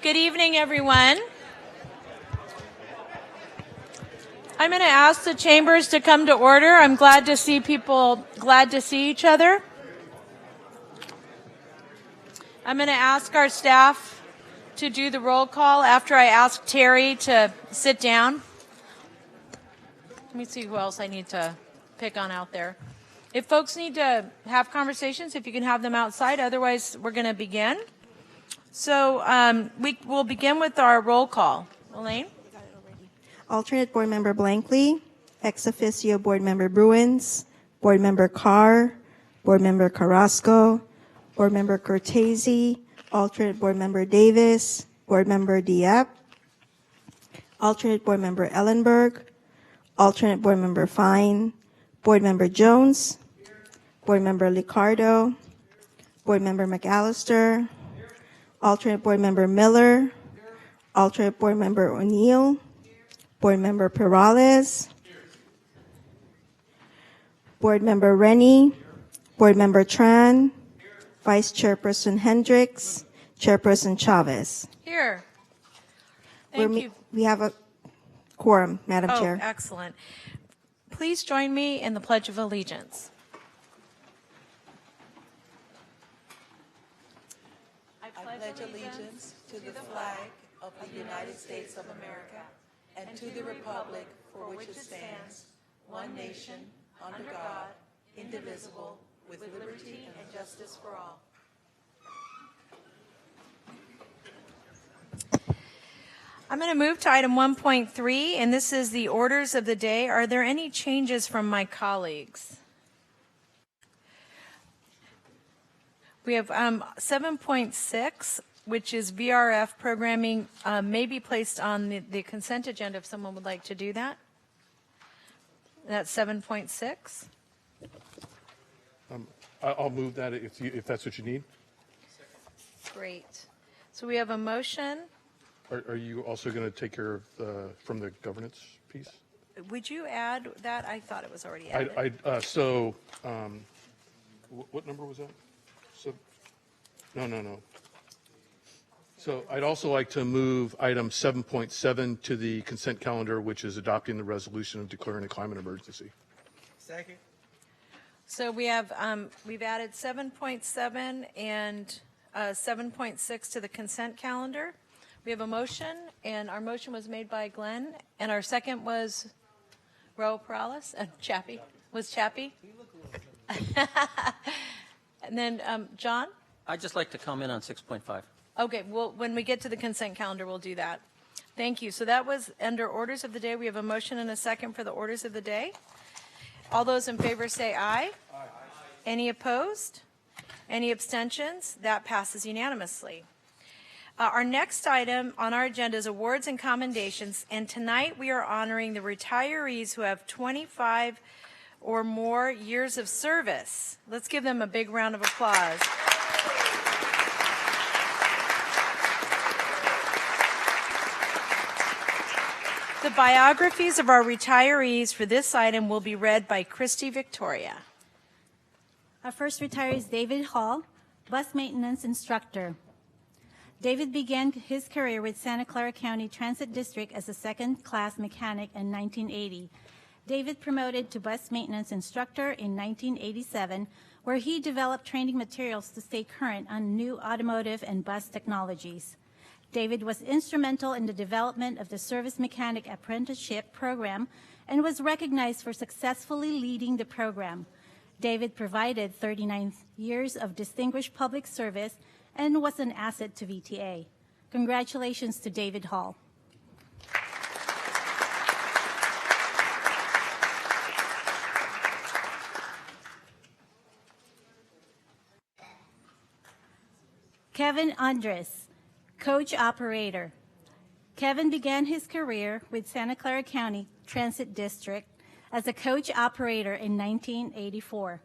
Good evening, everyone. I'm going to ask the chambers to come to order. I'm glad to see people, glad to see each other. I'm going to ask our staff to do the roll call after I ask Terry to sit down. Let me see who else I need to pick on out there. If folks need to have conversations, if you can have them outside, otherwise we're going to begin. So we'll begin with our roll call. Elaine? Alternate Board Member Blankley, ex officio Board Member Bruins, Board Member Carr, Board Member Carrasco, Board Member Cortese, Alternate Board Member Davis, Board Member Diep, Alternate Board Member Ellenberg, Alternate Board Member Fine, Board Member Jones, Board Member Licardo, Board Member McAllister, Alternate Board Member Miller, Alternate Board Member O'Neill, Board Member Perales, Board Member Rennie, Board Member Tran, Vice Chairperson Hendricks, Chairperson Chavez. Here. Thank you. We have a quorum, Madam Chair. Oh, excellent. Please join me in the Pledge of Allegiance. I pledge allegiance to the flag of the United States of America and to the republic for which it stands, one nation, under God, indivisible, with liberty and justice for all. I'm going to move to item 1.3, and this is the orders of the day. Are there any changes from my colleagues? We have 7.6, which is VRF programming, may be placed on the consent agenda if someone would like to do that. That's 7.6. I'll move that if that's what you need. Great. So we have a motion. Are you also going to take care of from the governance piece? Would you add that? I thought it was already added. What number was that? No. So I'd also like to move item 7.7 to the consent calendar, which is adopting the resolution of declaring a climate emergency. Second. So we have we've added 7.7 and 7.6 to the consent calendar. We have a motion, and our motion was made by Glenn, and our second was Raul Perales and Chappie. Was Chappie? And then John? I'd just like to comment on 6.5. Okay, well, when we get to the consent calendar, we'll do that. Thank you. So that was under orders of the day. We have a motion and a second for the orders of the day. All those in favor say aye. Aye. Any opposed? Any abstentions? That passes unanimously. Our next item on our agenda is awards and commendations, and tonight we are honoring the retirees who have 25 or more years of service. Let's give them a big round of applause. The biographies of our retirees for this item will be read by Christy Victoria. Our first retiree is David Hall, bus maintenance instructor. David began his career with Santa Clara County Transit District as a second-class mechanic in 1980. David promoted to bus maintenance instructor in 1987, where he developed training materials to stay current on new automotive and bus technologies. David was instrumental in the development of the Service Mechanic Apprenticeship Program and was recognized for successfully leading the program. David provided 39 years of distinguished public service and was an asset to VTA. Congratulations to David Hall. Kevin Andres, coach operator. Kevin began his career with Santa Clara County Transit District as a coach operator in 1984.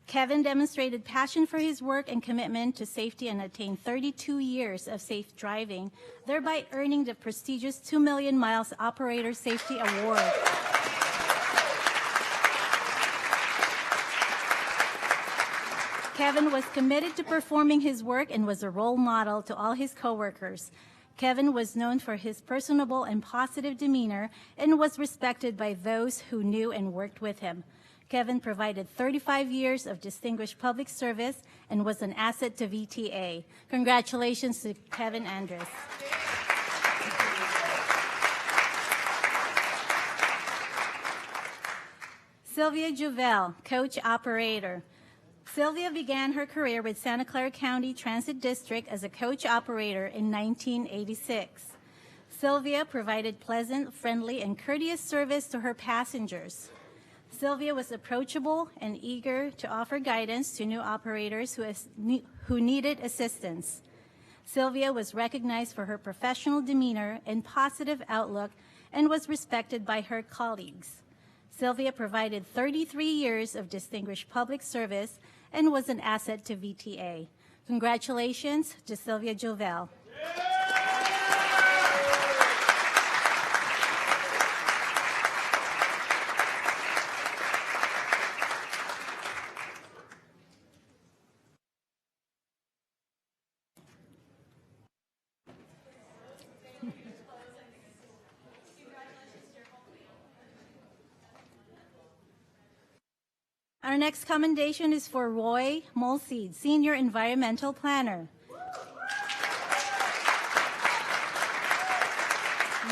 Kevin demonstrated passion for his work and commitment to safety and attained 32 years of safe driving, thereby earning the prestigious 2 Million Miles Operator Safety Award. Kevin was committed to performing his work and was a role model to all his coworkers. Kevin was known for his personable and positive demeanor and was respected by those who knew and worked with him. Kevin provided 35 years of distinguished public service and was an asset to VTA. Congratulations to Kevin Andrus. Sylvia Juvel, coach operator. Sylvia began her career with Santa Clara County Transit District as a coach operator in 1986. Sylvia provided pleasant, friendly, and courteous service to her passengers. Sylvia was approachable and eager to offer guidance to new operators who needed assistance. Sylvia was recognized for her professional demeanor and positive outlook and was respected by her colleagues. Sylvia provided 33 years of distinguished public service and was an asset to VTA. Congratulations to Sylvia Jovel. Our next commendation is for Roy Molseed, Senior Environmental Planner.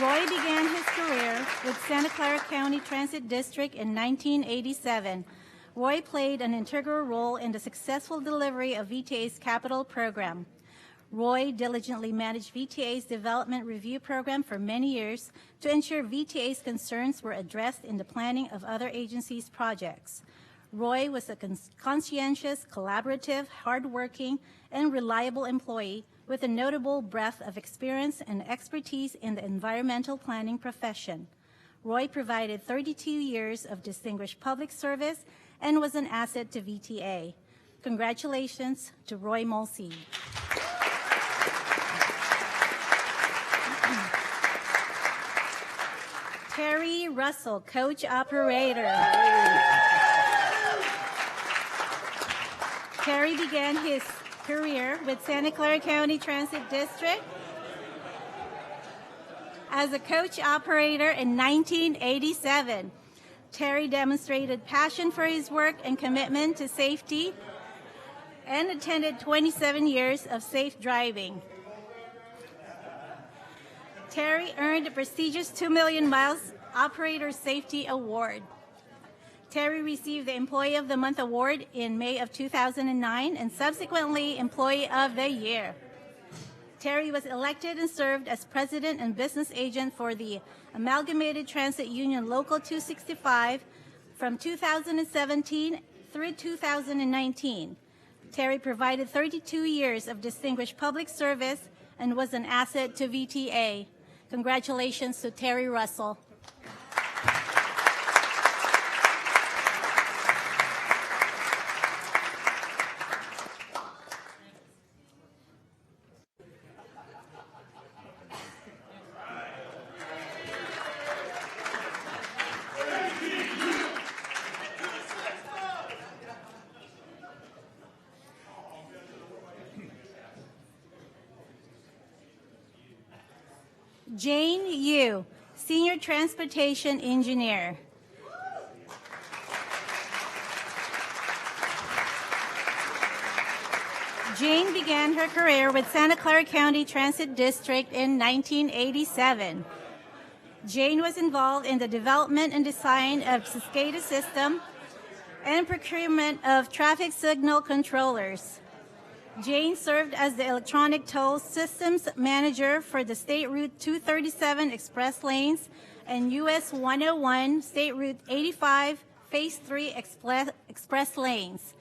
Roy began his career with Santa Clara County Transit District in 1987. Roy played an integral role in the successful delivery of VTA's capital program. Roy diligently managed VTA's development review program for many years to ensure VTA's concerns were addressed in the planning of other agencies' projects. Roy was a conscientious, collaborative, hardworking, and reliable employee with a notable breadth of experience and expertise in the environmental planning profession. Roy provided 32 years of distinguished public service and was an asset to VTA. Congratulations to Roy Molseed. Terry Russell, coach operator. Terry began his career with Santa Clara County Transit District as a coach operator in 1987. Terry demonstrated passion for his work and commitment to safety and attended 27 years of safe driving. Terry earned the prestigious 2 Million Miles Operator Safety Award. Terry received the Employee of the Month Award in May of 2009 and subsequently Employee of the Year. Terry was elected and served as President and Business Agent for the Amalgamated Transit Union Local 265 from 2017 through 2019. Terry provided 32 years of distinguished public service and was an asset to VTA. Congratulations to Terry Russell. Jane Yu, Senior Transportation Engineer. Jane began her career with Santa Clara County Transit District in 1987. Jane was involved in the development and design of SCADA system and procurement of traffic signal controllers. Jane served as the Electronic Toll Systems Manager for the State Route 237 Express Lanes and US 101 State Route 85 Phase 3 Express Lanes.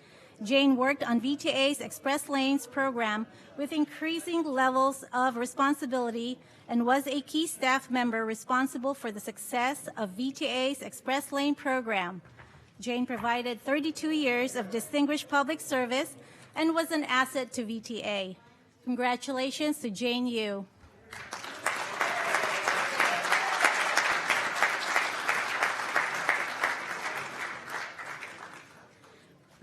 Jane worked on VTA's Express Lanes program with increasing levels of responsibility and was a key staff member responsible for the success of VTA's Express Lane program. Jane provided 32 years of distinguished public service and was an asset to VTA. Congratulations to Jane Yu.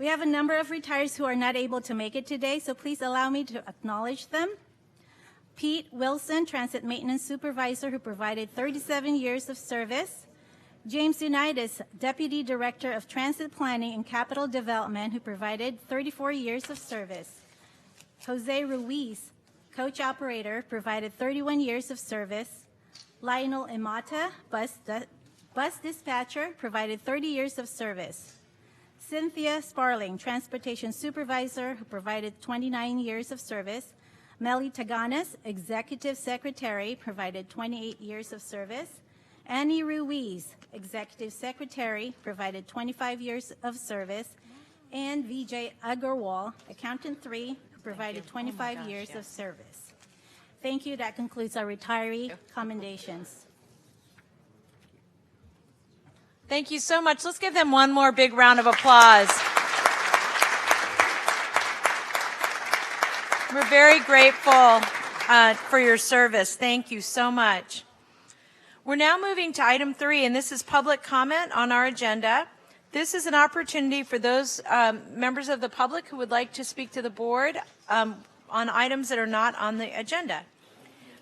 We have a number of retirees who are not able to make it today, so please allow me to acknowledge them. Pete Wilson, Transit Maintenance Supervisor, who provided 37 years of service. James Unitas, Deputy Director of Transit Planning and Capital Development, who provided 34 years of service. Jose Ruiz, Coach Operator, provided 31 years of service. Lionel Imata, Bus Dispatcher, provided 30 years of service. Cynthia Sparling, Transportation Supervisor, who provided 29 years of service. Melly Taganas, Executive Secretary, provided 28 years of service. Annie Ruiz, Executive Secretary, provided 25 years of service. And Vijay Agarwal, Accountant 3, who provided 25 years of service. Thank you. That concludes our retiree commendations. Thank you so much. Let's give them one more big round of applause. We're very grateful for your service. Thank you so much. We're now moving to item 3, and this is public comment on our agenda. This is an opportunity for those members of the public who would like to speak to the board on items that are not on the agenda.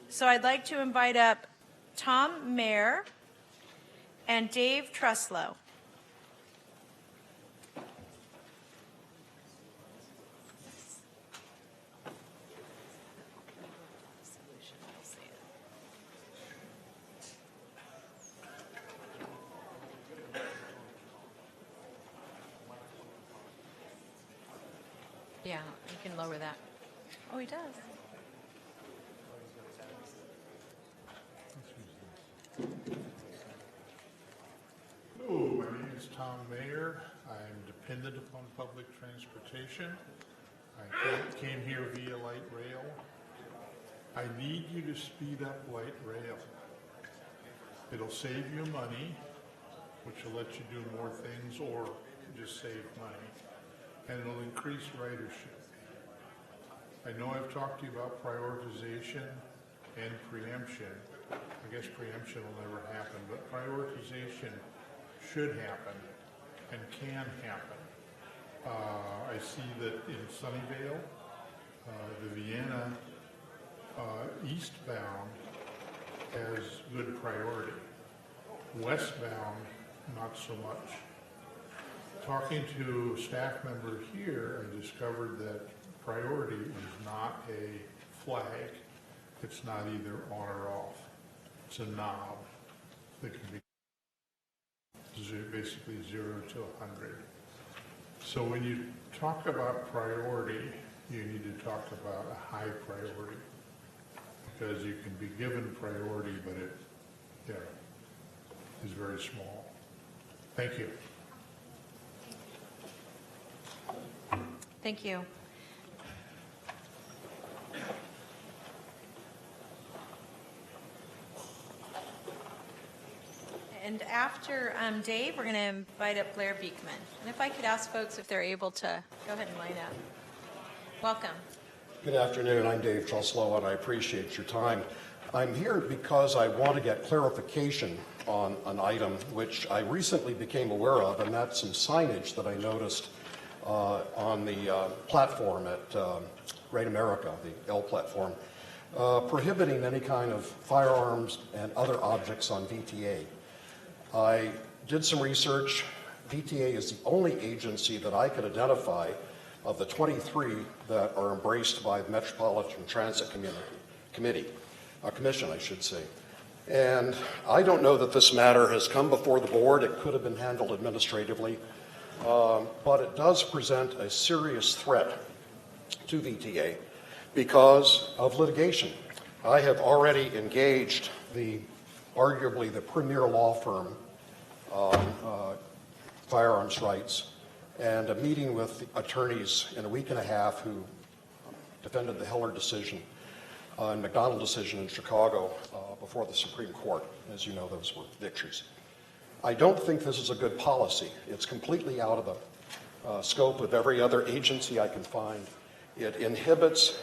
So I'd like to invite up Tom Mayer and Dave Truslow. Yeah, you can lower that. Oh, he does. Hello, my name is Tom Mayer. I'm dependent upon public transportation. I came here via light rail. I need you to speed up light rail. It'll save you money, which will let you do more things or just save money. And it'll increase ridership. I know I've talked to you about prioritization and preemption. I guess preemption will never happen, but prioritization should happen and can happen. I see that in Sunnyvale, the Vienna eastbound has good priority. Westbound, not so much. Talking to a staff member here, I discovered that priority is not a flag. It's not either on or off. It's a knob that can be basically 0 to 100. So when you talk about priority, you need to talk about a high priority, because you can be given priority, but it is very small. Thank you. Thank you. And after Dave, we're going to invite up Blair Beekman. And if I could ask folks if they're able to go ahead and line up. Welcome. Good afternoon. I'm Dave Truslow, and I appreciate your time. I'm here because I want to get clarification on an item which I recently became aware of, and that's some signage that I noticed on the platform at Great America, the L platform, prohibiting any kind of firearms and other objects on VTA. I did some research. VTA is the only agency that I could identify of the 23 that are embraced by the Metropolitan Transit Commission, I should say. And I don't know that this matter has come before the board. It could have been handled administratively. But it does present a serious threat to VTA because of litigation. I have already engaged arguably the premier law firm on firearms rights, and a meeting with attorneys in a week and a half who defended the Heller decision and McDonald decision in Chicago before the Supreme Court. As you know, those were victories. I don't think this is a good policy. It's completely out of the scope of every other agency I can find. It inhibits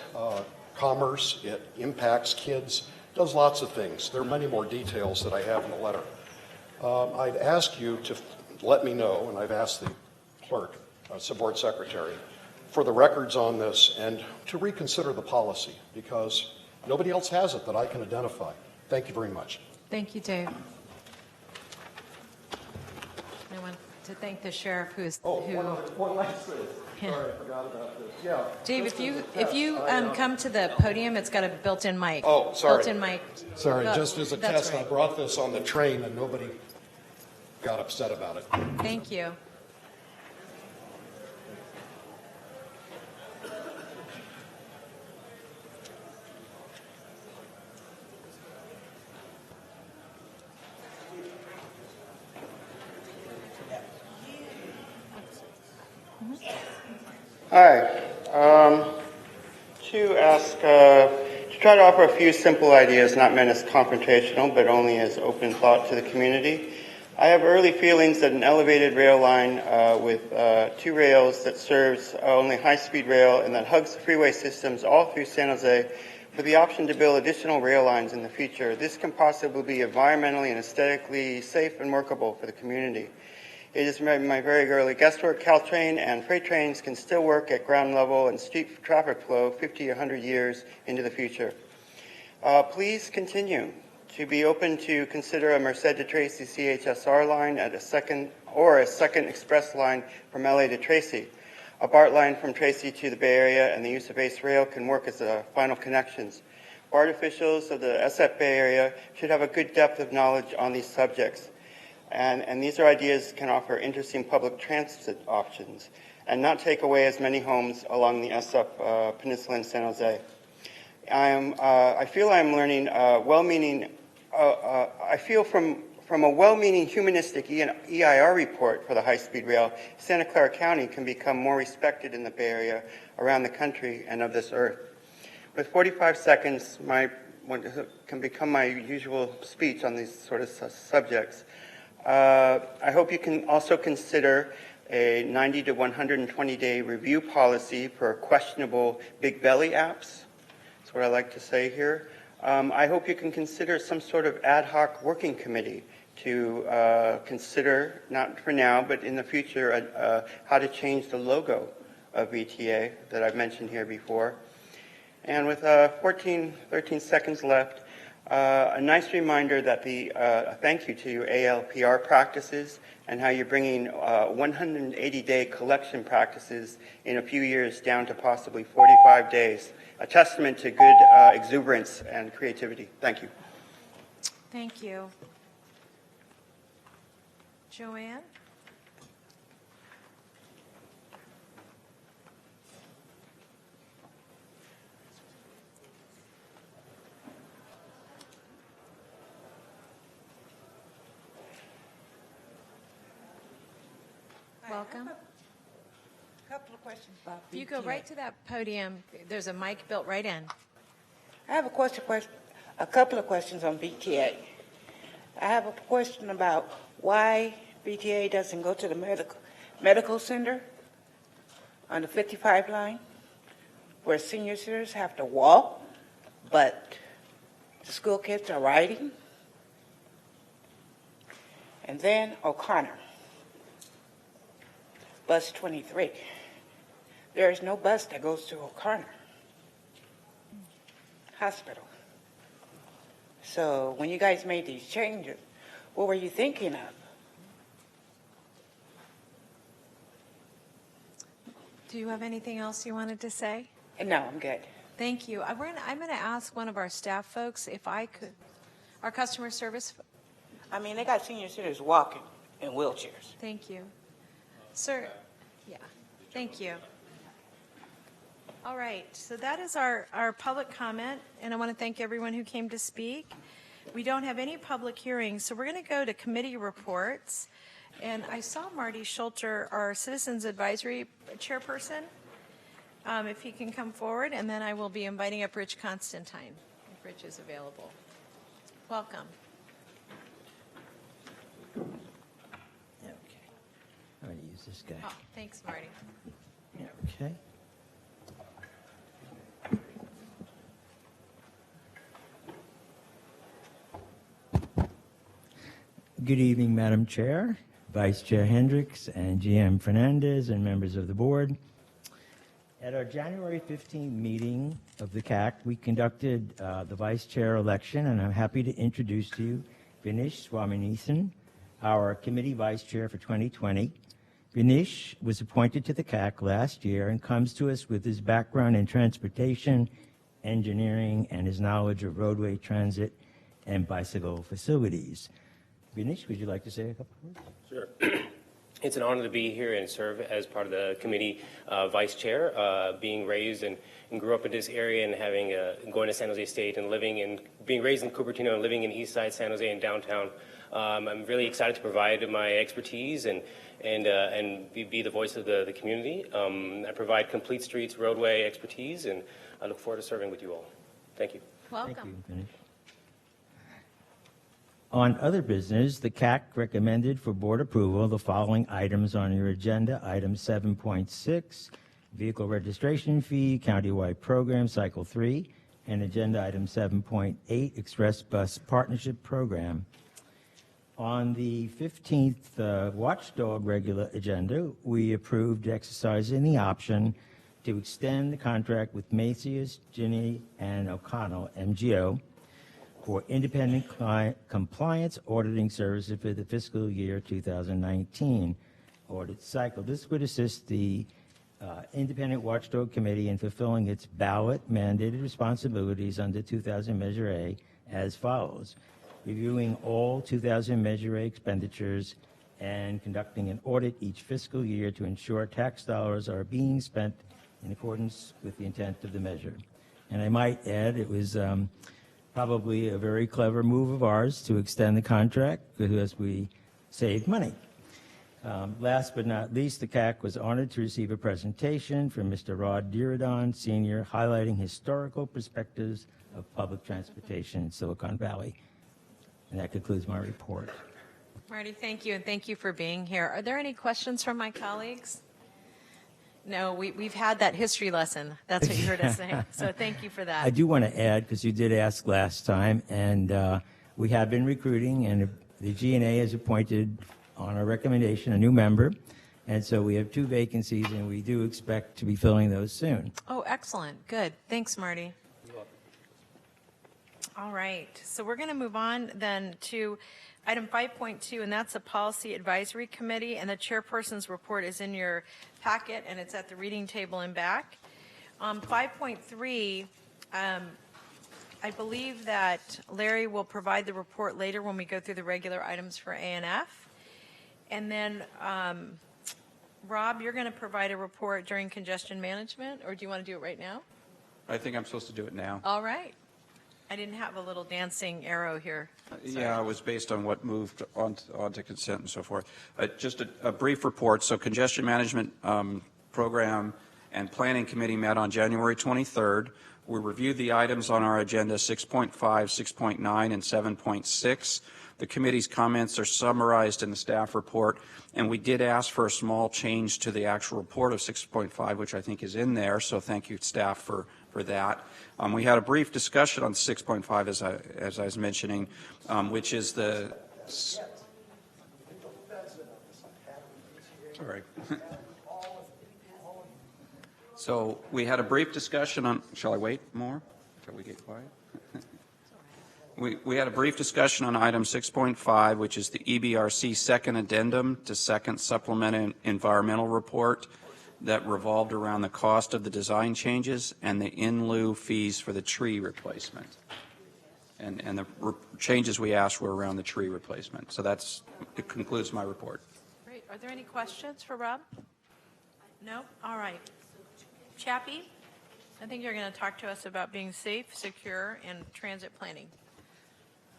commerce, it impacts kids, does lots of things. There are many more details that I have in the letter. I'd ask you to let me know, and I've asked the clerk, Board Secretary, for the records on this and to reconsider the policy because nobody else has it that I can identify. Thank you very much. Thank you, Dave. I want to thank the sheriff who's. One last thing. Yeah. Sorry, I forgot about this. Yeah. Dave, if you come to the podium, it's got a built-in mic. Oh, sorry. Built-in mic. Sorry, Oh, just as a that's test, I right. brought this on the train and nobody got upset about it. Thank you. Hi. To try to offer a few simple ideas, not meant as confrontational, but only as open thought to the community. I have early feelings that an elevated rail line with 2 rails that serves only high-speed rail and that hugs the freeway systems all through San Jose, with the option to build additional rail lines in the future. This can possibly be environmentally and aesthetically safe and workable for the community. It is my very early guesswork. Caltrain and freight trains can still work at ground level and street traffic flow 50 or 100 years into the future. Please continue to be open to consider a Merced to Tracy CHSR line at a second express line from LA to Tracy. A BART line from Tracy to the Bay Area and the use of ACE Rail can work as final connections. BART officials of the SF Bay Area should have a good depth of knowledge on these subjects. And these are ideas can offer interesting public transit options and not take away as many homes along the SF Peninsula in San Jose. I feel I'm learning well-meaning. I feel from a well-meaning humanistic EIR report for the high-speed rail, Santa Clara County can become more respected in the Bay Area, around the country, and of this earth. With 45 seconds, can become my usual speech on these sort of subjects. I hope you can also consider a 90 to 120-day review policy for questionable big belly apps. That's what I like to say here. I hope you can consider some sort of ad hoc working committee to consider, not for now, but in the future, how to change the logo of VTA that I've mentioned here before. And with 13 seconds left, a nice reminder that thank you to your ALPR practices and how you're bringing 180-day collection practices in a few years down to possibly 45 days. A testament to good exuberance and creativity. Thank you. Thank you. Joanne? Welcome. Couple of questions about If you go right to that podium, there's a mic built right in. I have a couple of questions on VTA. I have a question about why VTA doesn't go to the medical center on the 55 line, where senior citizens have to walk, but the school kids are riding. And then O'Connor, bus 23. There is no bus that goes to O'Connor Hospital. So when you guys made these changes, what were you thinking of? Do you have anything else you wanted to say? No, I'm good. Thank you. I'm going to ask one of our staff folks if I could, our customer service. I mean, they got senior citizens walking in wheelchairs. Thank you. Sir, yeah, thank you. All right, so that is our public comment, and I want to thank everyone who came to speak. We don't have any public hearings, so we're going to go to committee reports. And I saw Marty Schulter, our Citizens Advisory Chairperson, if he can come forward, and then I will be inviting up Rich Constantine, if Rich is available. Welcome. Okay. I'm going to use this guy. Oh, thanks, Marty. Okay. Good evening, Madam Chair, Vice Chair Hendricks and GM Fernandez and members of the board. At our January 15th meeting of the CAC, we conducted the vice chair election, and I'm happy to introduce to you Vinish Swaminathan, our committee vice chair for 2020. Vinish was appointed to the CAC last year and comes to us with his background in transportation, engineering, and his knowledge of roadway transit and bicycle facilities. Vinish, would you like to say a couple of words? Sure. It's an honor to be here and serve as part of the committee vice chair. Being raised and grew up in this area and having going to San Jose State and being raised in Cupertino and living in East Side San Jose and downtown, I'm really excited to provide my expertise and be the voice of the community. I provide complete streets, roadway expertise, and I look forward to serving with you all. Thank you. Welcome. Thank you, Vinish. On other business, the CAC recommended for board approval the following items on your agenda. Item 7.6, vehicle registration fee, countywide program, cycle 3, and agenda item 7.8, express bus partnership program. On the 15th watchdog regular agenda, we approved exercising the option to extend the contract with Macias, Ginny, and O'Connell, MGO, for independent compliance auditing services for the fiscal year 2019 audit cycle. This would assist the Independent Watchdog Committee in fulfilling its ballot mandated responsibilities under 2000 Measure A as follows: reviewing all 2000 Measure A expenditures and conducting an audit each fiscal year to ensure tax dollars are being spent in accordance with the intent of the measure. And I might add, it was probably a very clever move of ours to extend the contract because we saved money. Last but not least, the CAC was honored to receive a presentation from Mr. Rod Diridon, Sr., highlighting historical perspectives of public transportation in Silicon Valley. And that concludes my report. Marty, thank you, and thank you for being here. Are there any questions from my colleagues? No, we've had that history lesson. That's what you heard us say. So thank you for that. I do want to add, because you did ask last time, and we have been recruiting, and the G&A has appointed, on our recommendation, a new member. And so we have 2 vacancies, and we do expect to be filling those soon. Oh, excellent. Good. Thanks, Marty. You're welcome. All right. So we're going to move on then to item 5.2, and that's a policy advisory committee, and the chairperson's report is in your packet, and it's at the reading table in back. 5.3, I believe that Larry will provide the report later when we go through the regular items for A&F. And then, Rob, you're going to provide a report during congestion management, or do you want to do it right now? I think I'm supposed to do it now. All right. I didn't have a little dancing arrow here. Yeah, it was based on what moved on to consent and so forth. Just a brief report. So Congestion Management Program and Planning Committee met on January 23rd. We reviewed the items on our agenda 6.5, 6.9, and 7.6. The committee's comments are summarized in the staff report, and we did ask for a small change to the actual report of 6.5, which I think is in there, so thank you, staff, for that. We had a brief discussion on 6.5, as I was mentioning, which is the... Sorry. So we had a brief discussion on... Shall I wait more? Shall we get quiet? We had a brief discussion on item 6.5, which is the EBRC second addendum to second supplemental environmental report that revolved around the cost of the design changes and the in lieu fees for the tree replacement. And the changes we asked were around the tree replacement. So it concludes my report. Great. Are there any questions for Rob? No? All right. Chappie, I think you're going to talk to us about being safe, secure, and transit planning.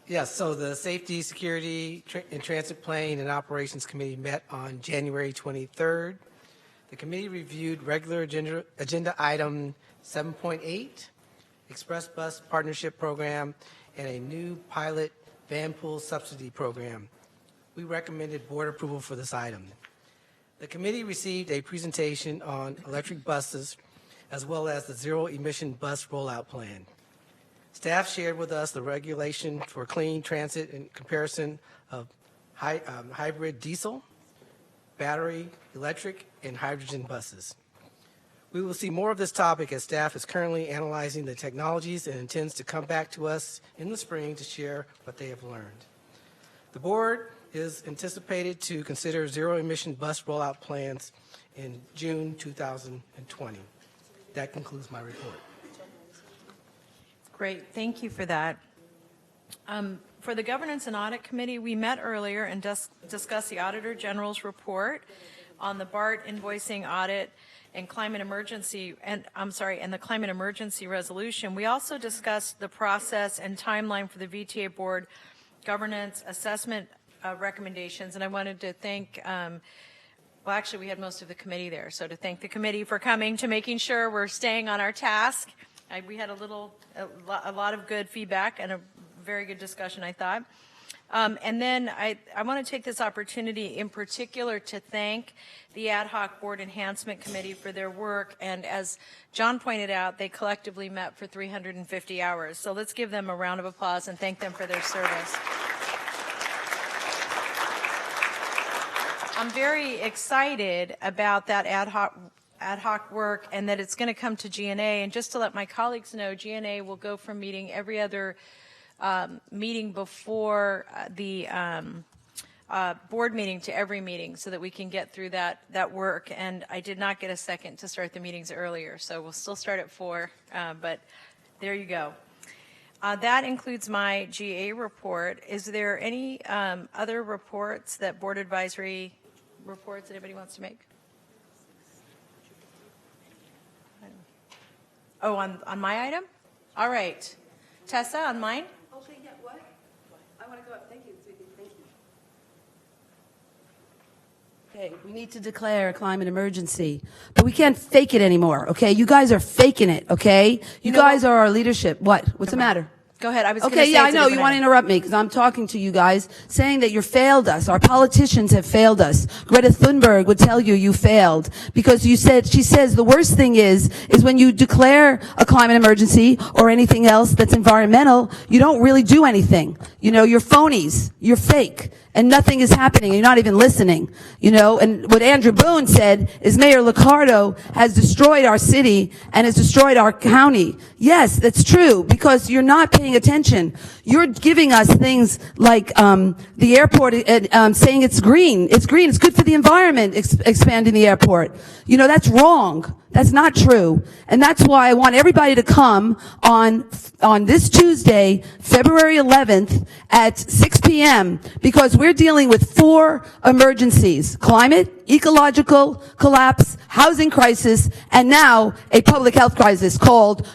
Yes, so the Safety, Security, and Transit Planning and Operations Committee met on January 23rd. The committee reviewed regular agenda item 7.8, Express Bus Partnership Program, and a new pilot Pool Subsidy program. We recommended board approval for this item. The committee received a presentation on electric buses as well as the zero-emission bus rollout plan. Staff shared with us the regulation for clean transit in comparison of hybrid diesel battery, electric, and hydrogen buses. We will see more of this topic as staff is currently analyzing the technologies and intends to come back to us in the spring to share what they have learned. The board is anticipated to consider zero-emission bus rollout plans in June 2020. That concludes my report. Great, thank you for that. For the Governance and Audit Committee, we met earlier and discussed the Auditor General's report on the BART invoicing audit and climate emergency, and the climate emergency resolution. We also discussed the process and timeline for the VTA board governance assessment recommendations, and I wanted to thank, well, actually, we had most of the committee there, so to thank the committee for coming to making sure we're staying on our task. We had a lot of good feedback and a very good discussion, I thought. And then I want to take this opportunity in particular to thank the Ad Hoc Board Enhancement Committee for their work. And as John pointed out, they collectively met for 350 hours. So let's give them a round of applause and thank them for their service. I'm very excited about that ad hoc work and that it's going to come to GNA. And just to let my colleagues know, GNA will go from meeting every other meeting before the board meeting to every meeting so that we can get through that work. And I did not get a second to start the meetings earlier, so we'll still start at 4, but there you go. That includes my GA report. Is there any other reports that board advisory reports anybody wants to make? Oh, on my item? All right. Tessa, on mine? Okay, yeah, what? I want to go up. Thank you, sweetie. Thank you. Okay, we need to declare a climate emergency, but we can't fake it anymore, okay? You guys are faking it, okay? You guys are our leadership. What? What's the matter? Go ahead. I was Okay, yeah, I know. You want to interrupt me because I'm talking to you guys, saying that you failed us. Our politicians have failed us. Greta Thunberg would tell you you failed because she says the worst thing is when you declare a climate emergency or anything else that's environmental, you don't really do anything. You know, you're phonies. You're fake. And nothing is happening. You're not even listening. You know, and what Andrew Boone said is Mayor Liccardo has destroyed our city and has destroyed our county. Yes, that's true because you're not paying attention. You're giving us things like the airport saying it's green. It's green. It's good for the environment, expanding the airport. You know, that's wrong. That's not true. And that's why I want everybody to come on this Tuesday, February 11th at 6 p.m. because we're dealing with 4 emergencies: climate, ecological collapse, housing crisis, and now a public health crisis called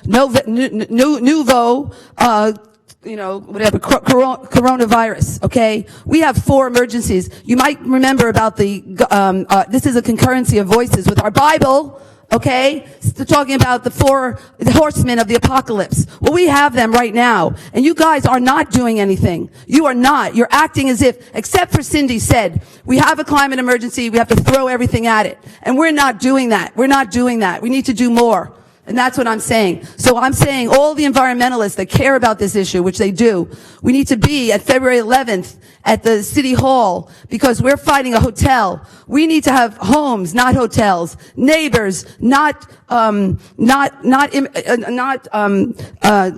coronavirus, okay? We have 4 emergencies. You might remember about this is a concurrency of voices with our Bible, okay? Talking about the 4 horsemen of the apocalypse. Well, we have them right now. And you guys are not doing anything. You are not. You're acting as if, except for Cindy said, we have a climate emergency, we have to throw everything at it. And we're not doing that. We're not doing that. We need to do more. And that's what I'm saying. So I'm saying all the environmentalists that care about this issue, which they do, we need to be at February 11th at the City Hall because we're fighting a hotel. We need to have homes, not hotels. Neighbors, not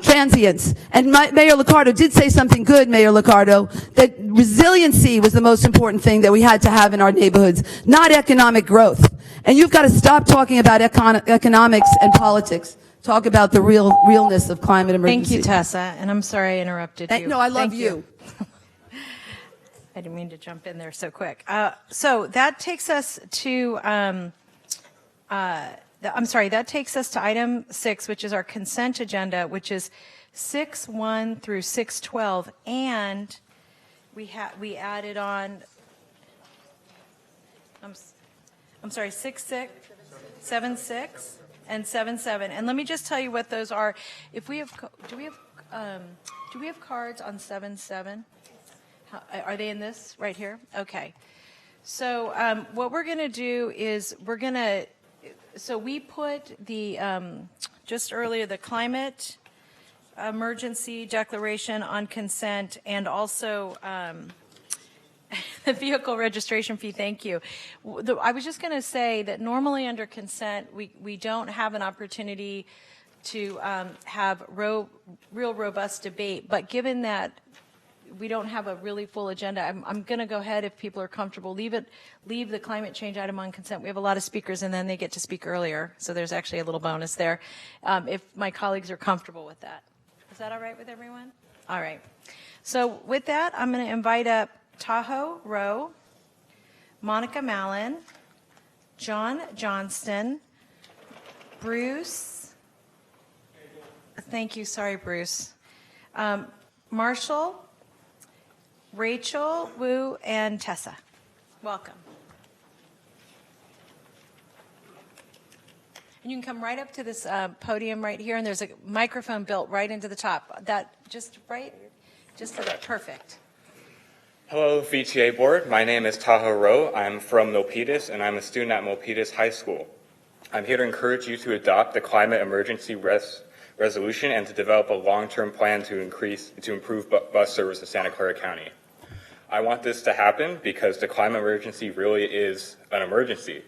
transients. And Mayor Liccardo did say something good, Mayor Liccardo, that resiliency was the most important thing that we had to have in our neighborhoods, not economic growth. And you've got to stop talking about economics and politics. Talk about the realness of climate emergency. Thank you, Tessa. And I'm sorry I interrupted you. No, I love you. I didn't mean to jump in there so quick. So that takes us to, that takes us to item 6, which is our consent agenda, which is 6.1 through 6.12. And we added on, I'm sorry, 6.6, 7.6, and 7.7. And let me just tell you what those are. If we have, do we have cards on 7.7? Are they in this right here? Okay. So what we're going to do is so we put the, just earlier, the climate emergency declaration on consent and also The vehicle registration fee, thank you. I was just going to say that normally under consent, we don't have an opportunity to have real robust debate, but given that we don't have a really full agenda, I'm going to go ahead, if people are comfortable, leave the climate change item on consent. We have a lot of speakers, and then they get to speak earlier, so there's actually a little bonus there, if my colleagues are comfortable with that. Is that all right with everyone? All right. So with that, I'm going to invite up Tahoe Rowe, Monica Mallon, John Johnston, Bruce, thank you, sorry Bruce, Marshall, Rachel, Wu, and Tessa. Welcome. And you can come right up to this podium right here, and there's a microphone built right into the top. That just to that, perfect. Hello, VTA board. My name is Tahoe Rowe. I'm from Milpitas, and I'm a student at Milpitas High School. I'm here to encourage you to adopt the climate emergency resolution and to develop a long-term plan to improve bus service in Santa Clara County. I want this to happen because the climate emergency really is an emergency,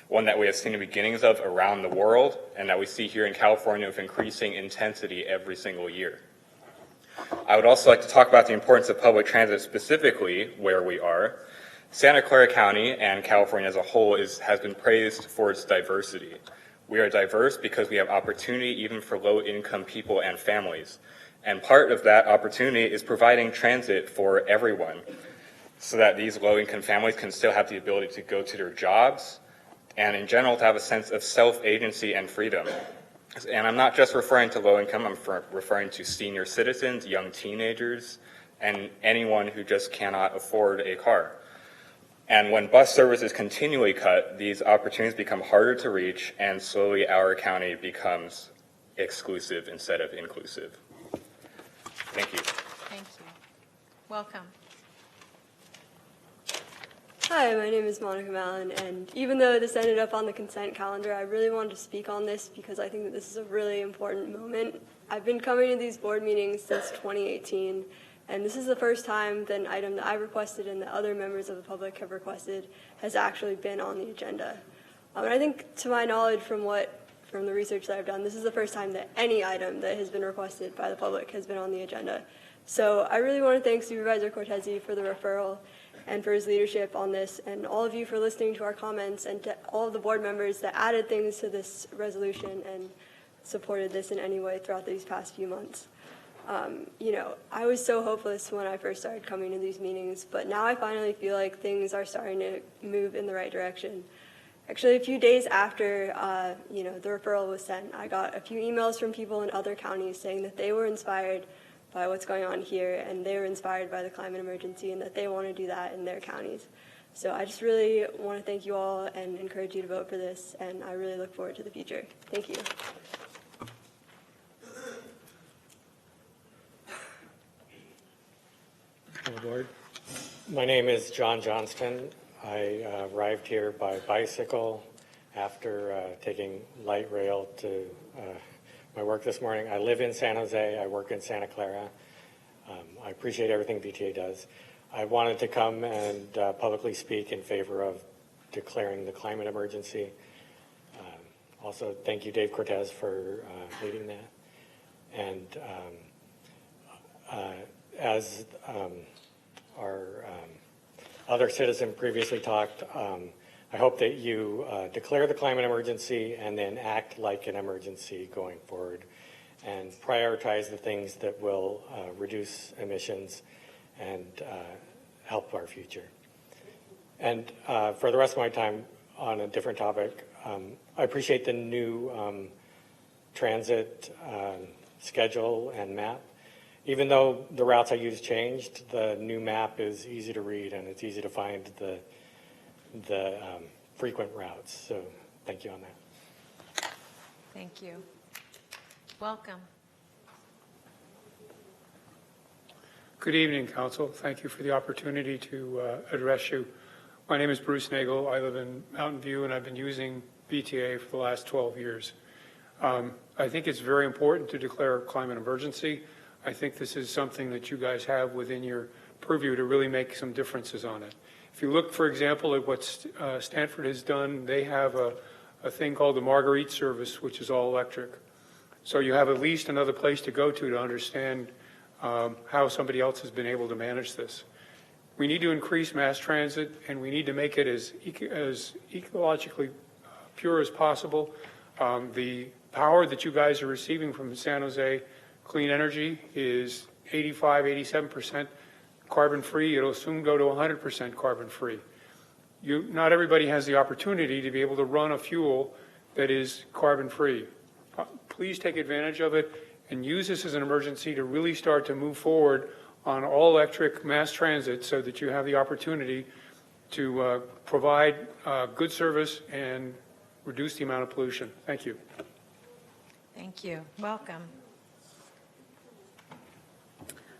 one that we have seen the beginnings of around the world and that we see here in California with increasing intensity every single year. I would also like to talk about the importance of public transit, specifically where we are. Santa Clara County and California as a whole has been praised for its diversity. We are diverse because we have opportunity even for low-income people and families. And part of that opportunity is providing transit for everyone so that these low-income families can still have the ability to go to their jobs and in general to have a sense of self-agency and freedom. And I'm not just referring to low income, I'm referring to senior citizens, young teenagers, and anyone who just cannot afford a car. And when bus service is continually cut, these opportunities become harder to reach, and slowly our county becomes exclusive instead of inclusive. Thank you. Thank you. Welcome. Hi, my name is Monica Mallon, and even though this ended up on the consent calendar, I really wanted to speak on this because I think that this is a really important moment. I've been coming to these board meetings since 2018, and this is the first time that an item that I requested and that other members of the public have requested has actually been on the agenda. And I think, to my knowledge, from the research that I've done, this is the first time that any item that has been requested by the public has been on the agenda. So I really want to thank Supervisor Cortese for the referral and for his leadership on this, and all of you for listening to our comments, and to all of the board members that added things to this resolution and supported this in any way throughout these past few months. I was so hopeless when I first started coming to these meetings, but now I finally feel like things are starting to move in the right direction. Actually, a few days after the referral was sent, I got a few emails from people in other counties saying that they were inspired by what's going on here, and they were inspired by the climate emergency, and that they want to do that in their counties. So I just really want to thank you all and encourage you to vote for this, and I really look forward to the future. Thank you. Hello, board. My name is John Johnston. I arrived here by bicycle after taking light rail to my work this morning. I live in San Jose. I work in Santa Clara. I appreciate everything VTA does. I wanted to come and publicly speak in favor of declaring the climate emergency. Also, thank you, Dave Cortez, for leading that. And as our other citizen previously talked, I hope that you declare the climate emergency and then act like an emergency going forward and prioritize the things that will reduce emissions and help our future. And for the rest of my time on a different topic, I appreciate the new transit schedule and map. Even though the routes I use changed, the new map is easy to read and it's easy to find the frequent routes. So thank you on that. Thank you. Welcome. Good evening, Council. Thank you for the opportunity to address you. My name is Bruce Nagel. I live in Mountain View, and I've been using VTA for the last 12 years. I think it's very important to declare a climate emergency. I think this is something that you guys have within your purview to really make some differences on it. If you look, for example, at what Stanford has done, they have a thing called the Marguerite service, which is all electric. So you have at least another place to go to understand how somebody else has been able to manage this. We need to increase mass transit, and we need to make it as ecologically pure as possible. The power that you guys are receiving from San Jose Clean Energy is 85, 87% carbon-free. It'll soon go to 100% carbon-free. Not everybody has the opportunity to be able to run a fuel that is carbon-free. Please take advantage of it and use this as an emergency to really start to move forward on all-electric mass transit so that you have the opportunity to provide good service and reduce the amount of pollution. Thank you. Thank you. Welcome.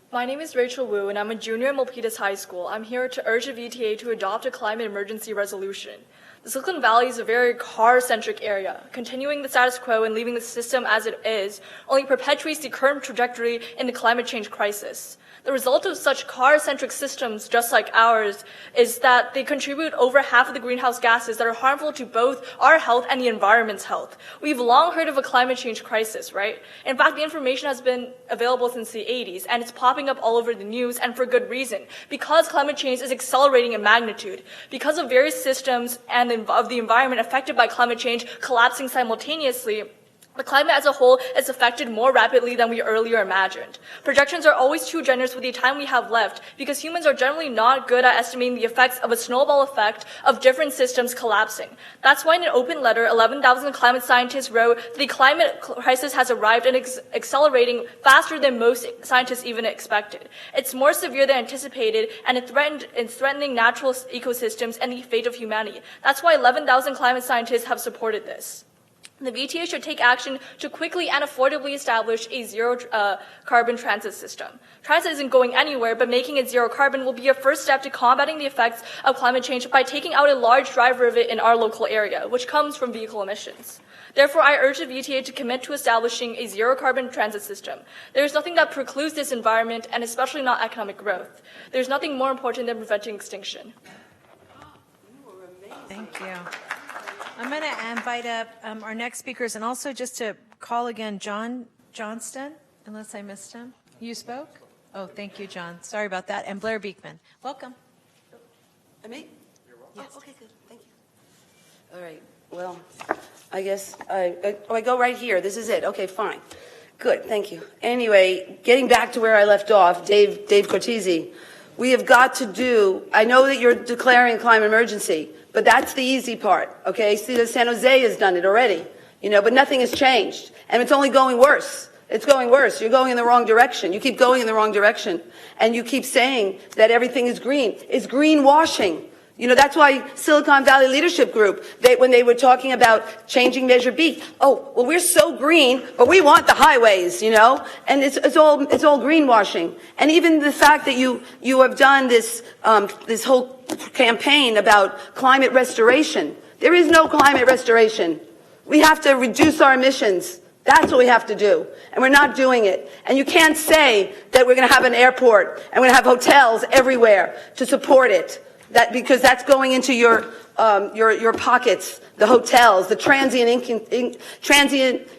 My name is Rachel Wu, and I'm a junior at Milpitas High School. I'm here to urge the VTA to adopt a climate emergency resolution. The Silicon Valley is a very car-centric area. Continuing the status quo and leaving the system as it is only perpetuates the current trajectory in the climate change crisis. The result of such car-centric systems, just like ours, is that they contribute over half of the greenhouse gases that are harmful to both our health and the environment's health. We've long heard of a climate change crisis, right? In fact, the information has been available since the 80s, and it's popping up all over the news, and for good reason. Because climate change is accelerating in magnitude. Because of various systems and of the environment affected by climate change collapsing simultaneously, the climate as a whole is affected more rapidly than we earlier imagined. Projections are always too generous with the time we have left because humans are generally not good at estimating the effects of a snowball effect of different systems collapsing. That's why in an open letter, 11,000 climate scientists wrote that the climate crisis has arrived and is accelerating faster than most scientists even expected. It's more severe than anticipated, and it's threatening natural ecosystems and the fate of humanity. That's why 11,000 climate scientists have supported this. The VTA should take action to quickly and affordably establish a zero carbon transit system. Transit isn't going anywhere, but making it zero carbon will be a first step to combating the effects of climate change by taking out a large driver of it in our local area, which comes from vehicle emissions. Therefore, I urge the VTA to commit to establishing a zero carbon transit system. There is nothing that precludes this environment, and especially not economic growth. There's nothing more important than preventing extinction. Thank you. I'm going to invite up our next speakers, and also just to call again John Johnston, unless I missed him. You spoke? Oh, thank you, John. Sorry about that. And Blair Beekman. Welcome. Me? Yes. Oh, okay, good. Thank you. All right. Well, I guess I go right here. This is it. Okay, fine. Good. Thank you. Anyway, getting back to where I left off, Dave Cortese, we have got to do, I know that you're declaring a climate emergency, but that's the easy part, okay? See, that San Jose has done it already, but nothing has changed. And it's only going worse. It's going worse. You're going in the wrong direction. You keep going in the wrong direction. And you keep saying that everything is green. It's greenwashing. That's why Silicon Valley Leadership Group, when they were talking about changing Measure B, oh, well, we're so green, but we want the highways, and it's all greenwashing. And even the fact that you have done this whole campaign about climate restoration. There is no climate restoration. We have to reduce our emissions. That's what we have to do. And we're not doing it. And you can't say that we're going to have an airport and we're going to have hotels everywhere to support it. Because that's going into your pockets, the hotels, the transient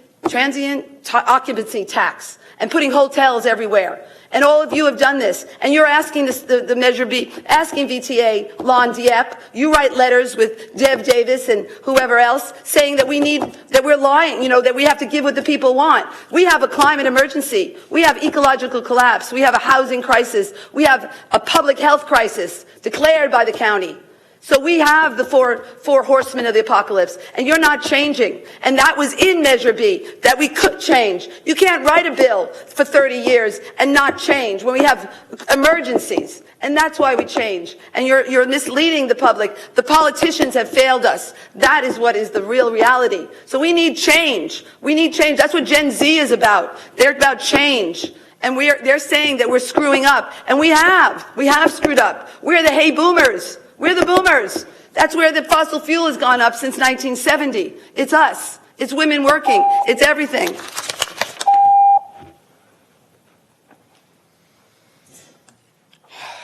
occupancy tax, and putting hotels everywhere. And all of you have done this. And you're asking the Measure B, asking VTA, Lon Dieppe, you write letters with Dev Davis and whoever else saying that we're lying, that we have to give what the people want. We have a climate emergency. We have ecological collapse. We have a housing crisis. We have a public health crisis declared by the county. So we have the four horsemen of the apocalypse, and you're not changing. And that was in Measure B, that we could change. You can't write a bill for 30 years and not change when we have emergencies. And that's why we change. And you're misleading the public. The politicians have failed us. That is what is the real reality. So we need change. We need change. That's what Gen Z is about. They're about change. And they're saying that we're screwing up. And we have screwed up. We're the hey boomers. We're the boomers. That's where the fossil fuel has gone up since 1970. It's us. It's women working. It's everything.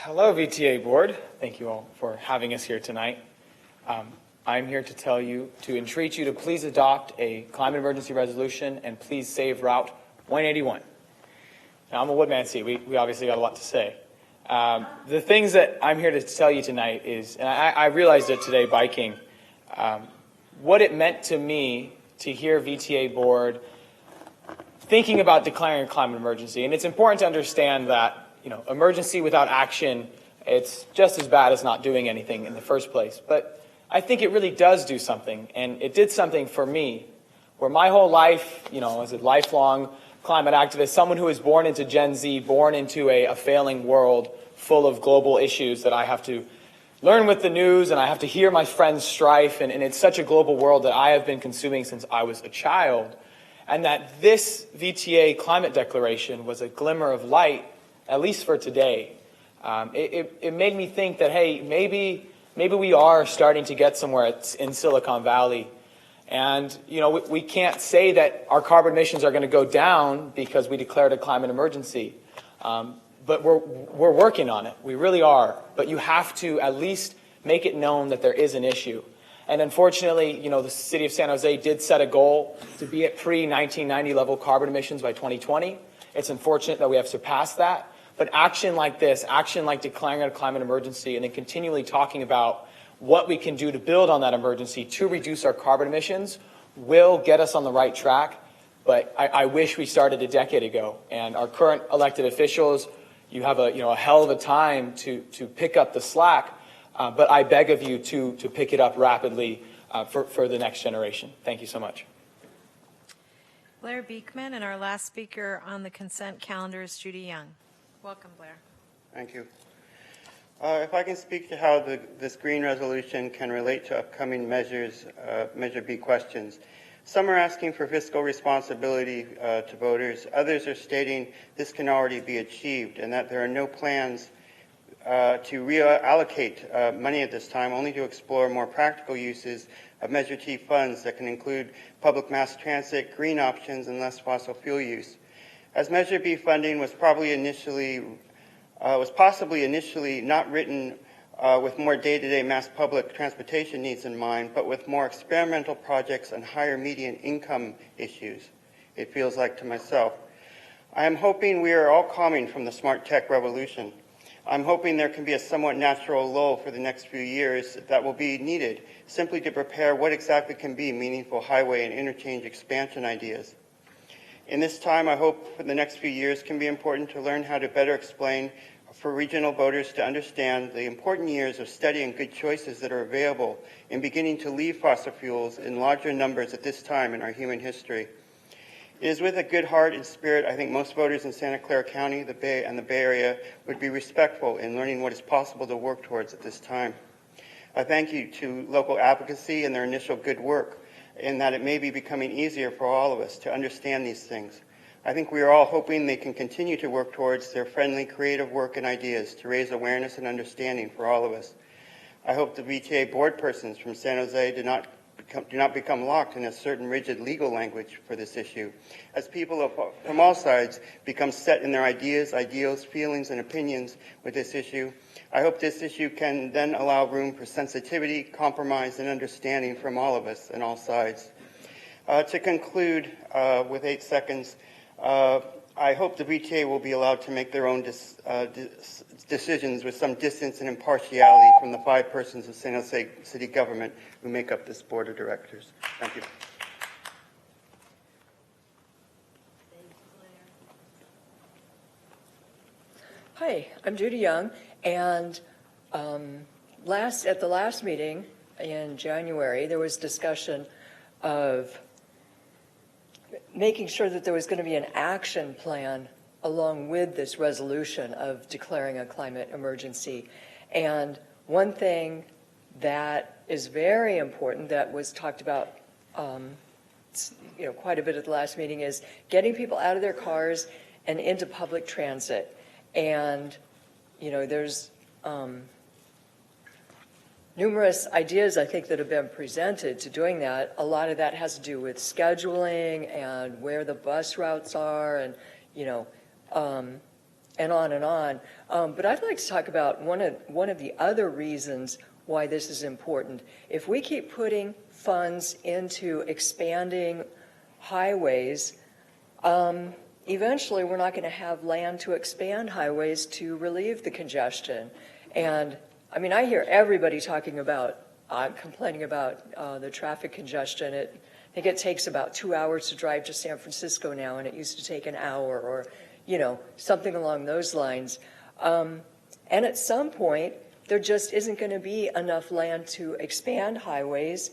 Hello, VTA Board. Thank you all for having us here tonight. I'm here to tell you, to entreat you to please adopt a climate emergency resolution and please save Route 181. Now, I'm a woodman, see, we obviously got a lot to say. The things that I'm here to tell you tonight is, and I realized it today biking, what it meant to me to hear VTA Board thinking about declaring a climate emergency. And it's important to understand that, emergency without action, it's just as bad as not doing anything in the first place. But I think it really does do something, and it did something for me, where my whole life, as a lifelong climate activist, someone who was born into Gen Z, born into a failing world full of global issues that I have to learn with the news, and I have to hear my friends' strife, and it's such a global world that I have been consuming since I was a child, and that this VTA climate declaration was a glimmer of light, at least for today. It made me think that, hey, maybe we are starting to get somewhere in Silicon Valley. And, we can't say that our carbon emissions are going to go down because we declared a climate emergency. But we're working on it. We really are. But you have to at least make it known that there is an issue. And unfortunately, the city of San Jose did set a goal to be at pre-1990 level carbon emissions by 2020. It's unfortunate that we have surpassed that. But action like this, action like declaring a climate emergency and then continually talking about what we can do to build on that emergency to reduce our carbon emissions will get us on the right track. But I wish we started a decade ago. And our current elected officials, you have a hell of a time to pick up the slack. But I beg of you to pick it up rapidly for the next generation. Thank you so much. Blair Beekman, and our last speaker on the consent calendar is Judy Young. Welcome, Blair. Thank you. If I can speak to how this green resolution can relate to upcoming measures, Measure B questions. Some are asking for fiscal responsibility to voters. Others are stating this can already be achieved and that there are no plans to reallocate money at this time, only to explore more practical uses of Measure T funds that can include public mass transit, green options, and less fossil fuel use. As Measure B funding was possibly initially not written with more day-to-day mass public transportation needs in mind, but with more experimental projects and higher median income issues, it feels like to myself. I am hoping we are all coming from the smart tech revolution. I'm hoping there can be a somewhat natural lull for the next few years that will be needed simply to prepare what exactly can be meaningful highway and interchange expansion ideas. In this time, I hope for the next few years can be important to learn how to better explain for regional voters to understand the important years of steady and good choices that are available in beginning to leave fossil fuels in larger numbers at this time in our human history. It is with a good heart and spirit I think most voters in Santa Clara County, the Bay Area would be respectful in learning what is possible to work towards at this time. I thank you to local advocacy and their initial good work, in that it may be becoming easier for all of us to understand these things. I think we are all hoping they can continue to work towards their friendly, creative work and ideas to raise awareness and understanding for all of us. I hope the VTA board persons from San Jose do not become locked in a certain rigid legal language for this issue, as people from all sides become set in their ideas, ideals, feelings, and opinions with this issue. I hope this issue can then allow room for sensitivity, compromise, and understanding from all of us and all sides. To conclude, with 8 seconds, I hope the VTA will be allowed to make their own decisions with some distance and impartiality from the 5 persons of San Jose City government who make up this board of directors. Thank you. Hi, I'm Judy Young, and at the last meeting in January, there was discussion of making sure that there was going to be an action plan along with this resolution of declaring a climate emergency. And one thing that is very important that was talked about quite a bit at the last meeting is getting people out of their cars and into public transit. And there's numerous ideas, I think, that have been presented to doing that. A lot of that has to do with scheduling and where the bus routes are, and and on and on. But I'd like to talk about one of the other reasons why this is important. If we keep putting funds into expanding highways, eventually we're not going to have land to expand highways to relieve the congestion. And I mean, I hear everybody talking about, complaining about the traffic congestion. I think it takes about 2 hours to drive to San Francisco now, and it used to take an hour, or, you know, something along those lines. And at some point, there just isn't going to be enough land to expand highways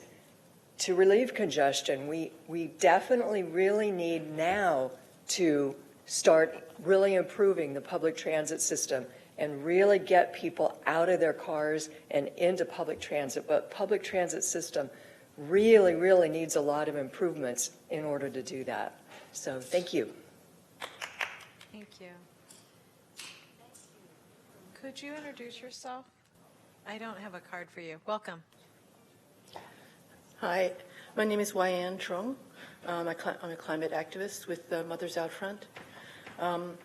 to relieve congestion. We definitely really need now to start really improving the public transit system and really get people out of their cars and into public transit. But public transit system really, really needs a lot of improvements in order to do that. So thank you. Thank you. Could you introduce yourself? I don't have a card for you. Welcome. Hi, my name is Wyan Trong. I'm a climate activist with Mothers Out Front.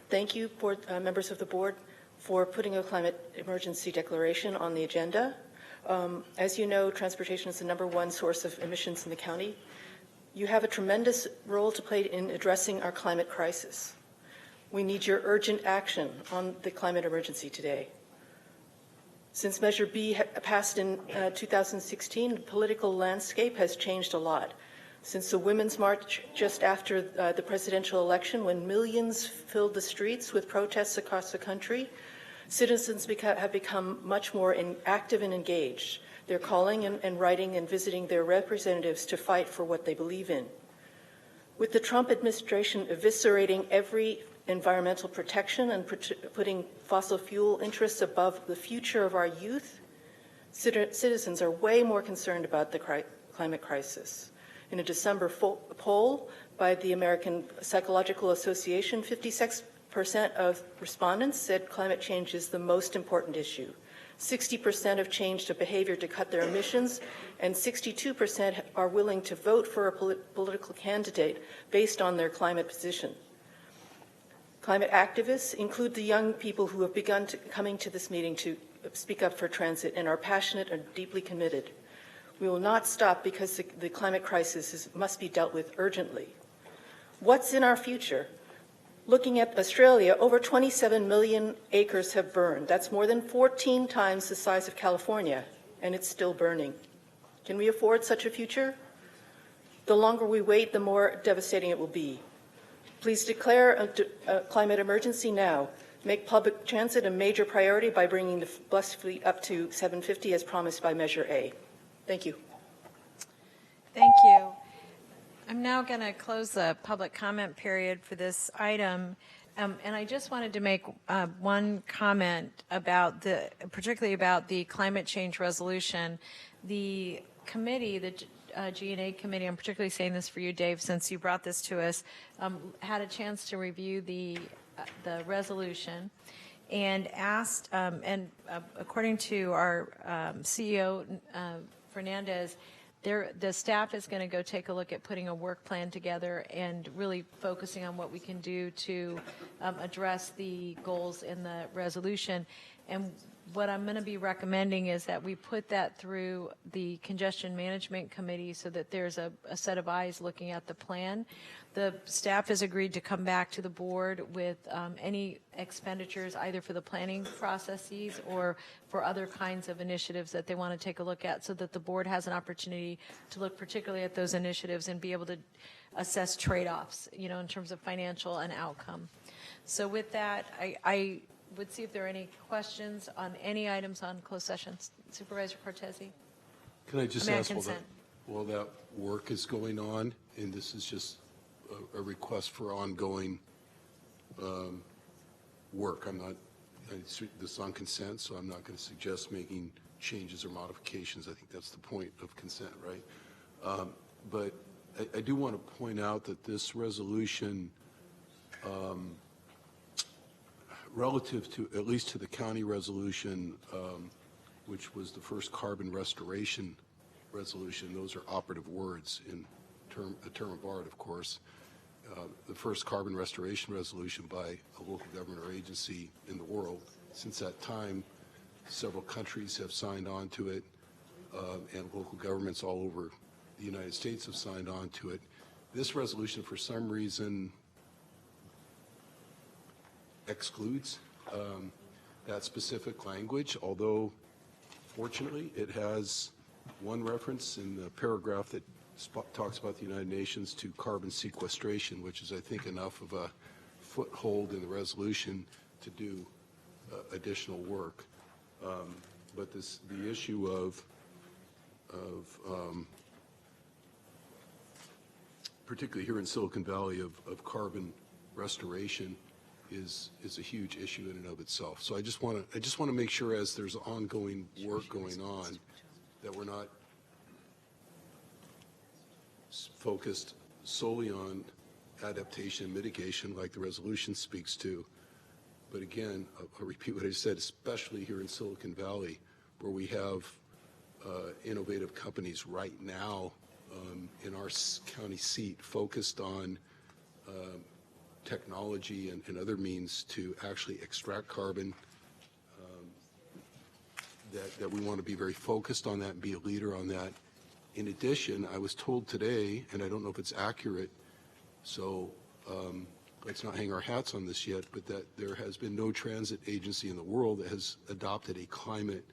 Thank you, board, members of the board, for putting a climate emergency declaration on the agenda. As you know, transportation is the #1 source of emissions in the county. You have a tremendous role to play in addressing our climate crisis. We need your urgent action on the climate emergency today. Since Measure B passed in 2016, the political landscape has changed a lot. Since the Women's March just after the presidential election, when millions filled the streets with protests across the country, citizens have become much more active and engaged. They're calling and writing and visiting their representatives to fight for what they believe in. With the Trump administration eviscerating every environmental protection and putting fossil fuel interests above the future of our youth, citizens are way more concerned about the climate crisis. In a December poll by the American Psychological Association, 56% of respondents said climate change is the most important issue. 60% have changed a behavior to cut their emissions, and 62% are willing to vote for a political candidate based on their climate position. Climate activists include the young people who have begun coming to this meeting to speak up for transit and are passionate and deeply committed. We will not stop because the climate crisis must be dealt with urgently. What's in our future? Looking at Australia, over 27 million acres have burned. That's more than 14 times the size of California, and it's still burning. Can we afford such a future? The longer we wait, the more devastating it will be. Please declare a climate emergency now. Make public transit a major priority by bringing the bus fleet up to 750 as promised by Measure A. Thank you. Thank you. I'm now going to close the public comment period for this item. And I just wanted to make one comment about particularly about the climate change resolution. The committee, the G&A committee, I'm particularly saying this for you, Dave, since you brought this to us, had a chance to review the resolution and asked, according to our CEO, Fernandez, the staff is going to go take a look at putting a work plan together and really focusing on what we can do to address the goals in the resolution. And what I'm going to be recommending is that we put that through the Congestion Management Committee so that there's a set of eyes looking at the plan. The staff has agreed to come back to the board with any expenditures either for the planning processes or for other kinds of initiatives that they want to take a look at so that the board has an opportunity to look particularly at those initiatives and be able to assess trade-offs, you know, in terms of financial and outcome. So with that, I would see if there are any questions on any items on closed sessions. Supervisor Cortese. Can I just ask while that work is going on, and this is just a request for ongoing work. This is on consent, so I'm not going to suggest making changes or modifications. I think that's the point of consent, right? But I do want to point out that this resolution, relative to, at least to the county resolution, which was the first carbon restoration resolution, those are operative words in a term of art, of course. the first carbon restoration resolution by a local government or agency in the world. Since that time, several countries have signed on to it, and local governments all over the United States have signed on to it. This resolution, for some reason, excludes that specific language, although fortunately it has one reference in the paragraph that talks about the United Nations to carbon sequestration, which is, I think, enough of a foothold in the resolution to do additional work. But the issue of particularly here in Silicon Valley of carbon restoration is a huge issue in and of itself. So I just want to make sure, as there's ongoing work going on, that we're not focused solely on adaptation and mitigation like the resolution speaks to. But again, I'll repeat what I said, especially here in Silicon Valley, where we have innovative companies right now in our county seat focused on technology and other means to actually extract carbon, that we want to be very focused on that and be a leader on that. In addition, I was told today, and I don't know if it's accurate, so let's not hang our hats on this yet, but that there has been no transit agency in the world that has adopted a climate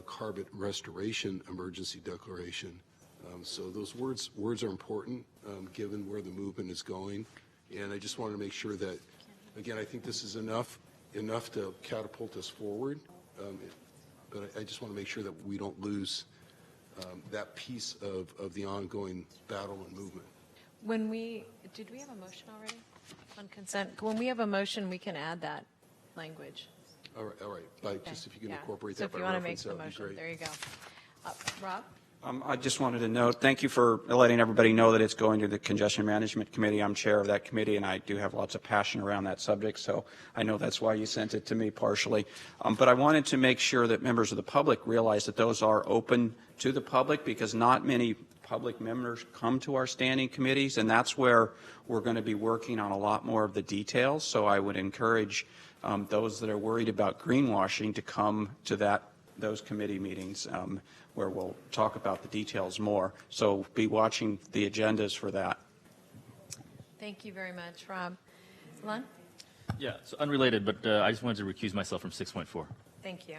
carbon restoration emergency declaration. So those words are important given where the movement is going. And I just wanted to make sure that, again, I think this is enough to catapult us forward. But I just want to make sure that we don't lose that piece of the ongoing battle and movement. Did we have a motion already on consent? When we have a motion, we can add that language. All right. Okay. Just if you can Yeah. incorporate So that if by you want to make reference, the that would be motion, great. there you go. Rob? I just wanted to note, thank you for letting everybody know that it's going to the Congestion Management Committee. I'm chair of that committee, and I do have lots of passion around that subject, so I know that's why you sent it to me partially. But I wanted to make sure that members of the public realize that those are open to the public, because not many public members come to our standing committees, and that's where we're going to be working on a lot more of the details. So I would encourage those that are worried about greenwashing to come to those committee meetings where we'll talk about the details more. So be watching the agendas for that. Thank you very much, Rob. Allan? Yeah, so unrelated, but I just wanted to recuse myself from 6.4. Thank you.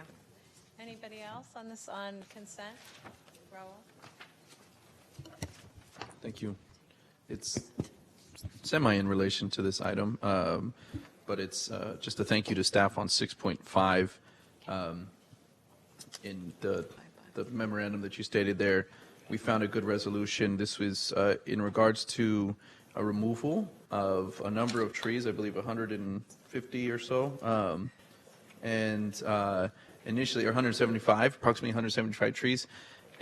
Anybody else on consent? Raul? Thank you. It's semi in relation to this item, but it's just a thank you to staff on 6.5. In the memorandum that you stated there, we found a good resolution. This was in regards to a removal of a number of trees, I believe 150 or so, and initially, or 175, approximately 175 trees.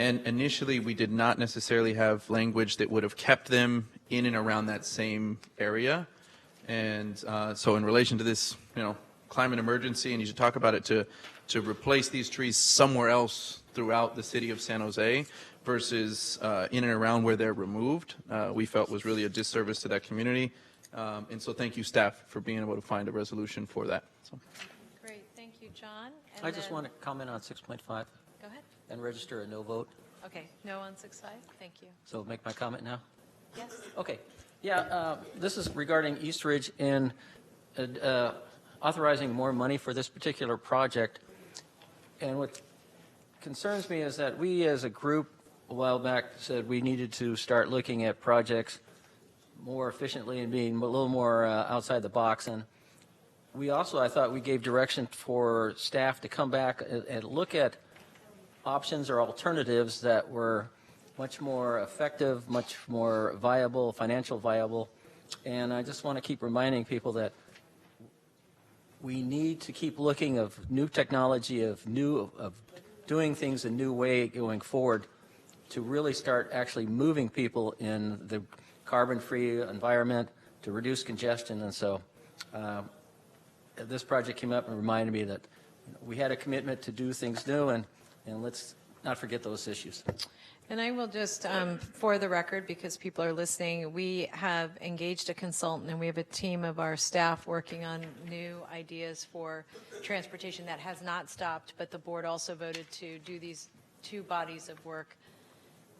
And initially, we did not necessarily have language that would have kept them in and around that same area. And so in relation to this, climate emergency, and you should talk about it to replace these trees somewhere else throughout the city of San Jose versus in and around where they're removed, we felt was really a disservice to that community. And so thank you, staff, for being able to find a resolution for that. So. Great. Thank you, John. And I just want to comment on 6.5. Go ahead. And register a no vote. Okay. No on 6.5. Thank you. So make my comment now? Yes. Okay. Yeah, this is regarding East Ridge and authorizing more money for this particular project. And what concerns me is that we as a group a while back said we needed to start looking at projects more efficiently and being a little more outside the box. And we also, I thought we gave direction for staff to come back and look at options or alternatives that were much more effective, much more viable, financial viable. And I just want to keep reminding people that we need to keep looking of new technology, of doing things a new way going forward to really start actually moving people in the carbon-free environment to reduce congestion. And so this project came up and reminded me that we had a commitment to do things new, and let's not forget those issues. And I will just, for the record, because people are listening, we have engaged a consultant and we have a team of our staff working on new ideas for transportation. That has not stopped, but the board also voted to do these two bodies of work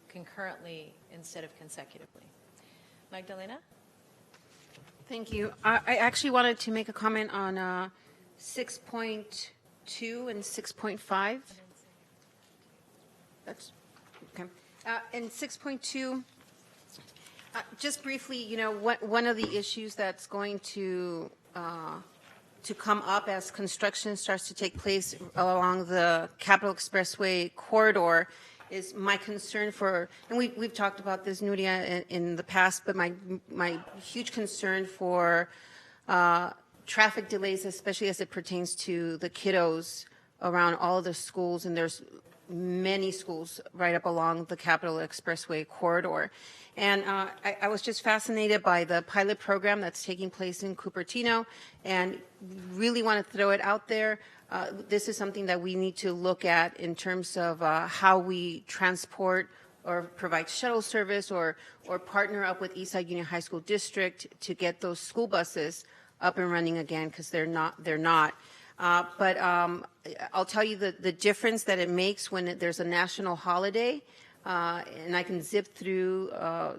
concurrently instead of consecutively. Magdalena? Thank you. I actually wanted to make a comment on 6.2 and 6.5. That's okay. In 6.2, just briefly, you know, one of the issues that's going to come up as construction starts to take place along the Capitol Expressway corridor is my concern for, and we've talked about this, Nuria, in the past, but my huge concern for traffic delays, especially as it pertains to the kiddos around all of the schools, and there's many schools right up along the Capitol Expressway corridor. And I was just fascinated by the pilot program that's taking place in Cupertino, and really want to throw it out there. This is something that we need to look at in terms of how we transport or provide shuttle service or partner up with Eastside Union High School District to get those school buses up and running again, because they're not. But I'll tell you the difference that it makes when there's a national holiday, and I can zip through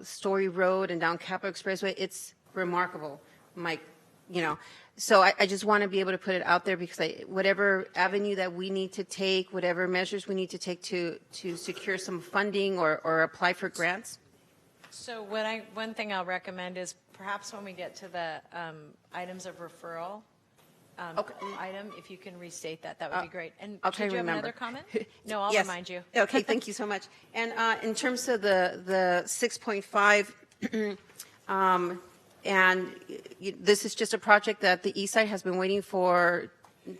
Story Road and down Capitol Expressway. It's remarkable, Mike. You know, so I just want to be able to put it out there, because whatever avenue that we need to take, whatever measures we need to take to secure some funding or apply for grants. So one thing I'll recommend is perhaps when we get to the items of referral item, if you can restate that would be great. And I'll try did to you have remember. another comment? No, I'll Yes. remind you. Okay, thank you so much. And in terms of the 6.5, and this is just a project that the East Side has been waiting for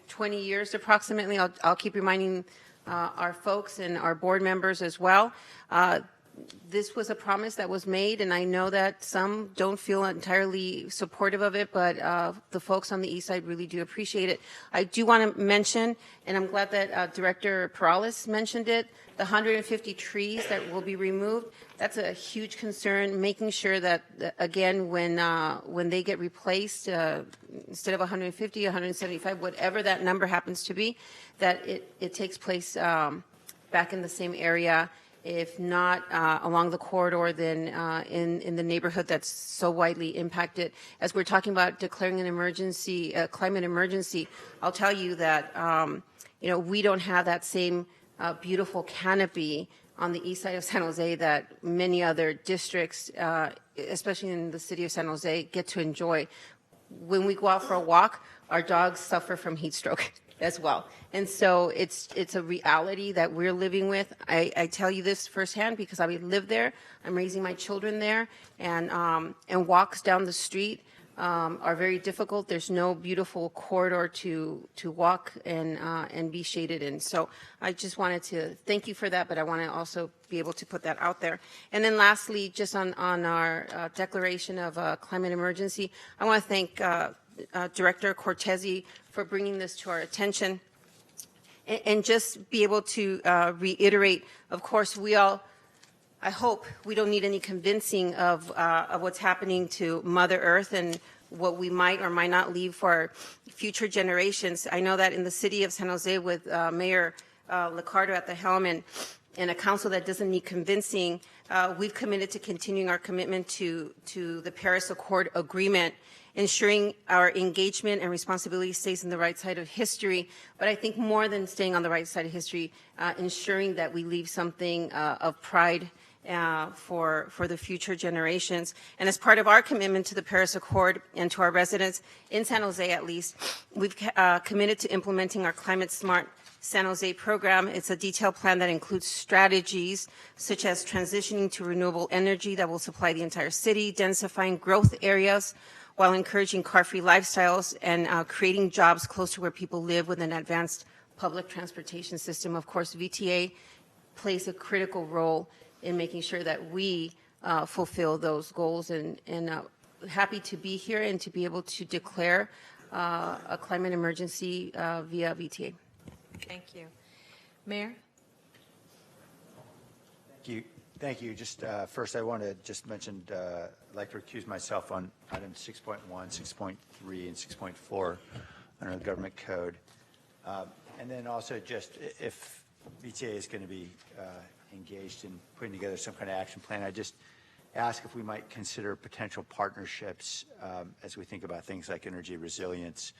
20 years approximately. I'll keep reminding our folks and our board members as well. This was a promise that was made, and I know that some don't feel entirely supportive of it, but the folks on the East Side really do appreciate it. I do want to mention, and I'm glad that Director Perales mentioned it, the 150 trees that will be removed. That's a huge concern, making sure that, again, when they get replaced, instead of 150, 175, whatever that number happens to be, that it takes place back in the same area. If not along the corridor, then in the neighborhood that's so widely impacted. As we're talking about declaring an emergency, climate emergency, I'll tell you that we don't have that same beautiful canopy on the east side of San Jose that many other districts, especially in the city of San Jose, get to enjoy. When we go out for a walk, our dogs suffer from heat stroke as well. And so it's a reality that we're living with. I tell you this firsthand because I live there. I'm raising my children there, and walks down the street are very difficult. There's no beautiful corridor to walk and be shaded in. So I just wanted to thank you for that, but I want to also be able to put that out there. And then lastly, just on our declaration of a climate emergency, I want to thank Director Cortese for bringing this to our attention, and just be able to reiterate, of course, I hope we don't need any convincing of what's happening to Mother Earth and what we might or might not leave for our future generations. I know that in the city of San Jose, with Mayor Liccardo at the helm and a council that doesn't need convincing, we've committed to continuing our commitment to the Paris Accord agreement, ensuring our engagement and responsibility stays on the right side of history. But I think more than staying on the right side of history, ensuring that we leave something of pride for the future generations. And as part of our commitment to the Paris Accord and to our residents in San Jose, at least, we've committed to implementing our Climate Smart San Jose program. It's a detailed plan that includes strategies such as transitioning to renewable energy that will supply the entire city, densifying growth areas while encouraging car-free lifestyles, and creating jobs close to where people live with an advanced public transportation system. Of course, VTA plays a critical role in making sure that we fulfill those goals, and happy to be here and to be able to declare a climate emergency via VTA. Thank you. Mayor? Thank you. Just first, I want to just mention, I'd like to recuse myself on items 6.1, 6.3, and 6.4 under the government code. And then also just if VTA is going to be engaged in putting together some kind of action plan, I just ask if we might consider potential partnerships as we think about things like energy resilience.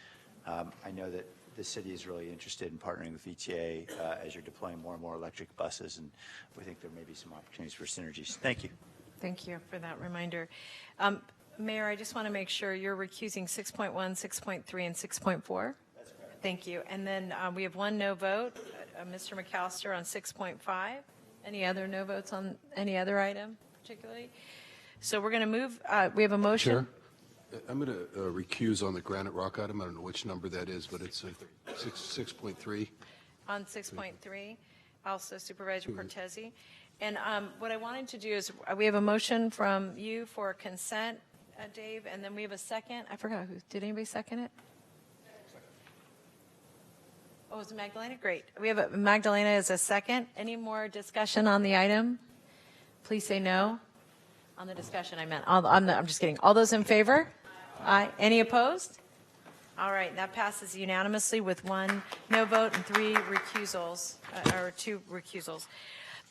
I know that the city is really interested in partnering with VTA as you're deploying more and more electric buses, and we think there may be some opportunities for synergies. Thank you. Thank you for that reminder. Mayor, I just want to make sure you're recusing 6.1, 6.3, and 6.4? That's correct. Thank you. And then we have one no vote, Mr. McAllister on 6.5. Any other no votes on any other item particularly? So we're going to move, we have a motion. Chair, I'm going to recuse on the Granite Rock item. I don't know which number that is, but it's 6.3. On 6.3, also Supervisor Cortese. And what I wanted to do is we have a motion from you for consent, Dave, and then we have a second. I forgot who. Did anybody second it? Oh, it was Magdalena? Great. We have Magdalena as a second. Any more discussion on the item? Please say no. On the discussion, I meant. I'm just kidding. All those in favor? Aye. Any opposed? All right. That passes unanimously with one no vote and 3 recusals, or 2 recusals.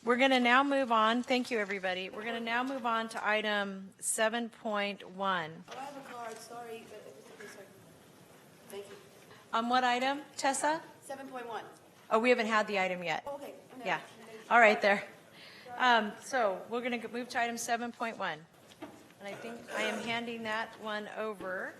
We're going to now move on. Thank you, everybody. We're going to now move on to item 7.1. Oh, I have a card. Sorry. Thank you. On what item, Tessa? 7.1. Oh, we haven't had the item yet. Oh, okay. Yeah. All right, there. So we're going to move to item 7.1. And I think I am handing that one over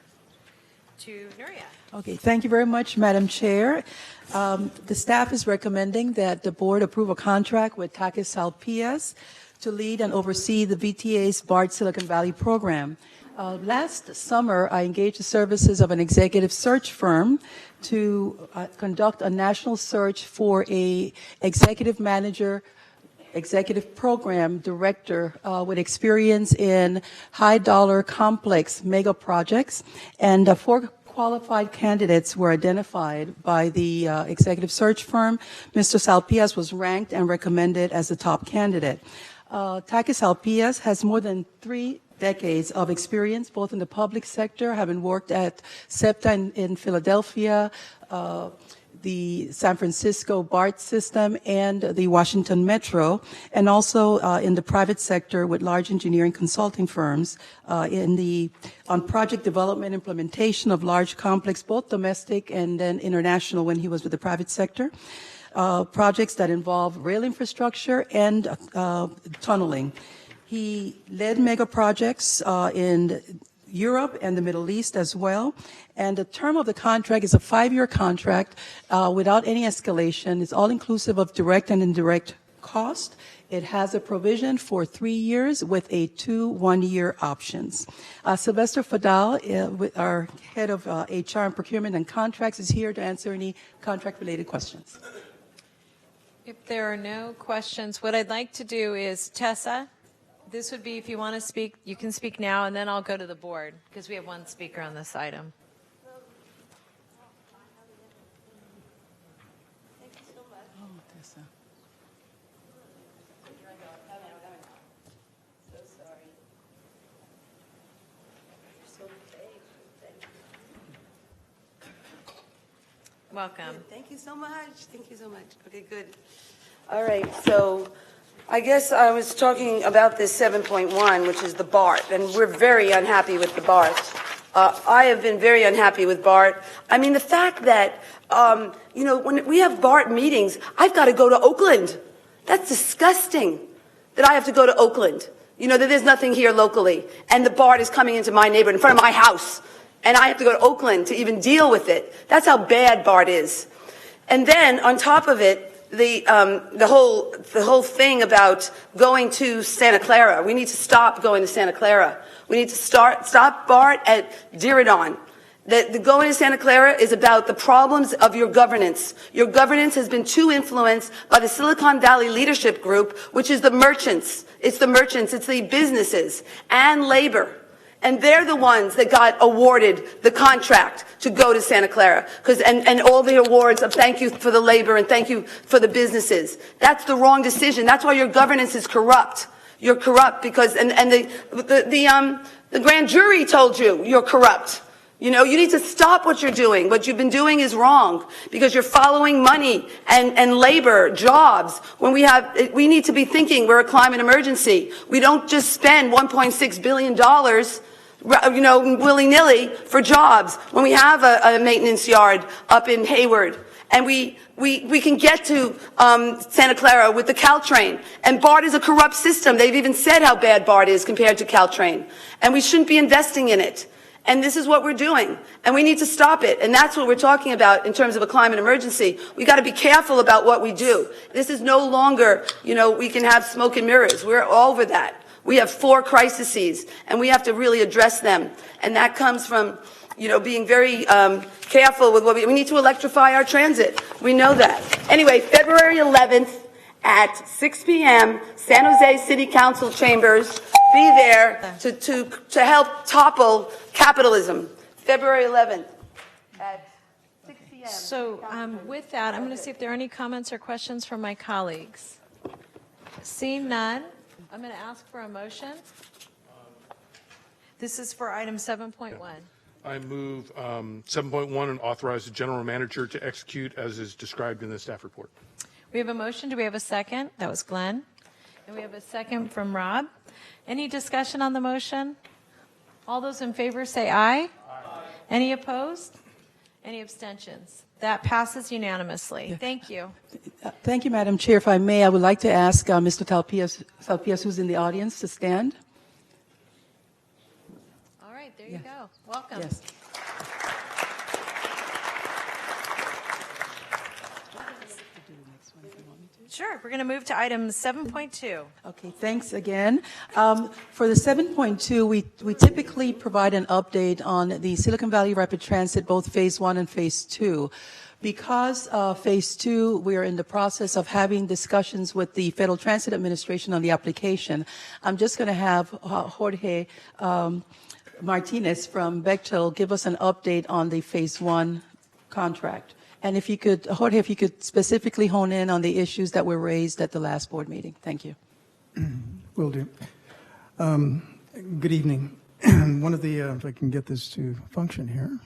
to Nuria. Okay, thank you very much, Madam Chair. The staff is recommending that the board approve a contract with Takis Salpias to lead and oversee the VTA's BART Silicon Valley program. Last summer, I engaged the services of an executive search firm to conduct a national search for a executive manager, executive program director with experience in high-dollar, complex mega projects, and 4 qualified candidates were identified by the executive search firm. Mr. Salpias was ranked and recommended as the top candidate. Takis Salpias has more than 3 decades of experience, both in the public sector, having worked at SEPTA in Philadelphia, the San Francisco BART system, and the Washington Metro, and also in the private sector with large engineering consulting firms on project development, implementation of large complex, both domestic and then international when he was with the private sector. Projects that involve rail infrastructure and tunneling. He led mega projects in Europe and the Middle East as well. And the term of the contract is a 5-year contract without any escalation. It's all inclusive of direct and indirect cost. It has a provision for 3 years with 2 one-year options. Sylvester Fadal, our head of HR and procurement and contracts, is here to answer any contract-related questions. If there are no questions, what I'd like to do is, Tessa, this would be, if you want to speak, you can speak now, and then I'll go to the board, because we have one speaker on this item. Thank you so much. Oh, Tessa. So sorry. You're so brave. Thank you. Welcome. Thank you so much. Thank you so much. Okay, good. All right, so I guess I was talking about this 7.1, which is the BART, and we're very unhappy with the BART. I have been very unhappy with BART. I mean, the fact that, when we have BART meetings, I've got to go to Oakland. That's disgusting that I have to go to Oakland. That there's nothing here locally, and the BART is coming into my neighborhood, in front of my house, and I have to go to Oakland to even deal with it. That's how bad BART is. And then, on top of it, the whole thing about going to Santa Clara. We need to stop going to Santa Clara. We need to stop BART at Diridon. The going to Santa Clara is about the problems of your governance. Your governance has been too influenced by the Silicon Valley Leadership Group, which is the merchants. It's the merchants, it's the businesses, and labor. And they're the ones that got awarded the contract to go to Santa Clara. And all the awards of thank you for the labor and thank you for the businesses. That's the wrong decision. That's why your governance is corrupt. You're corrupt because, and the grand jury told you you're corrupt. You know, you need to stop what you're doing. What you've been doing is wrong because you're following money and labor, jobs. When we need to be thinking we're a climate emergency. We don't just spend $1.6 billion, you know, willy-nilly for jobs when we have a maintenance yard up in Hayward. And we can get to Santa Clara with the Caltrain. And BART is a corrupt system. They've even said how bad BART is compared to Caltrain. And we shouldn't be investing in it. And this is what we're doing. And we need to stop it. And that's what we're talking about in terms of a climate emergency. We got to be careful about what we do. This is no longer, you know, we can have smoke and mirrors. We're over that. We have 4 crises, and we have to really address them. And that comes from, you know, being very careful with what we need to electrify our transit. We know that. Anyway, February 11th at 6 p.m., San Jose City Council chambers. Be there to help topple capitalism. February 11th at 6 p.m. So with that, I'm going to see if there are any comments or questions from my colleagues. Seeing none, I'm going to ask for a motion. This is for item 7.1. I move 7.1 and authorize the general manager to execute as is described in the staff report. We have a motion. Do we have a second? That was Glenn. And we have a second from Rob. Any discussion on the motion? All those in favor say aye. Aye. Any opposed? Any abstentions? That passes unanimously. Thank you. Thank you, Madam Chair. If I may, I would like to ask Mr. Talpias, who's in the audience, to stand. All right, there you go. Welcome. Yes. Sure. We're going to move to item 7.2. Okay, thanks again. For the 7.2, we typically provide an update on the Silicon Valley Rapid Transit, both Phase 1 and Phase 2. Because Phase 2, we are in the process of having discussions with the Federal Transit Administration on the application. I'm just going to have Jorge Martinez from Bechtel give us an update on the Phase 1 contract. And if you could, Jorge, if you could specifically hone in on the issues that were raised at the last board meeting. Thank you. Will do. Good evening. One of the, if I can get this to function here.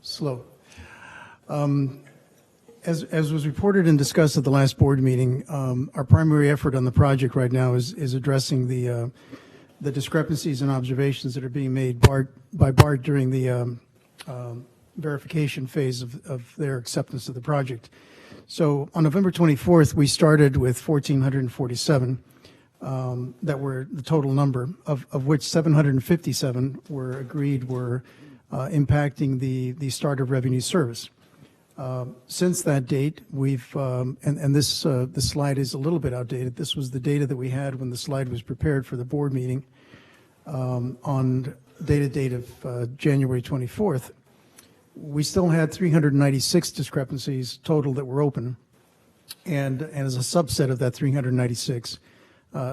Slow. As was reported and discussed at the last board meeting, our primary effort on the project right now is addressing the discrepancies and observations that are being made by BART during the verification phase of their acceptance of the project. So on November 24th, we started with 1,447 that were the total number, of which 757 were agreed were impacting the start of revenue service. Since that date, we've, and this slide is a little bit outdated. This was the data that we had when the slide was prepared for the board meeting on date of January 24th. We still had 396 discrepancies total that were open. And as a subset of that 396,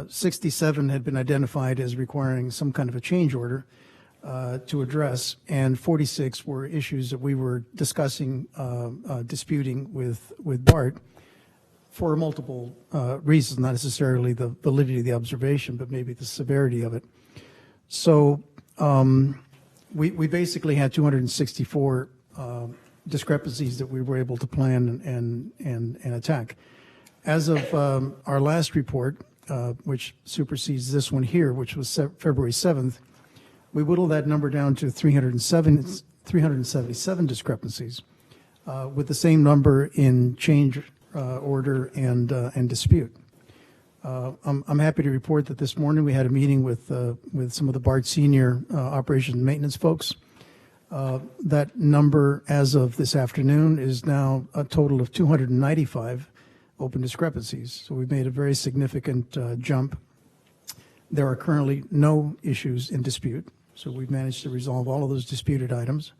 67 had been identified as requiring some kind of a change order to address, and 46 were issues that we were discussing, disputing with BART for multiple reasons, not necessarily the validity of the observation, but maybe the severity of it. So we basically had 264 discrepancies that we were able to plan and attack. As of our last report, which supersedes this one here, which was February 7th, we whittled that number down to 377 discrepancies, with the same number in change order and dispute. I'm happy to report that this morning we had a meeting with some of the BART senior operations and maintenance folks. That number as of this afternoon is now a total of 295 open discrepancies. So we've made a very significant jump. There are currently no issues in dispute. So we've managed to resolve all of those disputed items.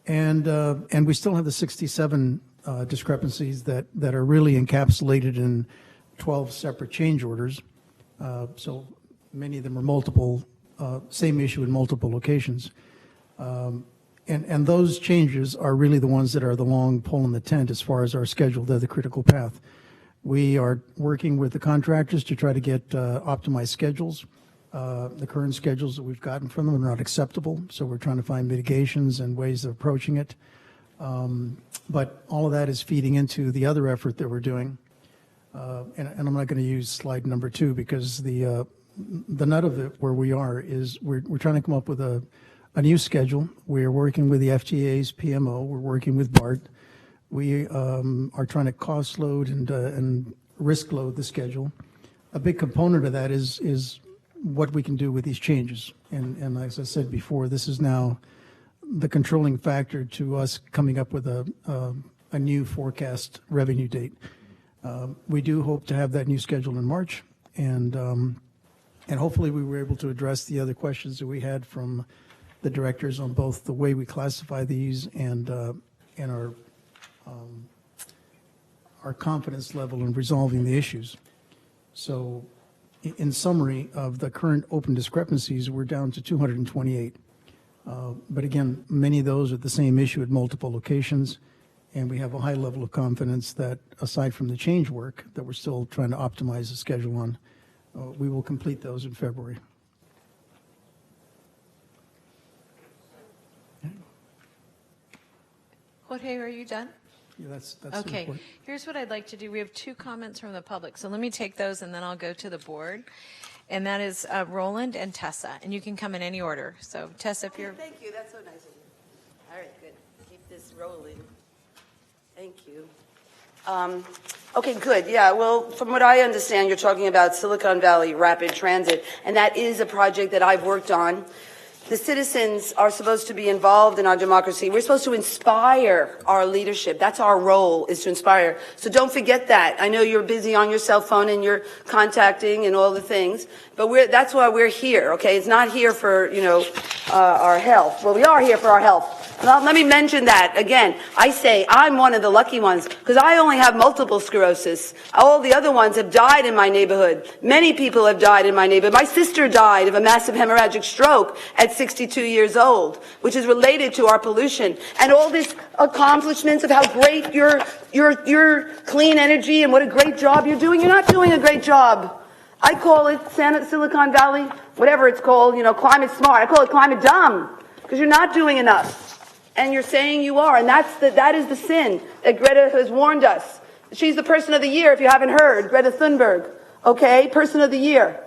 And we still have the 67 discrepancies that are really encapsulated in 12 separate change orders. So many of them are multiple, same issue in multiple locations. And those changes are really the ones that are the long pole in the tent as far as our schedule. They're the critical path. We are working with the contractors to try to get optimized schedules. The current schedules that we've gotten from them are not acceptable, so we're trying to find mitigations and ways of approaching it. But all of that is feeding into the other effort that we're doing. And I'm not going to use slide number 2 because the nut of it where we are is we're trying to come up with a new schedule. We're working with the FTA's PMO. We're working with BART. We are trying to cost load and risk load the schedule. A big component of that is what we can do with these changes. And as I said before, this is now the controlling factor to us coming up with a new forecast revenue date. We do hope to have that new schedule in March, and hopefully we were able to address the other questions that we had from the directors on both the way we classify these and our confidence level in resolving the issues. So in summary of the current open discrepancies, we're down to 228. But again, many of those are the same issue at multiple locations, and we have a high level of confidence that aside from the change work that we're still trying to optimize the schedule on, we will complete those in February. Jorge, are you done? Yeah, that's Okay, important. here's what I'd like to do. We have 2 comments from the public, so let me take those and then I'll go to the board. And that is Roland and Tessa, and you can come in any order. So Tessa, if you're... Thank you, that's so nice of you. All right, good. Keep this rolling. Thank you. Okay, good. Yeah, well, from what I understand, you're talking about Silicon Valley Rapid Transit, and that is a project that I've worked on. The citizens are supposed to be involved in our democracy. We're supposed to inspire our leadership. That's our role, is to inspire. So don't forget that. I know you're busy on your cell phone and you're contacting and all the things, but that's why we're here, okay? It's not here for, our health. Well, we are here for our health. Now, let me mention that again. I say I'm one of the lucky ones because I only have multiple sclerosis. All the other ones have died in my neighborhood. Many people have died in my neighborhood. My sister died of a massive hemorrhagic stroke at 62 years old, which is related to our pollution. And all these accomplishments of how great your clean energy and what a great job you're doing. You're not doing a great job. I call it Silicon Valley, whatever it's called, climate smart. I call it climate dumb because you're not doing enough. And you're saying you are, and that is the sin that Greta has warned us. She's the person of the year, if you haven't heard, Greta Thunberg, okay? Person of the year.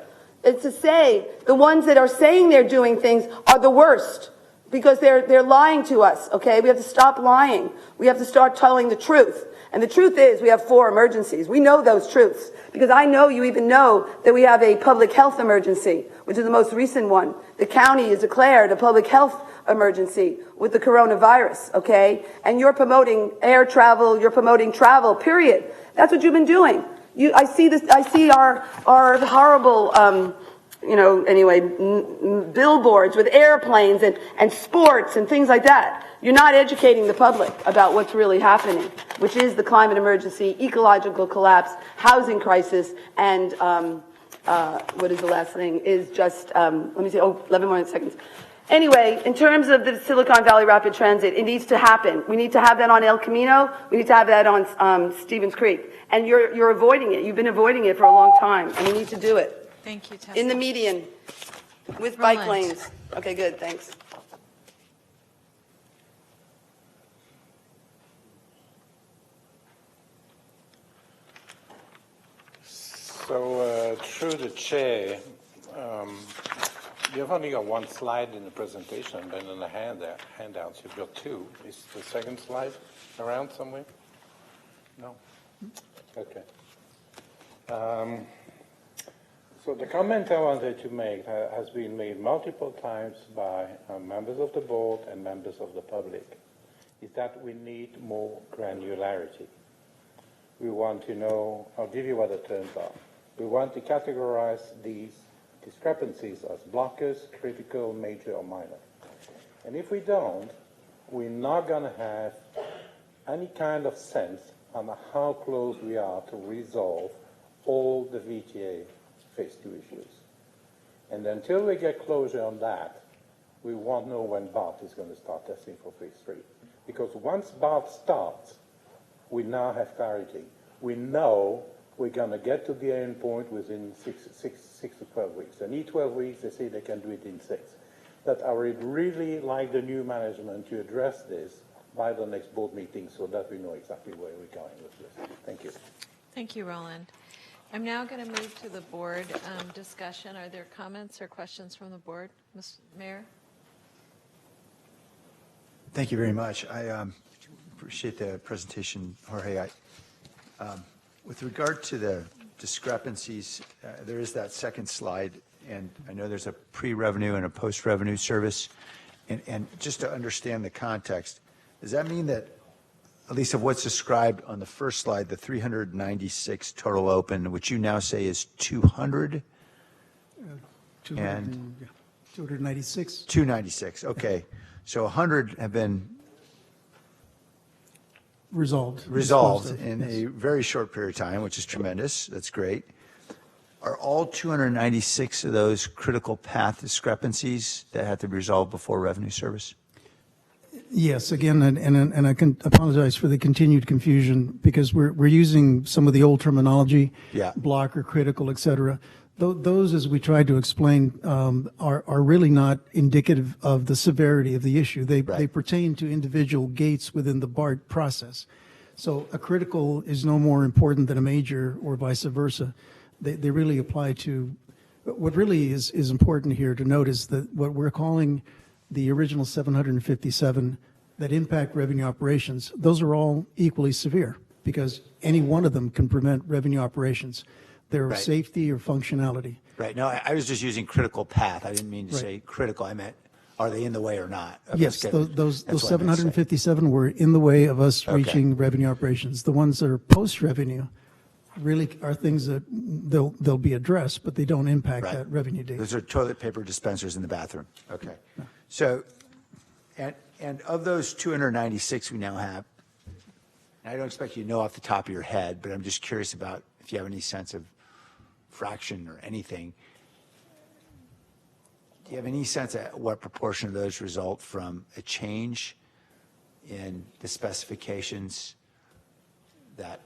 It's to say the ones that are saying they're doing things are the worst because they're lying to us, okay? We have to stop lying. We have to start telling the truth. And the truth is we have 4 emergencies. We know those truths because I know you even know that we have a public health emergency, which is the most recent one. The county has declared a public health emergency with the coronavirus, okay? And you're promoting air travel, you're promoting travel, period. That's what you've been doing. I see our horrible, billboards with airplanes and sports and things like that. You're not educating the public about what's really happening, which is the climate emergency, ecological collapse, housing crisis, and what is the last thing? Is just, 11 more seconds. Anyway, in terms of the Silicon Valley Rapid Transit, it needs to happen. We need to have that on El Camino. We need to have that on Stevens Creek. And you're avoiding it. You've been avoiding it for a long time, and we need to do it. Thank you, Tessa. In the median, with bike lanes. Okay, good, thanks. So, through the chair, you've only got 1 slide in the presentation, but in the handouts you've got 2. Is the second slide around somewhere? No? Okay. So the comment I wanted to make has been made multiple times by members of the board and members of the public, is that we need more granularity. We want to know, I'll give you what the terms are. We want to categorize these discrepancies as blockers, critical, major, or minor. And if we don't, we're not going to have any kind of sense on how close we are to resolve all the VTA phase 2 issues. And until we get closure on that, we won't know when BART is going to start testing for phase 3. Because once BART starts, we now have clarity. We know we're going to get to the end point within 6 to 12 weeks. They need 12 weeks. They say they can do it in 6. But I would really like the new management to address this by the next board meeting so that we know exactly where we're going with this. Thank you. Thank you, Roland. I'm now going to move to the board discussion. Are there comments or questions from the board? Ms. Mayor? Thank you very much. I appreciate the presentation, Jorge. With regard to the discrepancies, there is that second slide, and I know there's a pre-revenue and a post-revenue service. And just to understand the context, does that mean that, at least of what's described on the first slide, the 396 total open, which you now say is 200? 296. 296, okay. So 100 have been Resolved in a very short period of time, which is tremendous. That's great. Are all 296 of those critical path discrepancies that have to be resolved before revenue service? Yes, again, and I can apologize for the continued confusion because we're using some of the old terminology, block or critical, et cetera. Those, as we tried to explain, are really not indicative of the severity of the issue. They pertain to individual gates within the BART process. So a critical is no more important than a major or vice versa. They really apply to, what really is important here to note is that what we're calling the original 757 that impact revenue operations, those are all equally severe because any one of them can prevent revenue operations. Their safety or functionality. Right. No, I was just using critical path. I didn't mean to say critical. I meant, are they in the way or not? Yes, those 757 were in the way of us reaching revenue operations. The ones that are post-revenue really are things that they'll be addressed, but they don't impact that revenue date. Those are toilet paper dispensers in the bathroom. Okay. So, and of those 296 we now have, and I don't expect you to know off the top of your head, but I'm just curious about if you have any sense of fraction or anything. Do you have any sense of what proportion of those result from a change in the specifications that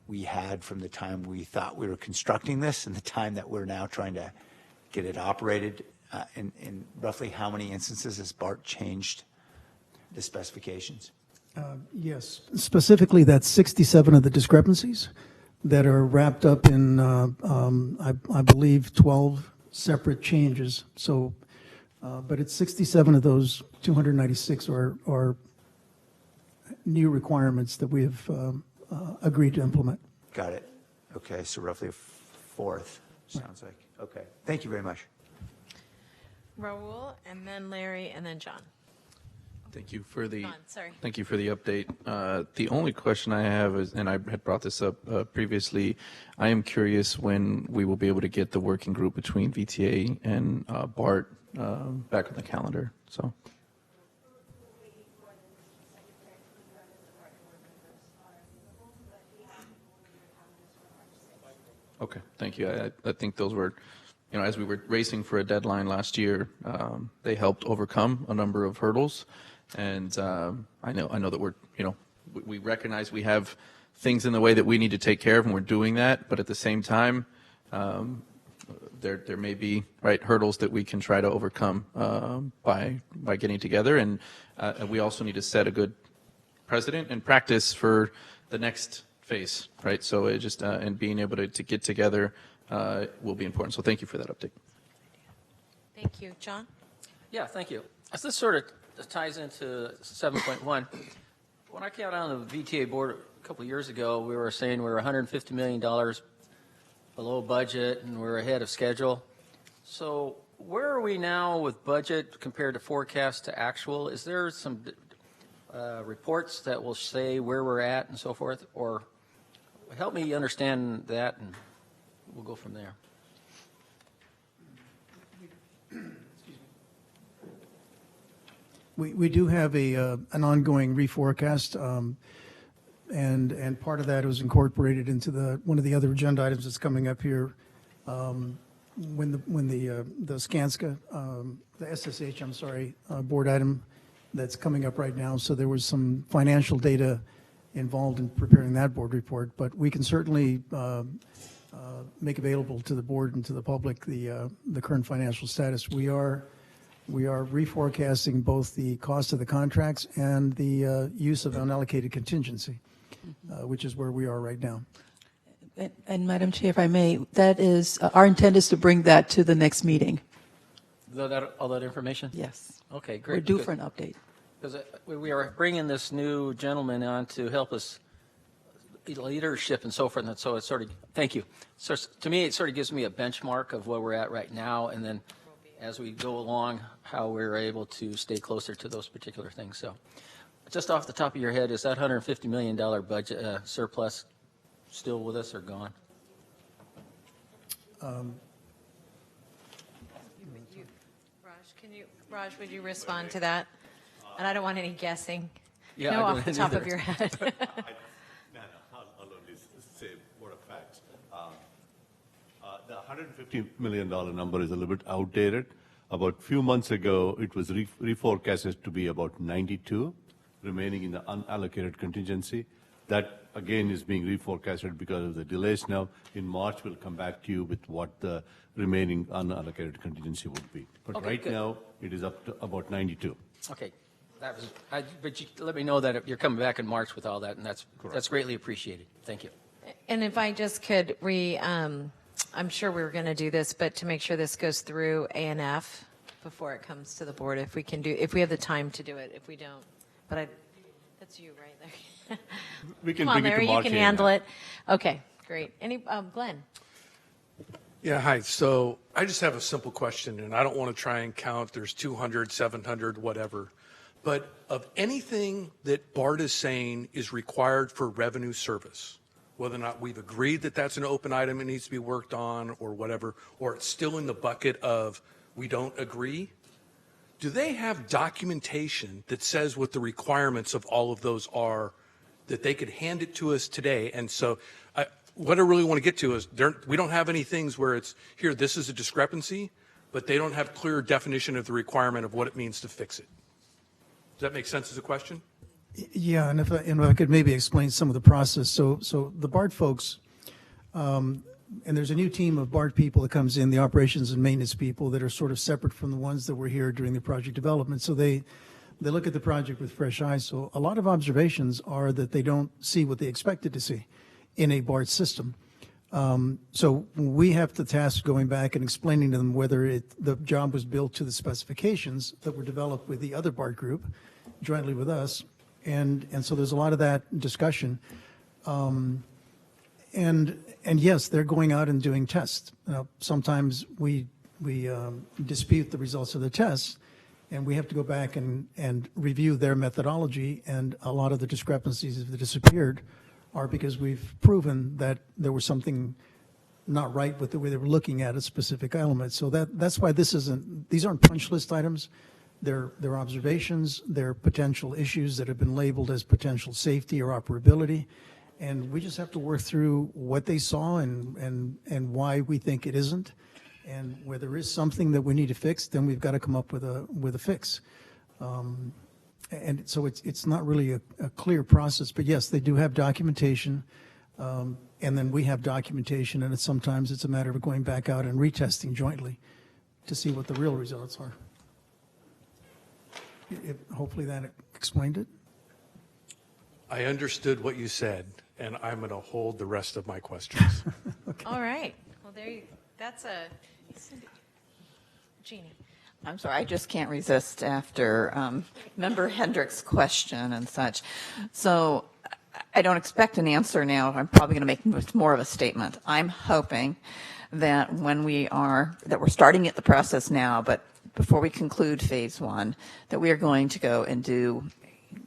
we had from the time we thought we were constructing this and the time that we're now trying to get it operated? In roughly how many instances has BART changed the specifications? Yes, specifically that's 67 of the discrepancies that are wrapped up in, I believe, 12 separate changes. So, but it's 67 of those 296 are new requirements that we have agreed to implement. Got it. Okay, so roughly a fourth, sounds like. Okay, thank you very much. Raul, and then Larry, and then John. Thank you for the sorry. Thank you for the update. The only question I have is, and I had brought this up previously, I am curious when we will be able to get the working group between VTA and BART back on the calendar. So. Okay, thank you. I think those were, as we were racing for a deadline last year, they helped overcome a number of hurdles. And I know that we're, we recognize we have things in the way that we need to take care of, and we're doing that. But at the same time, there may be hurdles that we can try to overcome by getting together. And we also need to set a good precedent and practice for the next phase, right? So it just and being able to get together will be important. So thank you for that update. Thank you, John. Yeah, thank you. As this sort of ties into 7.1, when I came out on the VTA board a couple of years ago, we were saying we were $150 million below budget and we're ahead of schedule. So where are we now with budget compared to forecast to actual? Is there some reports that will say where we're at and so forth? Or help me understand that and we'll go from there. We do have an ongoing reforecast. And part of that was incorporated into one of the other agenda items that's coming up here, when the Skanska, the SSH, I'm sorry, board item that's coming up right now. So there was some financial data involved in preparing that board report, but we can certainly make available to the board and to the public the current financial status. We are reforecasting both the cost of the contracts and the use of unallocated contingency, which is where we are right now. And Madam Chair, if I may, that is, our intent is to bring that to the next meeting. All that information? Yes. Okay, great. We're due for an update. Because we are bringing this new gentleman on to help us leadership and so forth, and so it's sort of, thank you. So to me, it sort of gives me a benchmark of where we're at right now, and then as we go along, how we're able to stay closer to those particular things. So just off the top of your head, is that $150 million budget surplus still with us or gone? Raj, would you respond to that? And I don't want any guessing. Yeah, no, I off the don't top either. of your head. I'll only say what are facts. The $150 million number is a little bit outdated. About a few months ago, it was reforecasted to be about 92, remaining in the unallocated contingency. That, again, is being reforecasted because of the delays now. In March, we'll come back to you with what the remaining unallocated contingency would be. But Okay, right good. now, it is up to about 92. Okay. But you let me know that you're coming back in March with all that, and that's greatly appreciated. Thank you. And if I just could I'm sure we were going to do this, but to make sure this goes through A&F before it comes to the board, if we have the time to do it. If we don't, but that's you right there. We can Come on, bring it to Larry, you March can A&F. handle it. Okay, great. Glenn? Yeah, hi. So I just have a simple question, and I don't want to try and count. There's 200, 700, whatever. But of anything that BART is saying is required for revenue service, whether or not we've agreed that that's an open item and needs to be worked on or whatever, or it's still in the bucket of we don't agree, do they have documentation that says what the requirements of all of those are, that they could hand it to us today? And so what I really want to get to is we don't have any things where it's, here, this is a discrepancy, but they don't have clear definition of the requirement of what it means to fix it. Does that make sense as a question? Yeah, and if I could maybe explain some of the process. So the BART folks, and there's a new team of BART people that comes in, the operations and maintenance people that are sort of separate from the ones that were here during the project development. So they look at the project with fresh eyes. So a lot of observations are that they don't see what they expected to see in a BART system. So we have the task going back and explaining to them whether the job was built to the specifications that were developed with the other BART group, jointly with us. And so there's a lot of that discussion. And yes, they're going out and doing tests. Sometimes we dispute the results of the tests, and we have to go back and review their methodology, and a lot of the discrepancies that disappeared are because we've proven that there was something not right with the way they were looking at a specific element. So that's why these aren't punch list items. They're observations, they're potential issues that have been labeled as potential safety or operability. And we just have to work through what they saw and why we think it isn't. And where there is something that we need to fix, then we've got to come up with a fix. And so it's not really a clear process, but yes, they do have documentation. And then we have documentation, and sometimes it's a matter of going back out and retesting jointly to see what the real results are. Hopefully that explained it. I understood what you said, and I'm going to hold the rest of my questions. Okay. All right. Well, that's Jeannie. I'm sorry, I just can't resist after Member Hendrick's question and such. So I don't expect an answer now. I'm probably going to make more of a statement. I'm hoping that that we're starting at the process now, but before we conclude phase one, that we are going to go and do,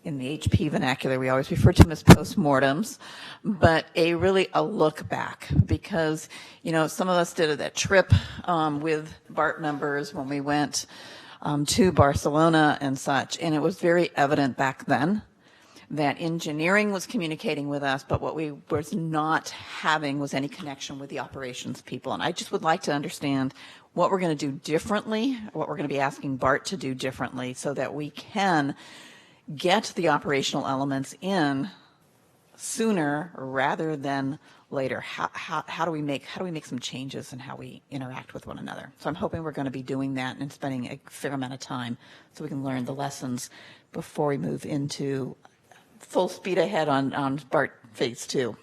in the HP vernacular, we always refer to them as postmortems, but a look back, because, some of us did that trip with BART members when we went to Barcelona and such, and it was very evident back then that engineering was communicating with us, but what we was not having was any connection with the operations people. And I just would like to understand what we're going to do differently, what we're going to be asking BART to do differently so that we can get the operational elements in sooner rather than later. How do we make some changes in how we interact with one another? So I'm hoping we're going to be doing that and spending a fair amount of time so we can learn the lessons before we move into full speed ahead on BART Phase 2.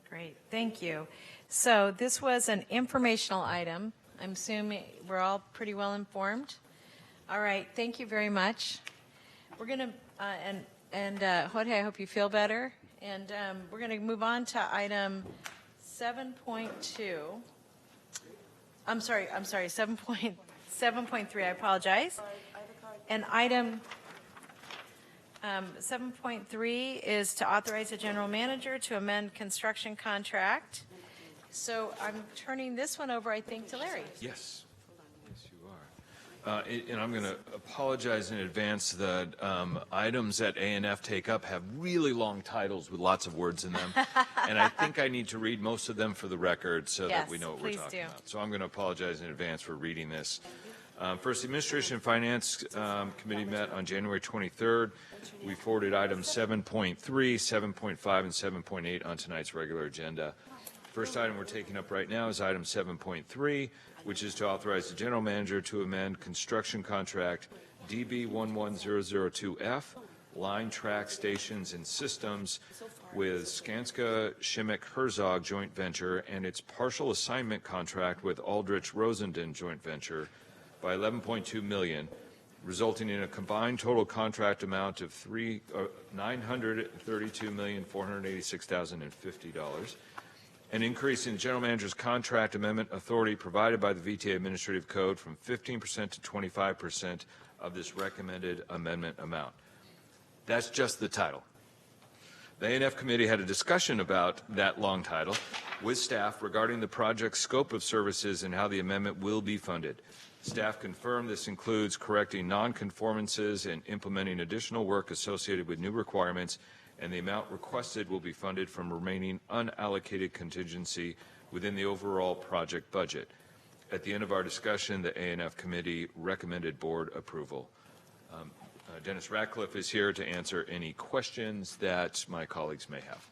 Great, thank you. So this was an informational item. I'm assuming we're all pretty well informed. All right, thank you very much. We're going to, Jorge, I hope you feel better. And we're going to move on to item 7.2. I'm sorry, 7.3, I apologize. And item 7.3 is to authorize the general manager to amend construction contract. So I'm turning this one over, I think, to Larry. Yes. Yes, you are. And I'm going to apologize in advance that items that A&F take up have really long titles with lots of words in them. And I think I need to read most of them for the record so that we know what we're talking about. So I'm going to apologize in advance for reading this. First, the Administration and Finance Committee met on January 23rd. We forwarded items 7.3, 7.5, and 7.8 on tonight's regular agenda. First item we're taking up right now is item 7.3, which is to authorize the general manager to amend construction contract DB11002F, line track stations and systems with Skanska Shimmick Herzog joint venture and its partial assignment contract with Aldrich Rosenden joint venture by $11.2 million, resulting in a combined total contract amount of $932,486,050. An increase in general manager's contract amendment authority provided by the VTA Administrative Code from 15% to 25% of this recommended amendment amount. That's just the title. The A&F committee had a discussion about that long title with staff regarding the project's scope of services and how the amendment will be funded. Staff confirmed this includes correcting non-conformances and implementing additional work associated with new requirements, and the amount requested will be funded from remaining unallocated contingency within the overall project budget. At the end of our discussion, the A&F committee recommended board approval. Dennis Ratcliffe is here to answer any questions that my colleagues may have.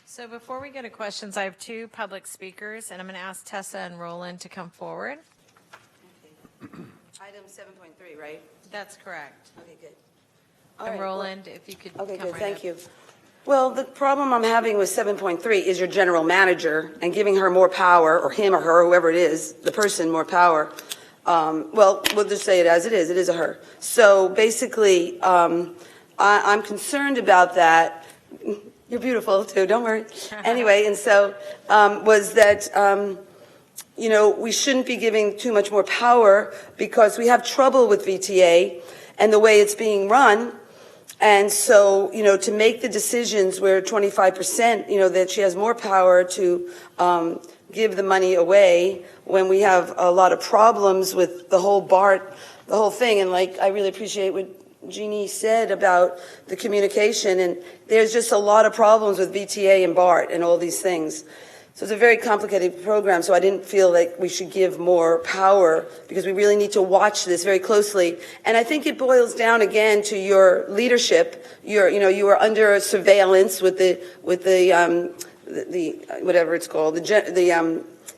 So before we go to questions, I have two public speakers, and I'm going to ask Tessa and Roland to come forward. Item 7.3, right? That's correct. Okay, good. And Roland, if you could Okay, come good, right thank up. you. Well, the problem I'm having with 7.3 is your general manager and giving her more power, or him or her, whoever it is, the person more power. Well, we'll just say it as it is a her. So basically, I'm concerned about that. You're beautiful too, don't worry. Anyway, and so was that, you know, we shouldn't be giving too much more power because we have trouble with VTA and the way it's being run. And so, you know, to make the decisions where 25%, you know, that she has more power to give the money away when we have a lot of problems with the whole BART, the whole thing. And like, I really appreciate what Jeannie said about the communication. And there's just a lot of problems with VTA and BART and all these things. So it's a very complicated program, so I didn't feel like we should give more power because we really need to watch this very closely. And I think it boils down again to your leadership. You are under surveillance with the whatever it's called,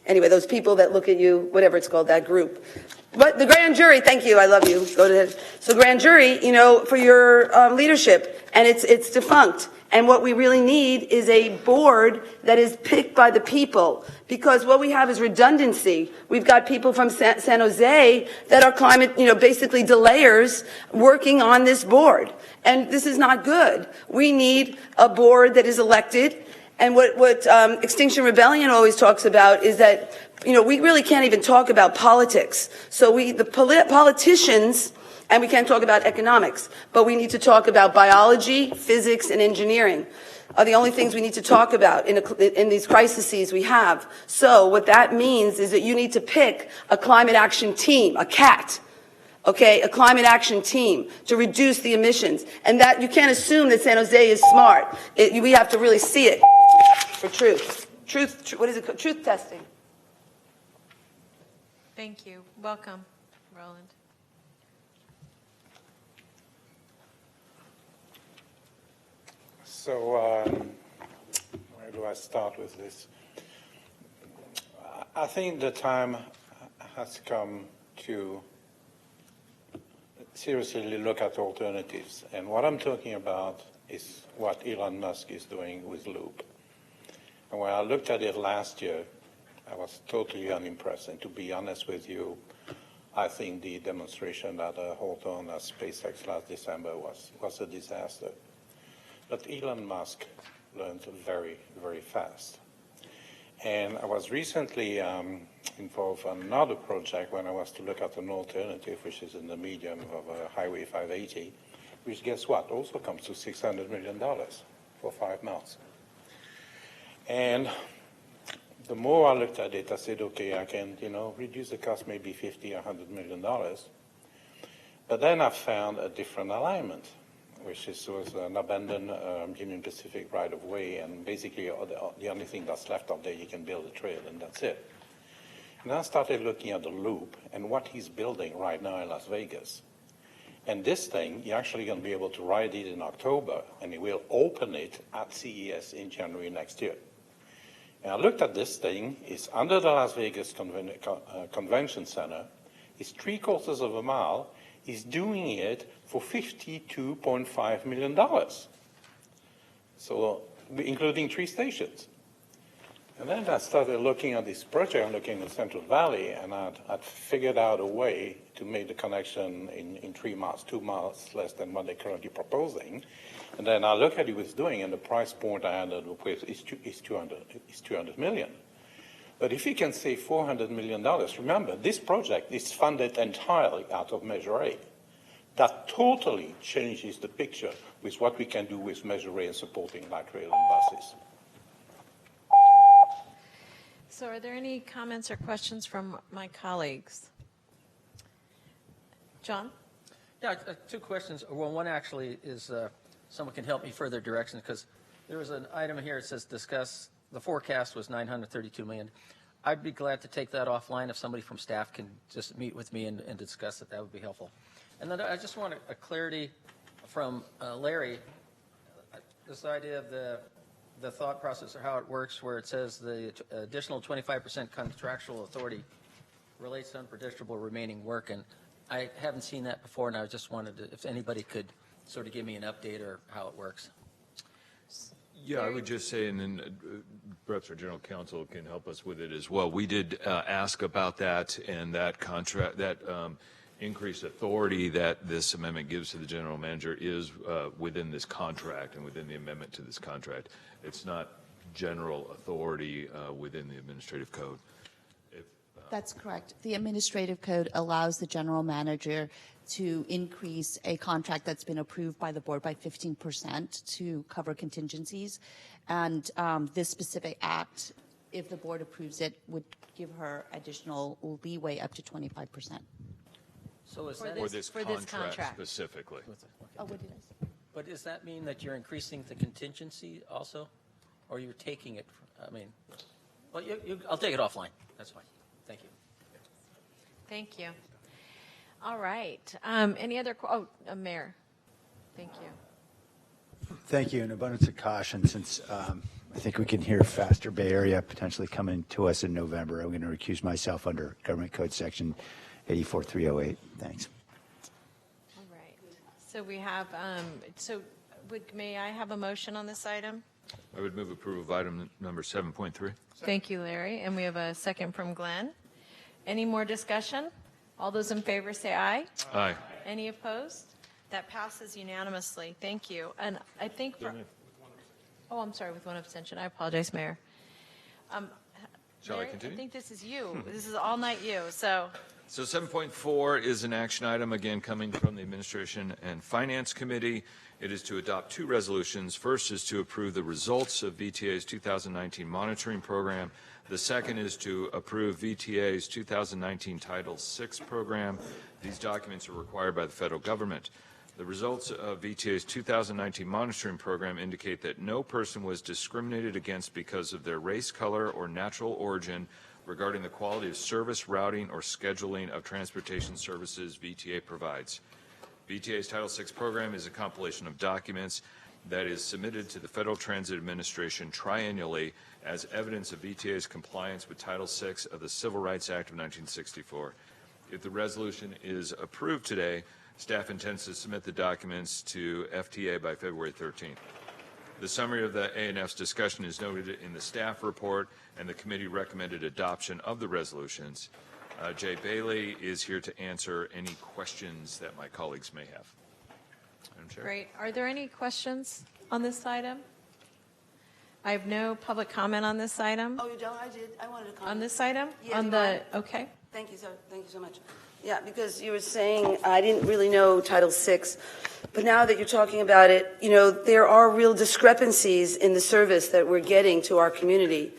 anyway, those people that look at you, whatever it's called, that group. But the grand jury, thank you, I love you. Go to so grand jury, you know, for your leadership, and it's defunct. And what we really need is a board that is picked by the people, because what we have is redundancy. We've got people from San Jose that are climate, you know, basically delayers working on this board. And this is not good. We need a board that is elected. And what Extinction Rebellion always talks about is that, you know, we really can't even talk about politics. So the politicians, and we can't talk about economics, but we need to talk about biology, physics, and engineering are the only things we need to talk about in these crises we have. So what that means is that you need to pick a climate action team, a CAT, okay, a climate action team to reduce the emissions. And that you can't assume that San Jose is smart. We have to really see it for truth. What is it called? Truth testing. Thank you. Welcome, Roland. So, where do I start with this? I think the time has come to seriously look at alternatives. And what I'm talking about is what Elon Musk is doing with Loop. And when I looked at it last year, I was totally unimpressed. And to be honest with you, I think the demonstration at Hawthorne at SpaceX last December was a disaster. But Elon Musk learned very, very fast. And I was recently involved in another project when I was to look at an alternative, which is in the medium of Highway 580, which, guess what, also comes to $600 million for 5 miles. And the more I looked at it, I said, okay, I can, reduce the cost maybe $50 or $100 million. But then I found a different alignment, which was an abandoned Union Pacific right-of-way, and basically the only thing that's left up there, you can build a trail, and that's it. And I started looking at the Loop and what he's building right now in Las Vegas. And this thing, you're actually going to be able to ride it in October, and he will open it at CES in January next year. And I looked at this thing. It's under the Las Vegas Convention Center. It's 3/4 of a mile. He's doing it for $52.5 million. So, including 3 stations. And then I started looking at this project, looking at Central Valley, and I'd figured out a way to make the connection in 3 miles, 2 miles less than what they're currently proposing. And then I look at what he was doing, and the price point I ended up with is $200 million. But if he can save $400 million, remember, this project is funded entirely out of Measure A. That totally changes the picture with what we can do with Measure A and supporting light rail and buses. So are there any comments or questions from my colleagues? John? Yeah, 2 questions. Well, one actually is someone can help me further directions, because there was an item here that says discuss, the forecast was $932 million. I'd be glad to take that offline if somebody from staff can just meet with me and discuss it. That would be helpful. And then I just want a clarity from Larry, this idea of the thought process or how it works, where it says the additional 25% contractual authority relates to unpredictable remaining work. And I haven't seen that before, and I just wanted to, if anybody could sort of give me an update or how it works. Yeah, I would just say, and then perhaps our general counsel can help us with it as well. We did ask about that, and that contract, that increased authority that this amendment gives to the general manager is within this contract and within the amendment to this contract. It's not general authority within the administrative code. That's correct. The administrative code allows the general manager to increase a contract that's been approved by the board by 15% to cover contingencies. And this specific act, if the board approves it, would give her additional leeway up to 25%. So is For that this contract specifically? Oh, what did I say? But does that mean that you're increasing the contingency also, or you're taking it? I mean, well, I'll take it offline. That's fine. Thank you. Thank you. All right. Any other? Mayor. Thank you. Thank you. In abundance of caution, since I think we can hear faster Bay Area potentially coming to us in November, I'm going to recuse myself under Government Code Section 84308. Thanks. All right. So we have, may I have a motion on this item? I would move approval of item number 7.3. Thank you, Larry. And we have a second from Glenn. Any more discussion? All those in favor say aye. Aye. Any opposed? That passes unanimously. Thank you. And I think I'm sorry, with one abstention. I apologize, Mayor. Shall Larry, I continue? I think this is you. This is all night you. So 7.4 is an action item, again, coming from the Administration and Finance Committee. It is to adopt 2 resolutions. First is to approve the results of VTA's 2019 monitoring program The second is to approve VTA's 2019 Title VI program. These documents are required by the federal government. The results of VTA's 2019 monitoring program indicate that no person was discriminated against because of their race, color, or natural origin regarding the quality of service, routing, or scheduling of transportation services VTA provides. VTA's Title VI program is a compilation of documents that is submitted to the Federal Transit Administration triennially as evidence of VTA's compliance with Title VI of the Civil Rights Act of 1964. If the resolution is approved today, staff intends to submit the documents to FTA by February 13th. The summary of the A&F's discussion is noted in the staff report, and the committee recommended adoption of the resolutions. Jay Bailey is here to answer any questions that my colleagues may have. Madam Chair. Great. Are there any questions on this item? I have no public comment on this item. Oh, you don't? I did. I wanted to comment. On this item? Yeah, on do you the, mind? okay. Thank you so much. Yeah, because you were saying, I didn't really know Title VI, but now that you're talking about it, you know, there are real discrepancies in the service that we're getting to our community.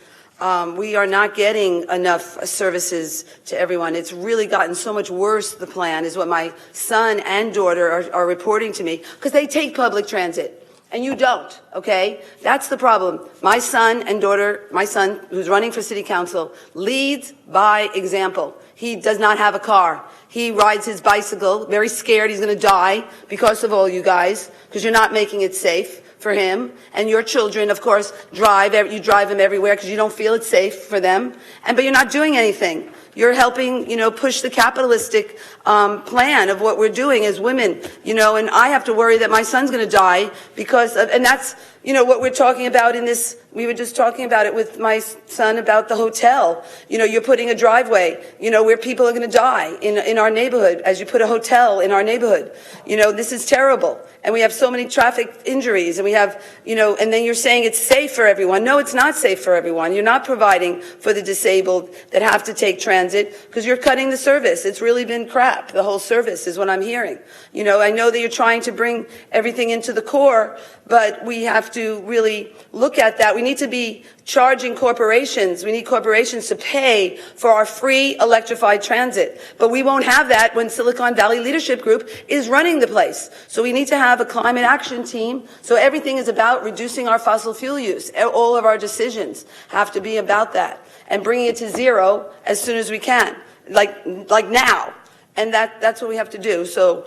We are not getting enough services to everyone. It's really gotten so much worse, the plan, is what my son and daughter are reporting to me, because they take public transit. And you don't, okay? That's the problem. My son and daughter, my son, who's running for city council, leads by example. He does not have a car. He rides his bicycle, very scared he's going to die because of all you guys, because you're not making it safe for him. And your children, of course, you drive them everywhere because you don't feel it's safe for them. But you're not doing anything. You're helping, you know, push the capitalistic plan of what we're doing as women, you know, and I have to worry that my son's going to die because of, and that's, you know, what we're talking about in this, we were just talking about it with my son about the hotel. You know, you're putting a driveway, you know, where people are going to die in our neighborhood as you put a hotel in our neighborhood. You know, this is terrible. And we have so many traffic injuries, and we have, you know, and then you're saying it's safe for everyone. No, it's not safe for everyone. You're not providing for the disabled that have to take transit because you're cutting the service. It's really been crap. The whole service is what I'm hearing. You know, I know that you're trying to bring everything into the core, but we have to really look at that. We need to be charging corporations. We need corporations to pay for our free electrified transit. But we won't have that when Silicon Valley Leadership Group is running the place. So we need to have a climate action team. So everything is about reducing our fossil fuel use. All of our decisions have to be about that and bringing it to zero as soon as we can, like now. And that's what we have to do. So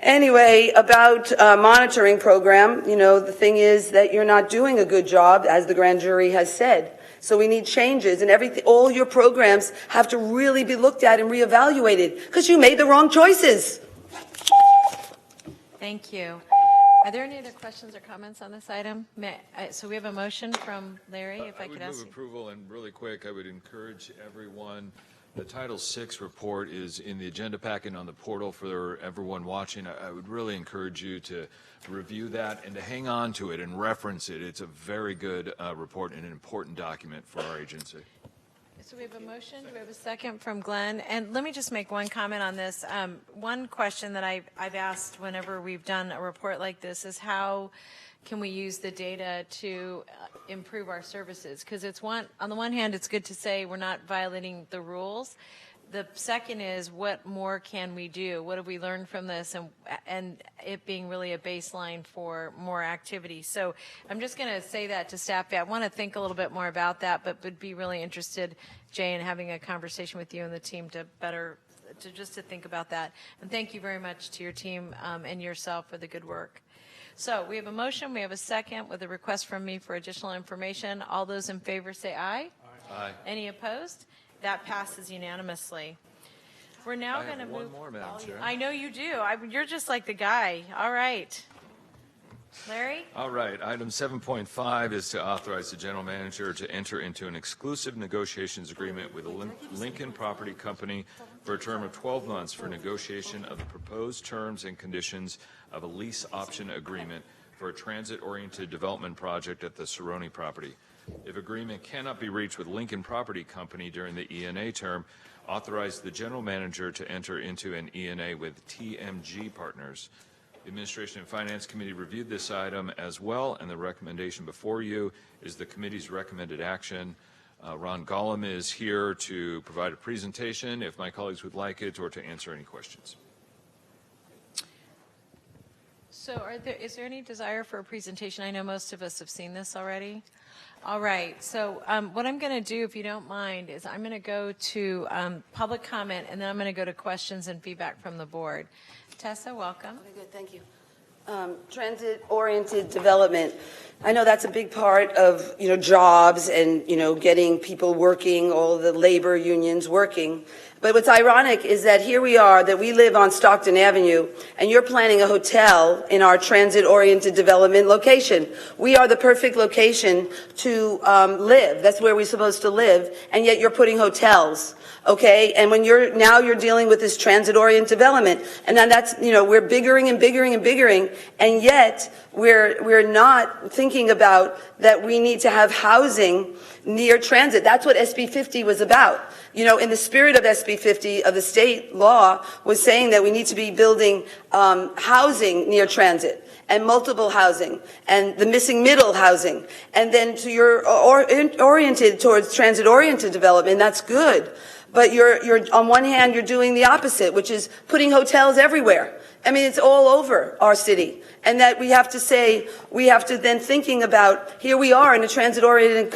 anyway, about monitoring program, you know, the thing is that you're not doing a good job, as the grand jury has said. So we need changes, and everything. All your programs have to really be looked at and reevaluated because you made the wrong choices. Thank you. Are there any other questions or comments on this item? So we have a motion from Larry, if I could ask move you. approval, and really quick, I would encourage everyone. The Title VI report is in the agenda packet on the portal for everyone watching. I would really encourage you to review that and to hang on to it and reference it. It's a very good report and an important document for our agency. So we have a motion. Do we have a second from Glenn? And let me just make one comment on this. One question that I've asked whenever we've done a report like this is how can we use the data to improve our services? Because on the one hand, it's good to say we're not violating the rules. The second is, what more can we do? What have we learned from this? And it being really a baseline for more activity. So I'm just going to say that to staff. I want to think a little bit more about that, but would be really interested, Jay, in having a conversation with you and the team to think about that. And thank you very much to your team and yourself for the good work. So we have a motion, we have a second with a request from me for additional information. All those in favor say aye. Aye. Any opposed? That passes unanimously. We're now going to move. One more, Madam Chair. I know you do. You're just like the guy. All right. Larry? All right. Item 7.5 is to authorize the general manager to enter into an exclusive negotiations agreement with Lincoln Property Company for a term of 12 months for negotiation of the proposed terms and conditions of a lease option agreement for a transit-oriented development project at the Cerrone property. If agreement cannot be reached with Lincoln Property Company during the ENA term, authorize the general manager to enter into an ENA with TMG Partners. The Administration and Finance Committee reviewed this item as well, and the recommendation before you is the committee's recommended action. Ron Gollum is here to provide a presentation, if my colleagues would like it, or to answer any questions. So is there any desire for a presentation? I know most of us have seen this already. All right, so what I'm going to do, if you don't mind, is I'm going to go to public comment, and then I'm going to go to questions and feedback from the board. Tessa, welcome. Okay, good, thank you. Transit-oriented development. I know that's a big part of, jobs and, getting people working, all the labor unions working. But what's ironic is that here we are, that we live on Stockton Avenue, and you're planning a hotel in our transit-oriented development location. We are the perfect location to live. That's where we're supposed to live, and yet you're putting hotels. Okay, and when you're dealing with this transit-oriented development, and then that's, we're biggering and biggering and biggering, and yet we're not thinking about that we need to have housing near transit. That's what SB 50 was about. In the spirit of SB 50 of the state law was saying that we need to be building housing near transit and multiple housing and the missing middle housing. And then you're oriented towards transit-oriented development. That's good. But you're on one hand, you're doing the opposite, which is putting hotels everywhere. I mean, it's all over our city. And that we have to then thinking about, here we are in a transit-oriented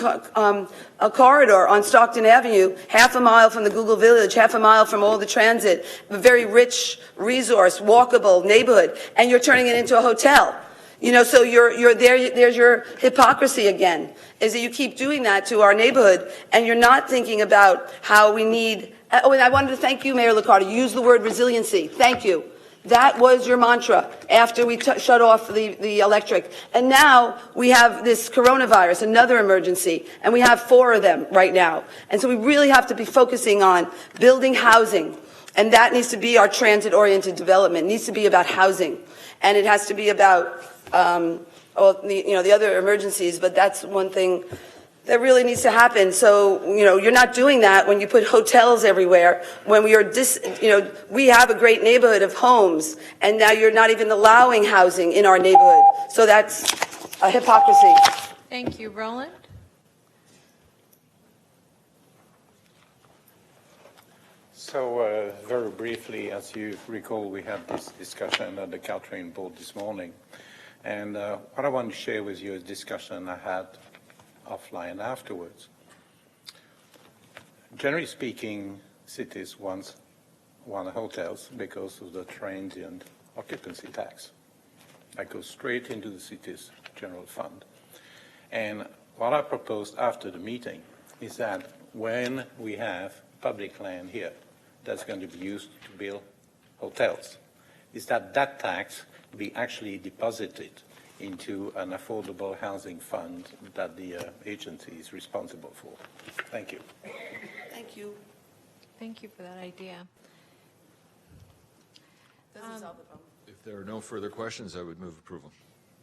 a corridor on Stockton Avenue, half a mile from the Google Village, half a mile from all the transit, a very rich resource, walkable neighborhood, and you're turning it into a hotel. So you're there, there's your hypocrisy again, is that you keep doing that to our neighborhood, and you're not thinking about how we need, and I wanted to thank you, Mayor Liccardo, you used the word resiliency. Thank you. That was your mantra after we shut off the electric. And now we have this coronavirus, another emergency, and we have 4 of them right now. And so we really have to be focusing on building housing. And that needs to be our transit-oriented development. It needs to be about housing. And it has to be about the other emergencies, but that's one thing that really needs to happen. So, you're not doing that when you put hotels everywhere, when we have a great neighborhood of homes, and now you're not even allowing housing in our neighborhood. So that's a hypocrisy. Thank you. Roland? So, very briefly, as you recall, we had this discussion at the Caltrain board this morning. And what I want to share with you is a discussion I had offline afterwards. Generally speaking, cities want hotels because of the transient occupancy tax that goes straight into the city's general fund. And what I proposed after the meeting is that when we have public land here that's going to be used to build hotels, is that tax be actually deposited into an affordable housing fund that the agency is responsible for. Thank you. Thank you. Thank you for that idea. Doesn't solve the problem. If there are no further questions, I would move approval.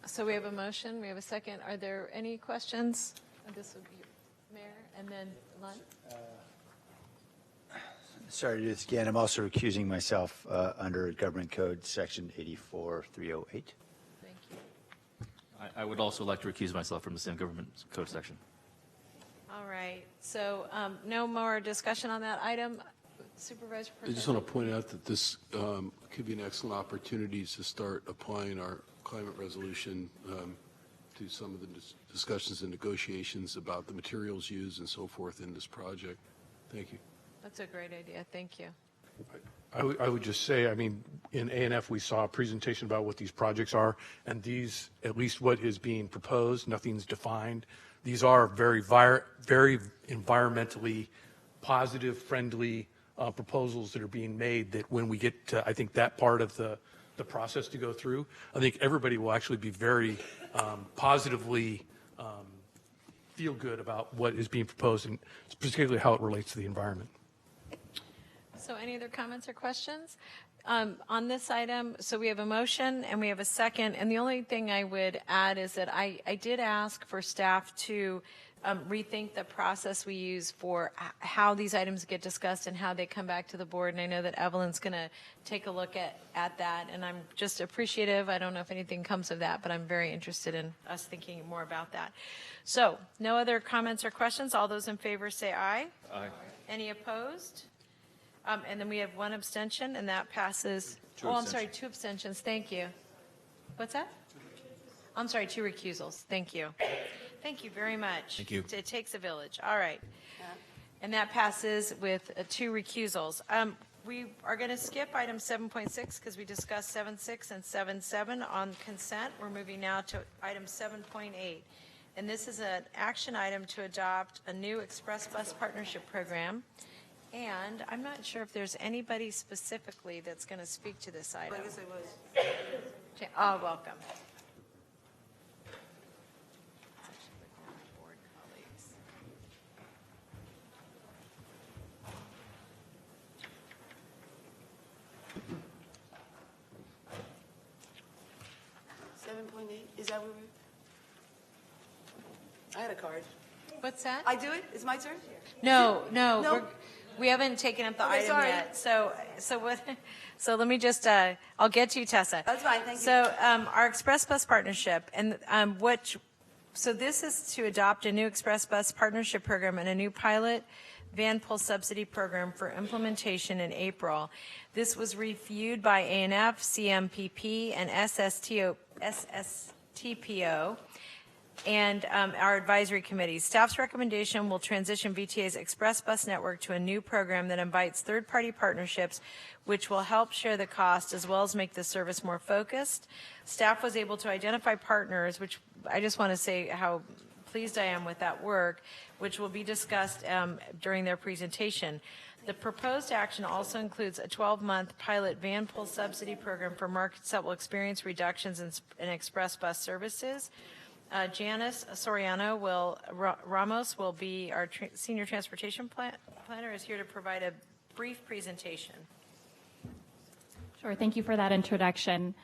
So we have a motion, we have a second. Are there any questions? This would be Mayor, and then Lund. Sorry to do this again. I'm also recusing myself under Government Code Section 84308. Thank you. I would also like to recuse myself from the same government code section. All right. So no more discussion on that item. Supervisor I just want to point out that this could be an excellent opportunity to start applying our climate resolution to some of the discussions and negotiations about the materials used and so forth in this project. Thank you. That's a great idea. Thank you. I would just say, I mean, in A&F, we saw a presentation about what these projects are, and these, at least what is being proposed, nothing's defined. These are very environmentally positive, friendly proposals that are being made that when we get to, I think, that part of the process to go through, I think everybody will actually be very positively feel good about what is being proposed, and particularly how it relates to the environment. So any other comments or questions? On this item, so we have a motion and we have a second, and the only thing I would add is that I did ask for staff to rethink the process we use for how these items get discussed and how they come back to the board. And I know that Evelyn's going to take a look at that, and I'm just appreciative. I don't know if anything comes of that, but I'm very interested in us thinking more about that. So no other comments or questions. All those in favor say aye. Aye. Any opposed? And then we have one abstention, and that passes. Two I'm sorry, abstentions. 2 abstentions. Thank you. What's that? I'm sorry, 2 recusals. Thank you. Thank you very much. Thank you. It takes a village. All right. And that passes with 2 recusals. We are going to skip item 7.6 because we discussed 7.6 and 7.7 on consent. We're moving now to item 7.8. And this is an action item to adopt a new express bus partnership program. And I'm not sure if there's anybody specifically that's going to speak to this item. I guess I was. Oh, welcome. 7.8, is that what I had a card. What's that? I do it? It's my turn? No. No? We haven't taken up the Okay, item sorry. yet. So let me just, I'll get to you, Tessa. That's fine, thank you. So our Express Bus partnership, and so this is to adopt a new Express Bus partnership program and a new pilot van Pool Subsidy program for implementation in April. This was reviewed by ANF, CMPP, and SSTPO, and our advisory committee. Staff's recommendation will transition VTA's Express Bus network to a new program that invites third-party partnerships, which will help share the cost as well as make the service more focused. Staff was able to identify partners, which I just want to say how pleased I am with that work, which will be discussed during their presentation. The proposed action also includes a 12-month pilot van Pool Subsidy program for markets that will experience reductions in express bus services. Janice Ramos will be our senior transportation planner, is here to provide a brief presentation. Sure, thank you for that introduction.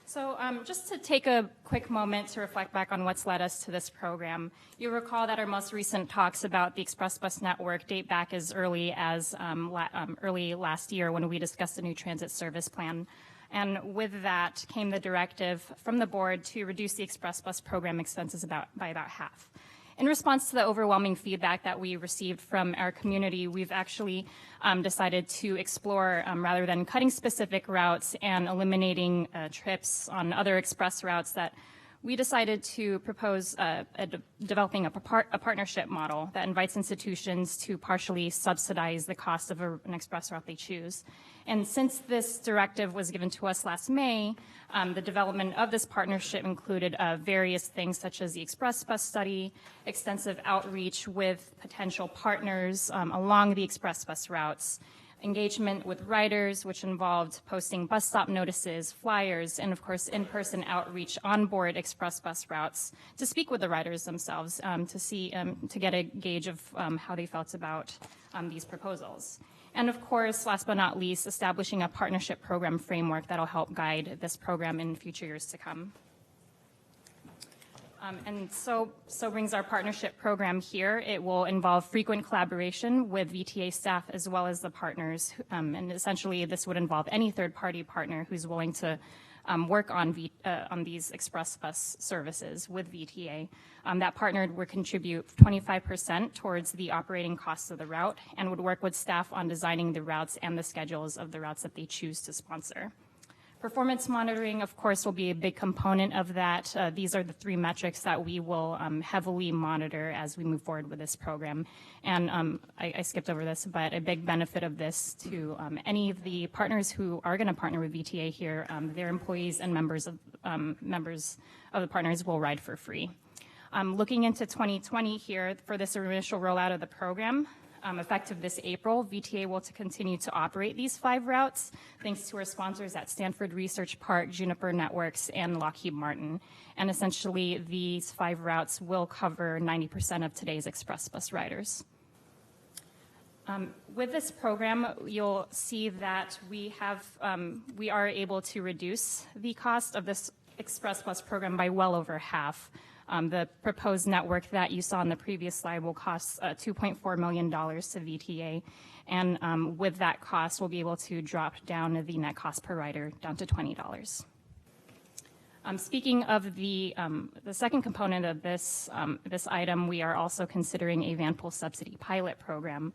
So just to take a quick moment to reflect back on what's led us to this program, you recall that our most recent talks about the Express Bus network date back as early as early last year when we discussed a new transit service plan. And with that came the directive from the board to reduce the Express Bus program expenses by about half. In response to the overwhelming feedback that we received from our community, we've actually decided to explore, rather than cutting specific routes and eliminating trips on other express routes, that we decided to propose developing a partnership model that invites institutions to partially subsidize the cost of an express route they choose. And since this directive was given to us last May, the development of this partnership included various things such as the Express Bus study, extensive outreach with potential partners along the Express Bus routes, engagement with riders, which involved posting bus stop notices, flyers, and of course in-person outreach on board Express Bus routes to speak with the riders themselves to get a gauge of how they felt about these proposals. And of course, last but not least, establishing a partnership program framework that'll help guide this program in future years to come. And so brings our partnership program here. It will involve frequent collaboration with VTA staff as well as the partners. And essentially, this would involve any third-party partner who's willing to work on these express bus services with VTA. That partner would contribute 25% towards the operating costs of the route and would work with staff on designing the routes and the schedules of the routes that they choose to sponsor. Performance monitoring, of course, will be a big component of that. These are the 3 metrics that we will heavily monitor as we move forward with this program. And I skipped over this, but a big benefit of this to any of the partners who are going to partner with VTA here, their employees and members of the partners will ride for free. Looking into 2020 here for this initial rollout of the program, effective this April, VTA will continue to operate these 5 routes, thanks to our sponsors at Stanford Research Park, Juniper Networks, and Lockheed Martin. And essentially, these 5 routes will cover 90% of today's express bus riders. With this program, you'll see that we are able to reduce the cost of this Express Bus program by well over half. The proposed network that you saw in the previous slide will cost $2.4 million to VTA, and with that cost, we'll be able to drop down the net cost per rider down to $20. Speaking of the second component of this item, we are also considering a Vample subsidy pilot program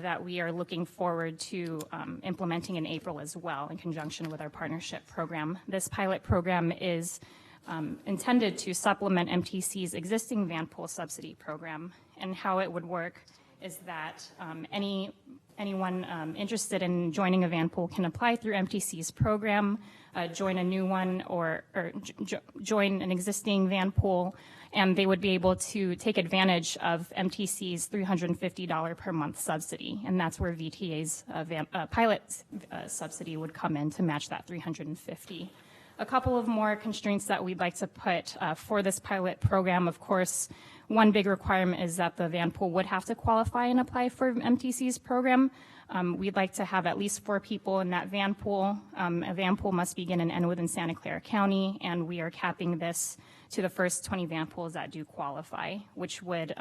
that we are looking forward to implementing in April as well in conjunction with our partnership program. This pilot program is intended to supplement MTC's existing Vample subsidy program, and how it would work is that anyone interested in joining a Vample can apply through MTC's program, join a new one, or join an existing Vample, and they would be able to take advantage of MTC's $350 per month subsidy, and that's where VTA's pilot subsidy would come in to match that $350. A couple of more constraints that we'd like to put for this pilot program. Of course, one big requirement is that the Vample would have to qualify and apply for MTC's program. We'd like to have at least 4 people in that Vample. A Vample must begin and end within Santa Clara County, and we are capping this to the first 20 Vamples that do qualify, which would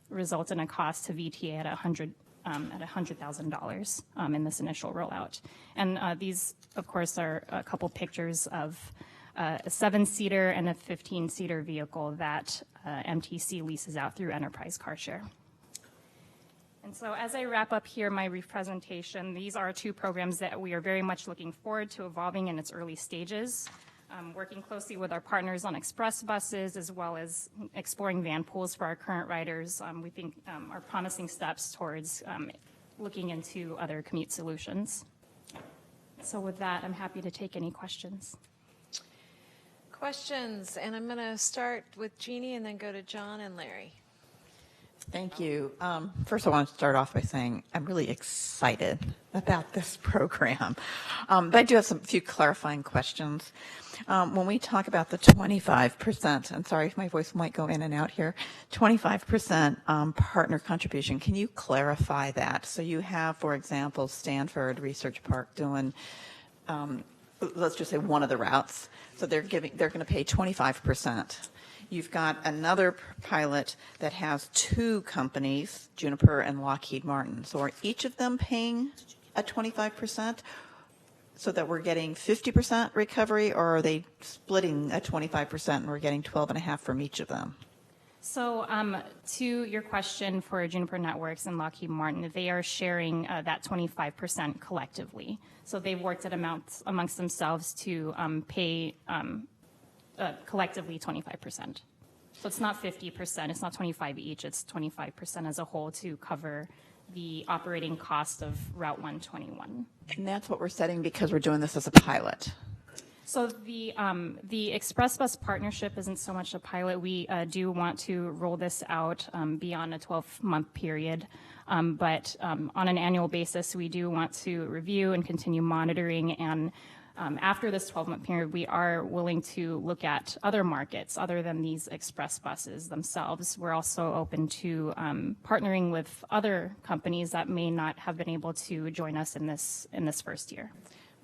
result in a cost to VTA at $100,000 in this initial rollout. And these, of course, are a couple pictures of a 7-seater and a 15-seater vehicle that MTC leases out through Enterprise Car Share. And so as I wrap up here my brief presentation, these are 2 programs that we are very much looking forward to evolving in its early stages. Working closely with our partners on express buses, as well as exploring van pools for our current riders, we think are promising steps towards looking into other commute solutions. So with that, I'm happy to take any questions. Questions, and I'm going to start with Jeannie and then go to John and Larry. Thank you. First, I want to start off by saying I'm really excited about this program. But I do have a few clarifying questions. When we talk about the 25%, I'm sorry if my voice might go in and out here, 25% partner contribution, can you clarify that? So you have, for example, Stanford Research Park doing, let's just say one of the routes. So they're going to pay 25%. You've got another pilot that has 2 companies, Juniper and Lockheed Martin. So are each of them paying a 25% so that we're getting 50% recovery, or are they splitting a 25% and we're getting 12.5 from each of them? So to your question for Juniper Networks and Lockheed Martin, they are sharing that 25% collectively. So they've worked it amongst themselves to pay collectively 25%. So it's not 50%, it's not 25 each, it's 25% as a whole to cover the operating cost of Route 121. And that's what we're setting because we're doing this as a pilot. So the Express Bus partnership isn't so much a pilot. We do want to roll this out beyond a 12-month period. But on an annual basis, we do want to review and continue monitoring, and after this 12-month period, we are willing to look at other markets other than these express buses themselves. We're also open to partnering with other companies that may not have been able to join us in this first year.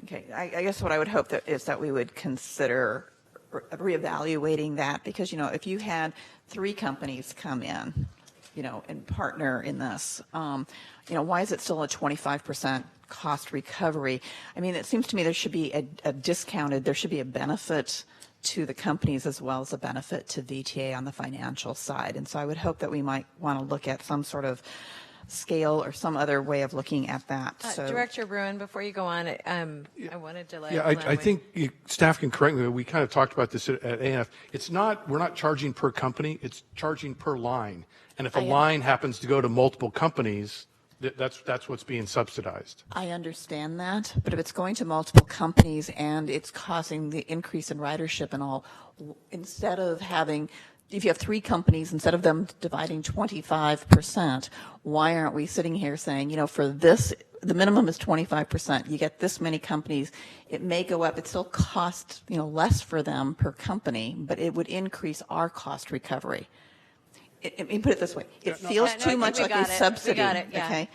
Okay, I guess what I would hope is that we would consider reevaluating that, because, if you had 3 companies come in, and partner in this, why is it still a 25% cost recovery? I mean, it seems to me there should be there should be a benefit to the companies as well as a benefit to VTA on the financial side. And so I would hope that we might want to look at some sort of scale or some other way of looking at that. Director Bruin, before you go on, I wanted to let I think staff can correct me. We kind of talked about this at AF. We're not charging per company, it's charging per line. And if a line happens to go to multiple companies, that's what's being subsidized. I understand that, but if it's going to multiple companies and it's causing the increase in ridership and all, instead of having, if you have 3 companies, instead of them dividing 25%, why aren't we sitting here saying, for this, the minimum is 25%. You get this many companies, it may go up. It still costs, less for them per company, but it would increase our cost recovery. Let me put it this way. It feels too much like a subsidy. We got it, yeah. Okay.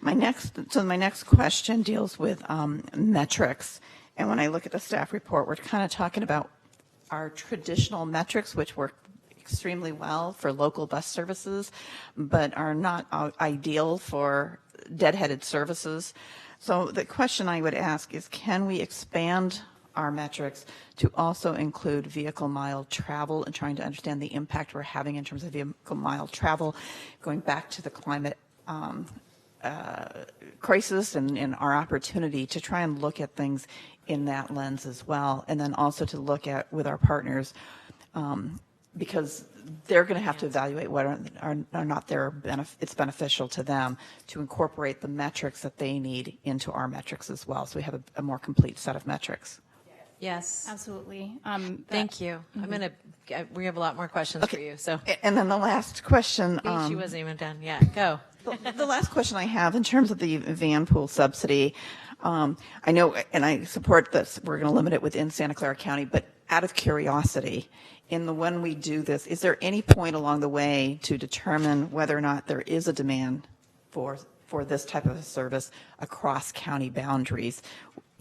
My next question deals with metrics. And when I look at the staff report, we're kind of talking about our traditional metrics, which work extremely well for local bus services, but are not ideal for deadheaded services. So the question I would ask is, can we expand our metrics to also include vehicle mile travel and trying to understand the impact we're having in terms of vehicle mile travel, going back to the climate crisis and our opportunity to try and look at things in that lens as well, and then also to look at with our partners, because they're going to have to evaluate whether or not it's beneficial to them to incorporate the metrics that they need into our metrics as well, so we have a more complete set of metrics. Yes. Absolutely. Thank you. We have a lot more questions for you. So, and then the last question. She wasn't even done yet. Go. The last question I have in terms of the van pool subsidy, I know, and I support this, we're going to limit it within Santa Clara County, but out of curiosity, when we do this, is there any point along the way to determine whether or not there is a demand for this type of a service across county boundaries?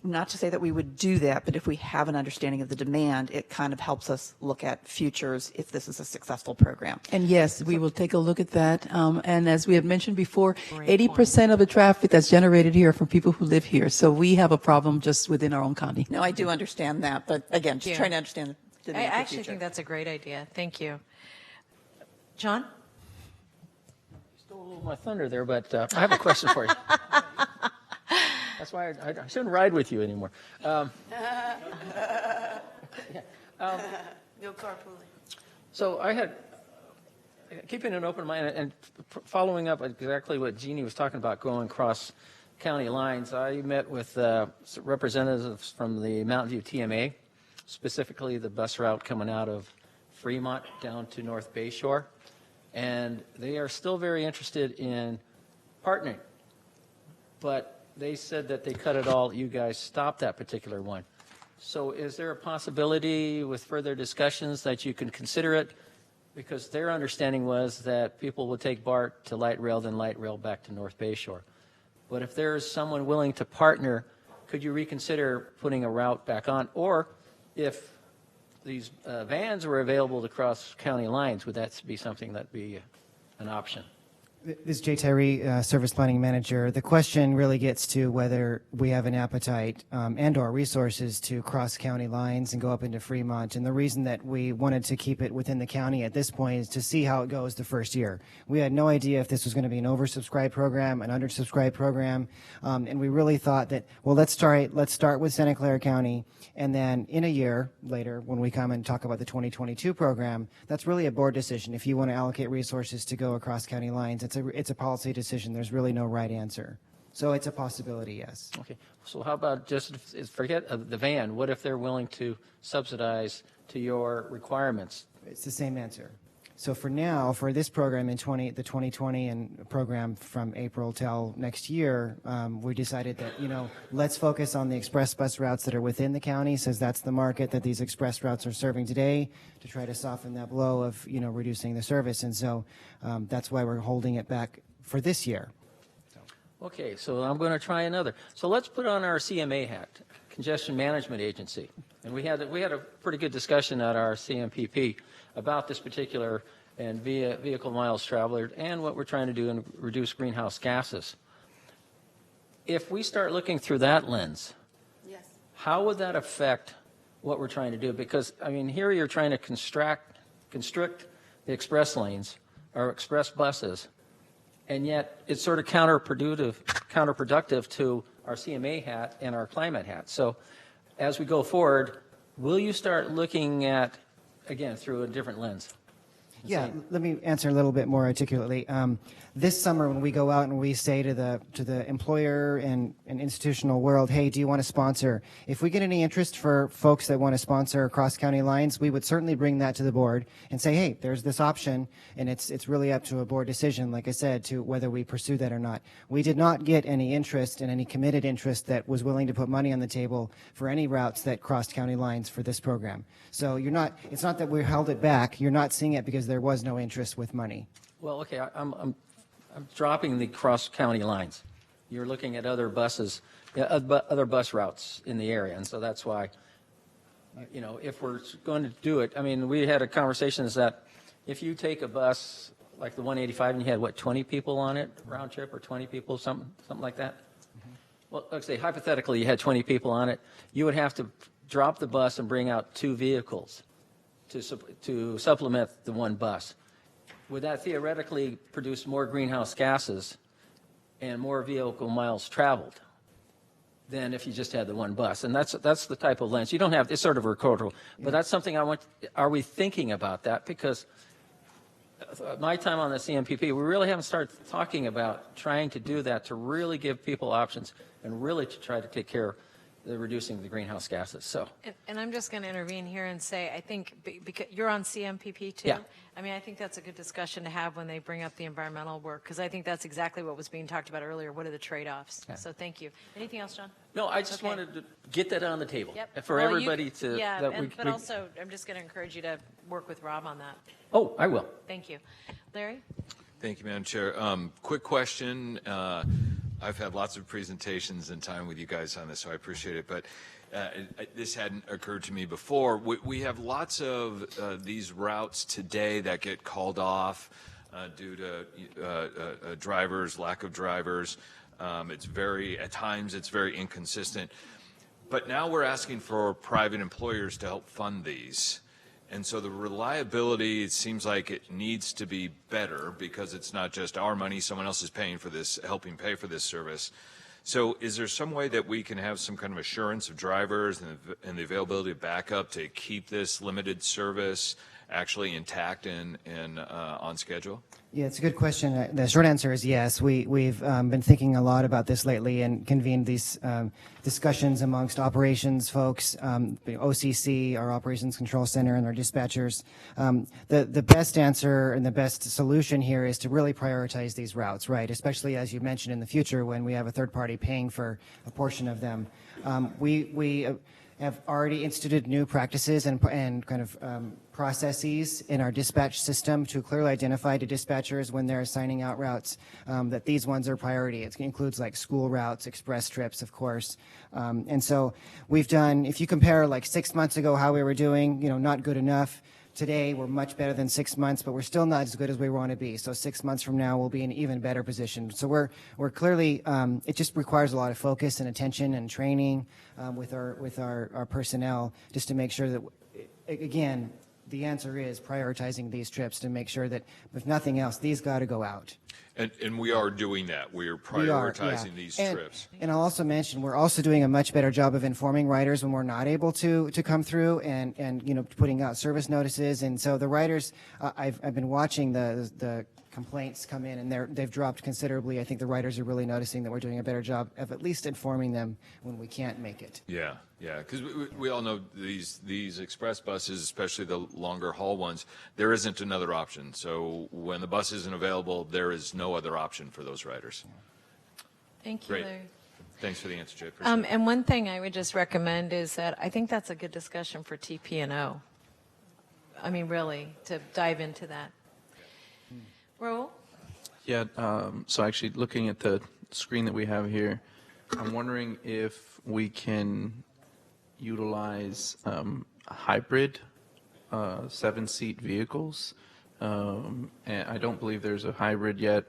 Not to say that we would do that, but if we have an understanding of the demand, it kind of helps us look at futures if this is a successful program. And yes, we will take a look at that. And as we have mentioned before, 80% of the traffic that's generated here are from people who live here. So we have a problem just within our own county. No, I do understand that, but again, just trying to understand the I actually think that's a great idea. Thank you. John? Stole a little of my thunder there, but I have a question for you. That's why I shouldn't ride with you anymore. No carpooling. So I had, keeping an open mind and following up exactly what Jeannie was talking about going across county lines, I met with representatives from the Mountain View TMA, specifically the bus route coming out of Fremont down to North Bay Shore, and they are still very interested in partnering. But they said that they cut it all. You guys stopped that particular one. So is there a possibility with further discussions that you can consider it? Because their understanding was that people would take BART to light rail, then light rail back to North Bay Shore. But if there's someone willing to partner, could you reconsider putting a route back on? Or if these vans were available to cross county lines, would that be something that'd be an option? This is Jay Tyree, Service Planning Manager. The question really gets to whether we have an appetite and or resources to cross county lines and go up into Fremont. And the reason that we wanted to keep it within the county at this point is to see how it goes the first year. We had no idea if this was going to be an oversubscribed program, an undersubscribed program, and we really thought that, well, let's start with Santa Clara County, and then in a year later, when we come and talk about the 2022 program, that's really a board decision. If you want to allocate resources to go across county lines, it's a policy decision. There's really no right answer. So it's a possibility, yes. Okay. So how about just forget the van? What if they're willing to subsidize to your requirements? It's the same answer. So for now, for this program in the 2020 and program from April till next year, we decided that, let's focus on the express bus routes that are within the county, since that's the market that these express routes are serving today, to try to soften that blow of, reducing the service. And so that's why we're holding it back for this year. Okay, so I'm going to try another. So let's put on our CMA hat, Congestion Management Agency. And we had a pretty good discussion at our CMPP about this particular and vehicle miles traveled and what we're trying to do and reduce greenhouse gases. If we start looking through that lens, yes, how would that affect what we're trying to do? Because, here you're trying to constrict the express lanes or express buses, and yet it's sort of counterproductive to our CMA hat and our climate hat. So as we go forward, will you start looking at, again, through a different lens? Yeah, let me answer a little bit more articulately. This summer, when we go out and we say to the employer and institutional world, hey, do you want to sponsor? If we get any interest for folks that want to sponsor across county lines, we would certainly bring that to the board and say, hey, there's this option, and it's really up to a board decision, like I said, to whether we pursue that or not. We did not get any interest and any committed interest that was willing to put money on the table for any routes that crossed county lines for this program. So it's not that we held it back. You're not seeing it because there was no interest with money. Well, okay, I'm dropping the cross-county lines. you're looking at other buses, other bus routes in the area. And so that's why, if we're going to do it, I mean, we had a conversation is that if you take a bus like the 185 and you had, 20 people on it, round trip, or 20 people, something like that? Well, let's say hypothetically you had 20 people on it, you would have to drop the bus and bring out 2 vehicles to supplement the one bus. Would that theoretically produce more greenhouse gases and more vehicle miles traveled than if you just had the one bus? And that's the type of lens. You don't have, it's sort of rhetorical, but that's something are we thinking about that? Because my time on the CMPP, we really haven't started talking about trying to do that, to really give people options and really to try to take care of reducing the greenhouse gases. So, and I'm just going to intervene here and say, I think because you're on CMPP too. Yeah. I mean, I think that's a good discussion to have when they bring up the environmental work, because I think that's exactly what was being talked about earlier. What are the trade-offs? Yeah. So thank you. Anything else, John? no, I just wanted to get that on the table for Well, everybody to. Yeah, that but also I'm just going to encourage you to work with Rob on that. Oh, I will. Thank you. Larry? Thank you, Madam Chair. Quick question. I've had lots of presentations and time with you guys on this, so I appreciate it. But this hadn't occurred to me before. We have lots of these routes today that get called off due to drivers, lack of drivers. At times it's very inconsistent. But now we're asking for private employers to help fund these. And so the reliability, it seems like it needs to be better because it's not just our money, someone else is paying for this, helping pay for this service. So is there some way that we can have some kind of assurance of drivers and the availability of backup to keep this limited service actually intact and on schedule? Yeah, it's a good question. The short answer is yes. We've been thinking a lot about this lately and convened these discussions amongst operations folks, OCC, our Operations Control Center, and our dispatchers. The best answer and the best solution here is to really prioritize these routes, right? Especially as you mentioned in the future when we have a third party paying for a portion of them. We have already instituted new practices and kind of processes in our dispatch system to clearly identify to dispatchers when they're assigning out routes that these ones are priority. It includes like school routes, express trips, of course. And so we've done, if you compare like 6 months ago how we were doing, not good enough. Today, we're much better than 6 months, but we're still not as good as we want to be. So 6 months from now, we'll be in an even better position. So we're clearly, it just requires a lot of focus and attention and training with our personnel just to make sure that, again, the answer is prioritizing these trips to make sure that, if nothing else, these got to go out. And we are doing that. We are prioritizing these trips. And I'll also mention we're also doing a much better job of informing riders when we're not able to come through and putting out service notices. And so the riders, I've been watching the complaints come in, and they've dropped considerably. I think the riders are really noticing that we're doing a better job of at least informing them when we can't make it. Yeah, because we all know these express buses, especially the longer haul ones, there isn't another option. So when the bus isn't available, there is no other option for those riders. Thank you, Great. Larry. Thanks for the answer, Jay. Appreciate it. And one thing I would just recommend is that I think that's a good discussion for TP&O. I mean, really, to dive into that. Raul? Yeah, so actually looking at the screen that we have here, I'm wondering if we can utilize hybrid 7-seat vehicles. And I don't believe there's a hybrid yet,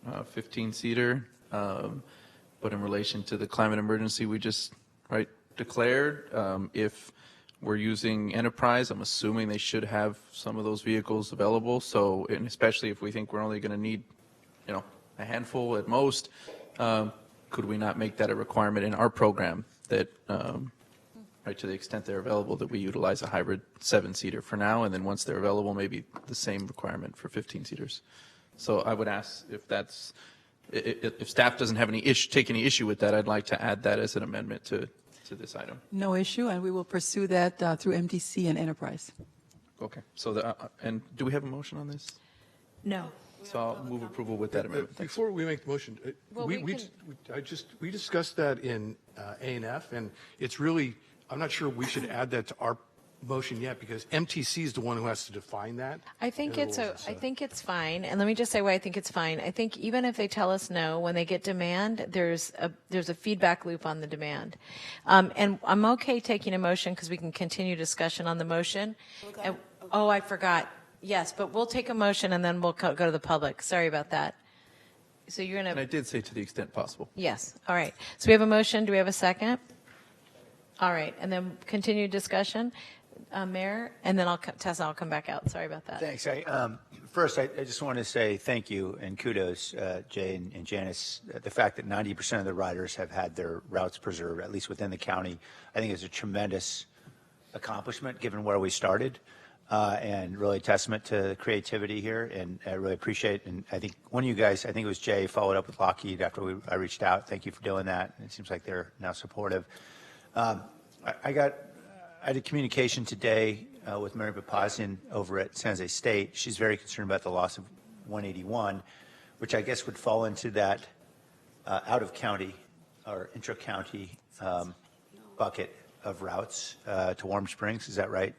15-seater. But in relation to the climate emergency we just declared, if we're using Enterprise, I'm assuming they should have some of those vehicles available. So, and especially if we think we're only going to need, a handful at most, could we not make that a requirement in our program that, to the extent they're available, that we utilize a hybrid 7-seater for now, and then once they're available, maybe the same requirement for 15-seaters. So I would ask if staff doesn't have take any issue with that, I'd like to add that as an amendment to this item. No issue, and we will pursue that through MTC and Enterprise. Okay. So, and do we have a motion on this? No. So I'll move approval with that amendment. Thanks. Before we make the motion, Well, we discussed that in A&F, and it's really, I'm not sure we should add that to our motion yet because MTC is the one who has to define that. I think it's fine, and let me just say why I think it's fine. I think even if they tell us no, when they get demand, there's a feedback loop on the demand, and I'm okay taking a motion because we can continue discussion on the motion. And, oh, I forgot. Yes, but we'll take a motion and then we'll go to the public. Sorry about that. So you're gonna. And I did say to the extent possible. Yes. All right. So we have a motion. Do we have a second? All right, and then continue discussion. Mayor, and then Tessa, I'll come back out. Sorry about that. Thanks. First, I just want to say thank you and kudos, Jay and Janice. The fact that 90% of the riders have had their routes preserved, at least within the county, I think is a tremendous accomplishment given where we started, and really a testament to the creativity here. And I really appreciate. And I think one of you guys, I think it was Jay, followed up with Lockheed after I reached out. Thank you for doing that. It seems like they're now supportive. I had a communication today with Mary Papazian over at San Jose State. She's very concerned about the loss of 181, which I guess would fall into that out-of-county or intra-county bucket of routes to Warm Springs. Is that right?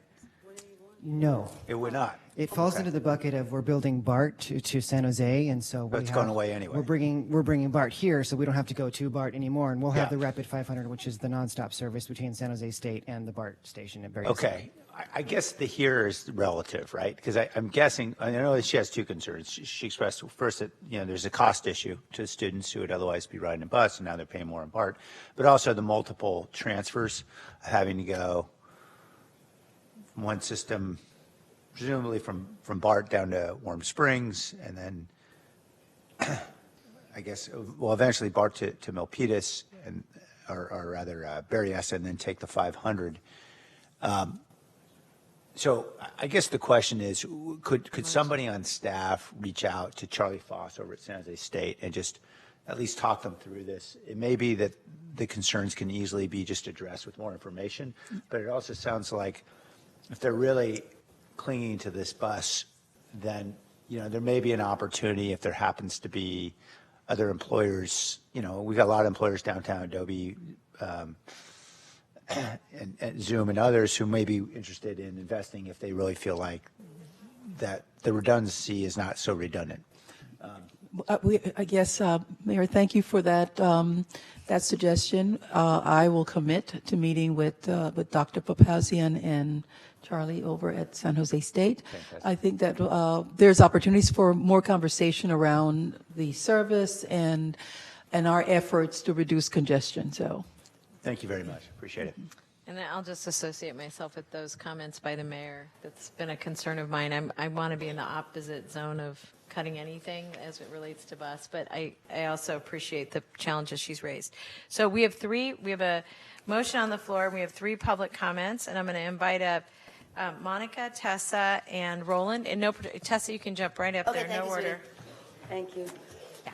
No. It would not. It falls into the bucket of we're building BART to San Jose, and so But it's going away anyway. We're bringing BART here, so we don't have to go to BART anymore, and we'll have Yeah. the Rapid 500, which is the nonstop service between San Jose State and the BART station at various. Okay. I guess the here is relative, right? Because I'm guessing, I know that she has two concerns. She expressed first that, there's a cost issue to students who would otherwise be riding a bus, and now they're paying more in BART, but also the multiple transfers, having to go from one system, presumably from BART down to Warm Springs, and then I guess, well, eventually BART to Milpitas, or rather Berryessa, and then take the 500. So I guess the question is, could somebody on staff reach out to Charlie Foss over at San Jose State and just at least talk them through this? It may be that the concerns can easily be just addressed with more information, but it also sounds like if they're really clinging to this bus, then there may be an opportunity if there happens to be other employers. We've got a lot of employers downtown, Adobe, and Zoom and others who may be interested in investing if they really feel like that the redundancy is not so redundant. I guess, Mayor, thank you for that suggestion. I will commit to meeting with Dr. Papazian and Charlie over at San Jose State. Fantastic. I think that there's opportunities for more conversation around the service and our efforts to reduce congestion. So, thank you very much. Appreciate it. And I'll just associate myself with those comments by the mayor. That's been a concern of mine. I want to be in the opposite zone of cutting anything as it relates to bus, but I also appreciate the challenges she's raised. So we have a motion on the floor, and we have 3 public comments, and I'm going to invite up Monica, Tessa, and Roland. And Tessa, you can jump right up there, no order. Thank you.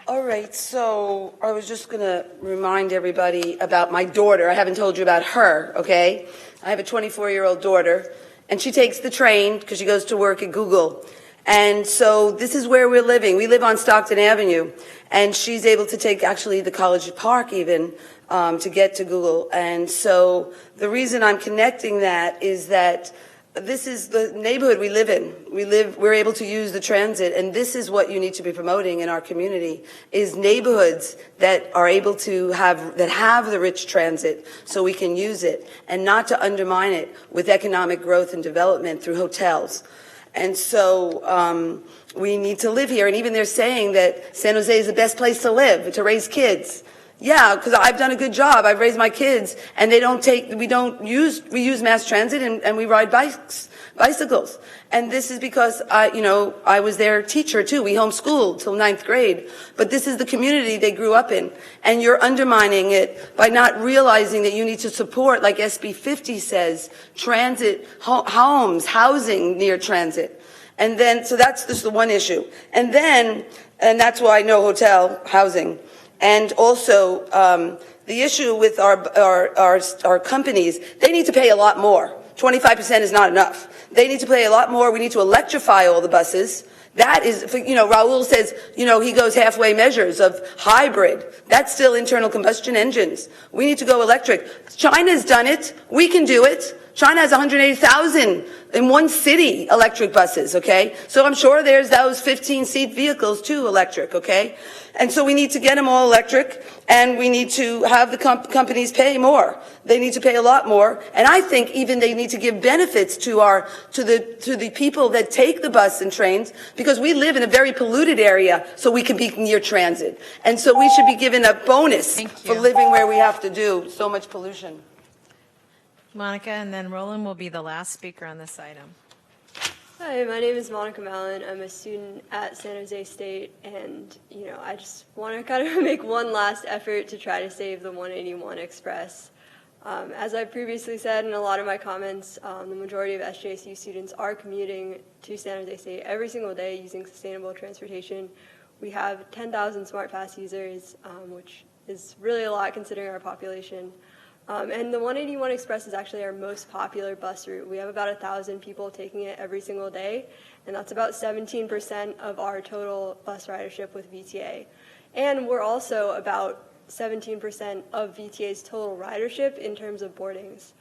All right, so I was just going to remind everybody about my daughter. I haven't told you about her, okay? I have a 24-year-old daughter, and she takes the train because she goes to work at Google. And so this is where we're living. We live on Stockton Avenue, and she's able to take actually the College Park even to get to Google. And so the reason I'm connecting that is that this is the neighborhood we live in. We're able to use the transit, and this is what you need to be promoting in our community, is neighborhoods that are able to have the rich transit so we can use it, and not to undermine it with economic growth and development through hotels. And so we need to live here, and even they're saying that San Jose is the best place to live, to raise kids. Yeah, because I've done a good job. I've raised my kids, and we use mass transit, and we ride bicycles. And this is because I was their teacher too. We homeschooled till 9th grade. But this is the community they grew up in. And you're undermining it by not realizing that you need to support, like SB 50 says, transit, housing near transit. And then, so that's just the one issue. And that's why no hotel housing. And also, the issue with our companies, they need to pay a lot more. 25% is not enough. They need to pay a lot more. We need to electrify all the buses. That is, Raul says, he goes halfway measures of hybrid. That's still internal combustion engines. We need to go electric. China's done it. We can do it. China has 180,000 in one city electric buses, okay? So I'm sure there's those 15-seat vehicles too electric, okay? And so we need to get them all electric, and we need to have the companies pay more. They need to pay a lot more, and I think even they need to give benefits to the people that take the bus and trains, because we live in a very polluted area, so we can be near transit. And so we should be given a bonus for living where we have to do so much pollution. Monica, and then Roland will be the last speaker on this item. Hi, my name is Monica Allan. I'm a student at San Jose State, and I just want to kind of make one last effort to try to save the 181 Express. As I previously said in a lot of my comments, the majority of SJSU students are commuting to San Jose State every single day using sustainable transportation. We have 10,000 SmartPass users, which is really a lot considering our population. And the 181 Express is actually our most popular bus route. We have about 1,000 people taking it every single day, and that's about 17% of our total bus ridership with VTA. And we're also about 17% of VTA's total ridership in terms of boardings.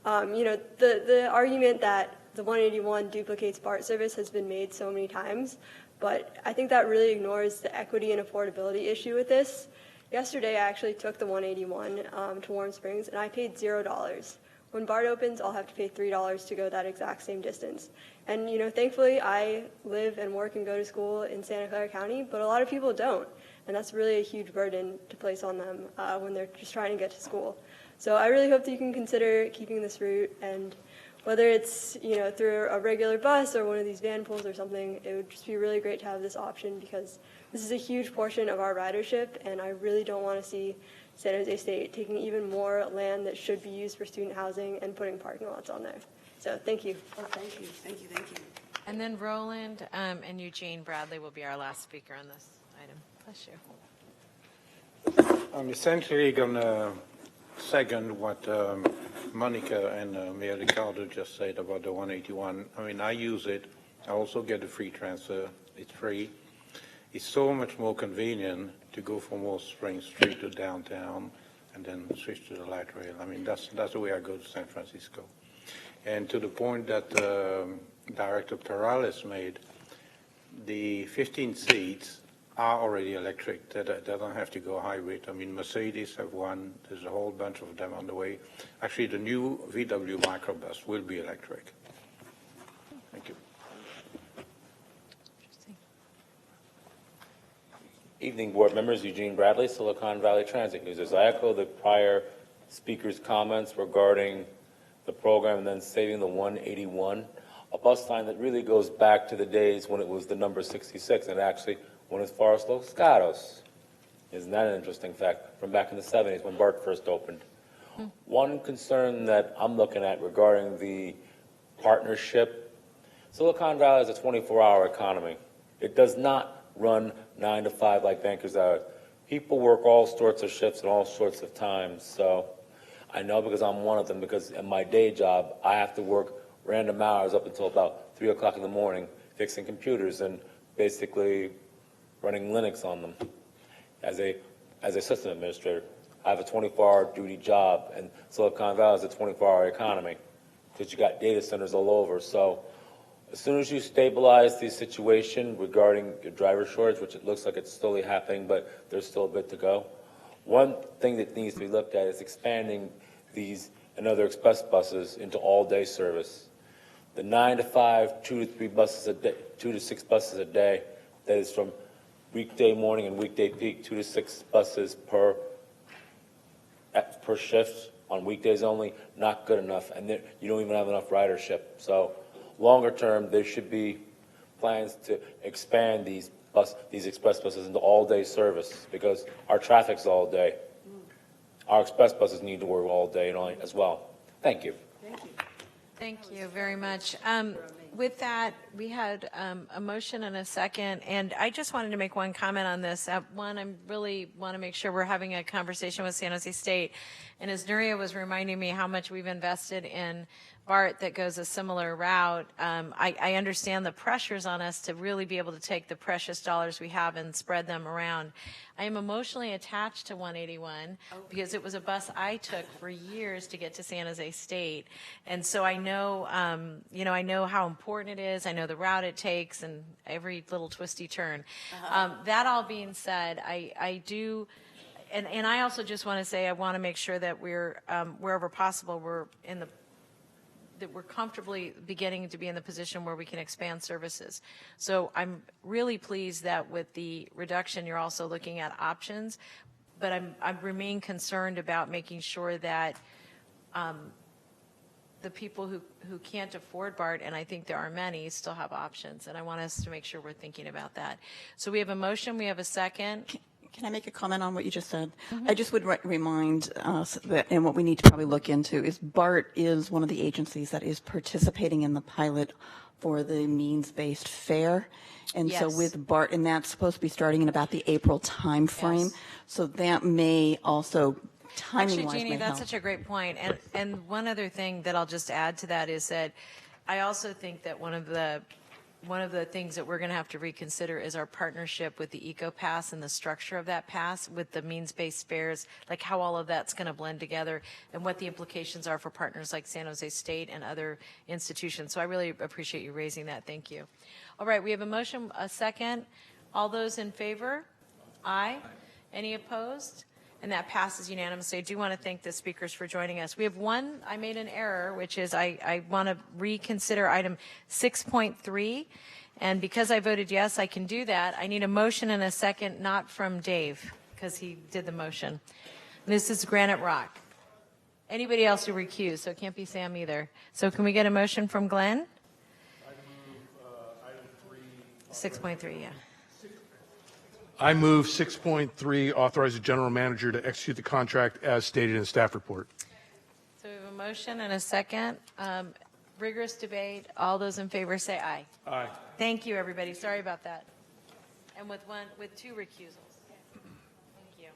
The argument that the 181 duplicates BART service has been made so many times, but I think that really ignores the equity and affordability issue with this. Yesterday, I actually took the 181 to Warm Springs, and I paid $0. When BART opens, I'll have to pay $3 to go that exact same distance. And, thankfully, I live and work and go to school in Santa Clara County, but a lot of people don't. And that's really a huge burden to place on them when they're just trying to get to school. So I really hope that you can consider keeping this route, and whether it's, through a regular bus or one of these van pools or something, it would just be really great to have this option, because this is a huge portion of our ridership, and I really don't want to see San Jose State taking even more land that should be used for student housing and putting parking lots on there. So thank you. Oh, thank you, thank you, thank you. And then Roland and Eugene Bradley will be our last speaker on this item. Bless you. I'm essentially going to second what Monica and Mayor Ricardo just said about the 181. I mean, I use it. I also get a free transfer. It's free. It's so much more convenient to go from Warm Springs Street to downtown and then switch to the light rail. I mean, that's the way I go to San Francisco. And to the point that Director Perales made, the 15 seats are already electric. They don't have to go hybrid. I mean, Mercedes have one. There's a whole bunch of them on the way. Actually, the new VW microbus will be electric. Thank you. Evening, board members. Eugene Bradley, Silicon Valley Transit Users. I echo the prior speaker's comments regarding the program and then saving the 181, a bus line that really goes back to the days when it was the number 66 and actually went as far as Los Gatos. Isn't that an interesting fact? From back in the 70s when BART first opened. One concern that I'm looking at regarding the partnership, Silicon Valley is a 24-hour economy. It does not run 9 to 5 like bankers are. People work all sorts of shifts and all sorts of times. So I know because I'm one of them, because in my day job, I have to work random hours up until about 3 o'clock in the morning fixing computers and basically running Linux on them. As a system administrator, I have a 24-hour duty job, and Silicon Valley is a 24-hour economy because you got data centers all over. So as soon as you stabilize the situation regarding your driver shortage, which it looks like it's slowly happening, but there's still a bit to go, one thing that needs to be looked at is expanding these and other express buses into all-day service. The 9 to 5, 2 to 3 buses a day, 2 to 6 buses a day, that is from weekday morning and weekday peak, 2 to 6 buses per shift on weekdays only, not good enough, and you don't even have enough ridership. So longer term, there should be plans to expand these express buses into all-day service because our traffic's all day. Our express buses need to work all day and as well. Thank you. Thank you very much. With that, we had a motion and a second, and I just wanted to make one comment on this. One, I really want to make sure we're having a conversation with San Jose State, and as Nuria was reminding me how much we've invested in BART that goes a similar route. I understand the pressures on us to really be able to take the precious dollars we have and spread them around. I am emotionally attached to 181 because it was a bus I took for years to get to San Jose State. And so I know, I know how important it is. I know the route it takes and every little twisty turn. That all being said, I do, and I also just want to say I want to make sure that we're, wherever possible, that we're comfortably beginning to be in the position where we can expand services. So I'm really pleased that with the reduction, you're also looking at options, but I remain concerned about making sure that the people who can't afford BART, and I think there are many, still have options, and I want us to make sure we're thinking about that. So we have a motion, we have a second. Can I make a comment on what you just said? I just would remind us that, and what we need to probably look into is BART is one of the agencies that is participating in the pilot for the means-based fare. And so with BART, and that's supposed to be starting in about the April timeframe. So that may also, timing-wise, Actually, Jeannie, may that's help. such a great point. And one other thing that I'll just add to that is that I also think that one of the things that we're going to have to reconsider is our partnership with the EcoPass and the structure of that pass with the means-based fares, like how all of that's going to blend together and what the implications are for partners like San Jose State and other institutions. So I really appreciate you raising that. Thank you. All right, we have a motion, a second. All those in favor? Aye. Any opposed? And that passes unanimously. I do want to thank the speakers for joining us. We have one, I made an error, which is I want to reconsider item 6.3. And because I voted yes, I can do that. I need a motion and a second, not from Dave, because he did the motion. This is Granite Rock. Anybody else who recused, so it can't be Sam either. So can we get a motion from Glenn? 6.3, yeah. I move 6.3, authorize the general manager to execute the contract as stated in the staff report. So we have a motion and a second. Rigorous debate. All those in favor say aye. Aye. Thank you, everybody. Sorry about that. And with two recusals. Thank you.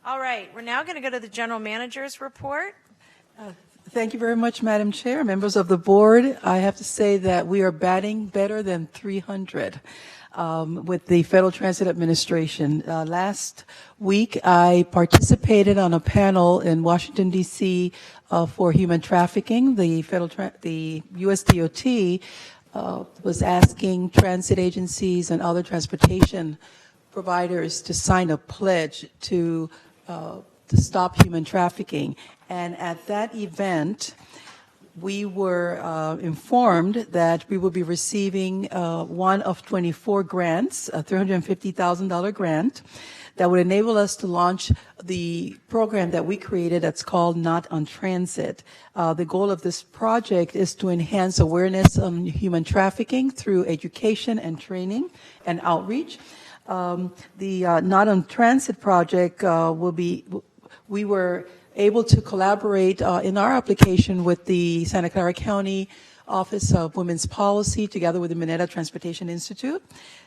All right, we're now going to go to the general manager's report. Thank you very much, Madam Chair. Members of the board, I have to say that we are batting better than 300 with the Federal Transit Administration. Last week, I participated on a panel in Washington, D.C. For human trafficking. The U.S. DOT was asking transit agencies and other transportation providers to sign a pledge to stop human trafficking. And at that event, we were informed that we will be receiving one of 24 grants, a $350,000 grant that would enable us to launch the program that we created that's called Not on Transit. The goal of this project is to enhance awareness on human trafficking through education and training and outreach. The Not on Transit project we were able to collaborate in our application with the Santa Clara County Office of Women's Policy together with the Mineta Transportation Institute.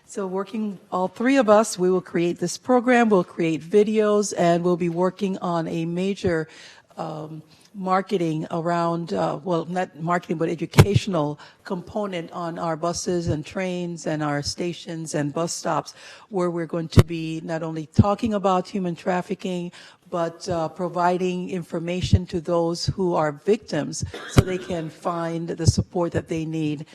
So working, all three of us, we will create this program, we'll create videos, and we'll be working on a major marketing around, well, not marketing, but educational component on our buses and trains and our stations and bus stops, where we're going to be not only talking about human trafficking, but providing information to those who are victims so they can find the support that they need.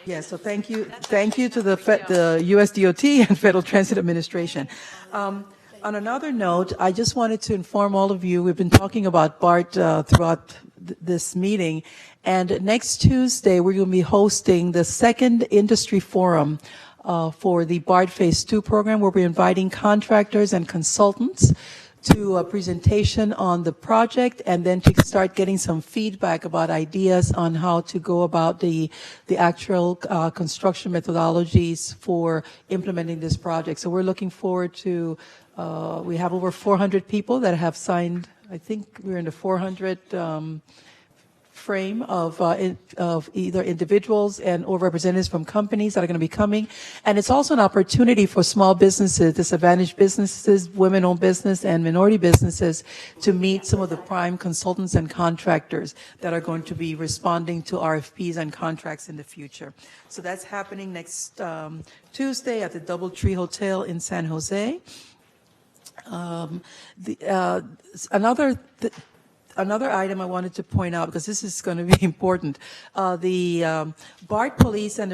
Yeah, so thank you to the U.S. DOT and Federal Transit Administration. On another note, I just wanted to inform all of you, we've been talking about BART throughout this meeting, and next Tuesday we're going to be hosting the second industry forum for the BART Phase 2 program, where we're inviting contractors and consultants to a presentation on the project, and then to start getting some feedback about ideas on how to go about the actual construction methodologies for implementing this project. So we're looking forward to, we have over 400 people that have signed, I think we're in the 400 frame of either individuals and or representatives from companies that are going to be coming. And it's also an opportunity for small businesses, disadvantaged businesses, women-owned business, and minority businesses to meet some of the prime consultants and contractors that are going to be responding to RFPs and contracts in the future. So that's happening next Tuesday at the DoubleTree Hotel in San Jose. Another item I wanted to point out, because this is going to be important, the BART Police and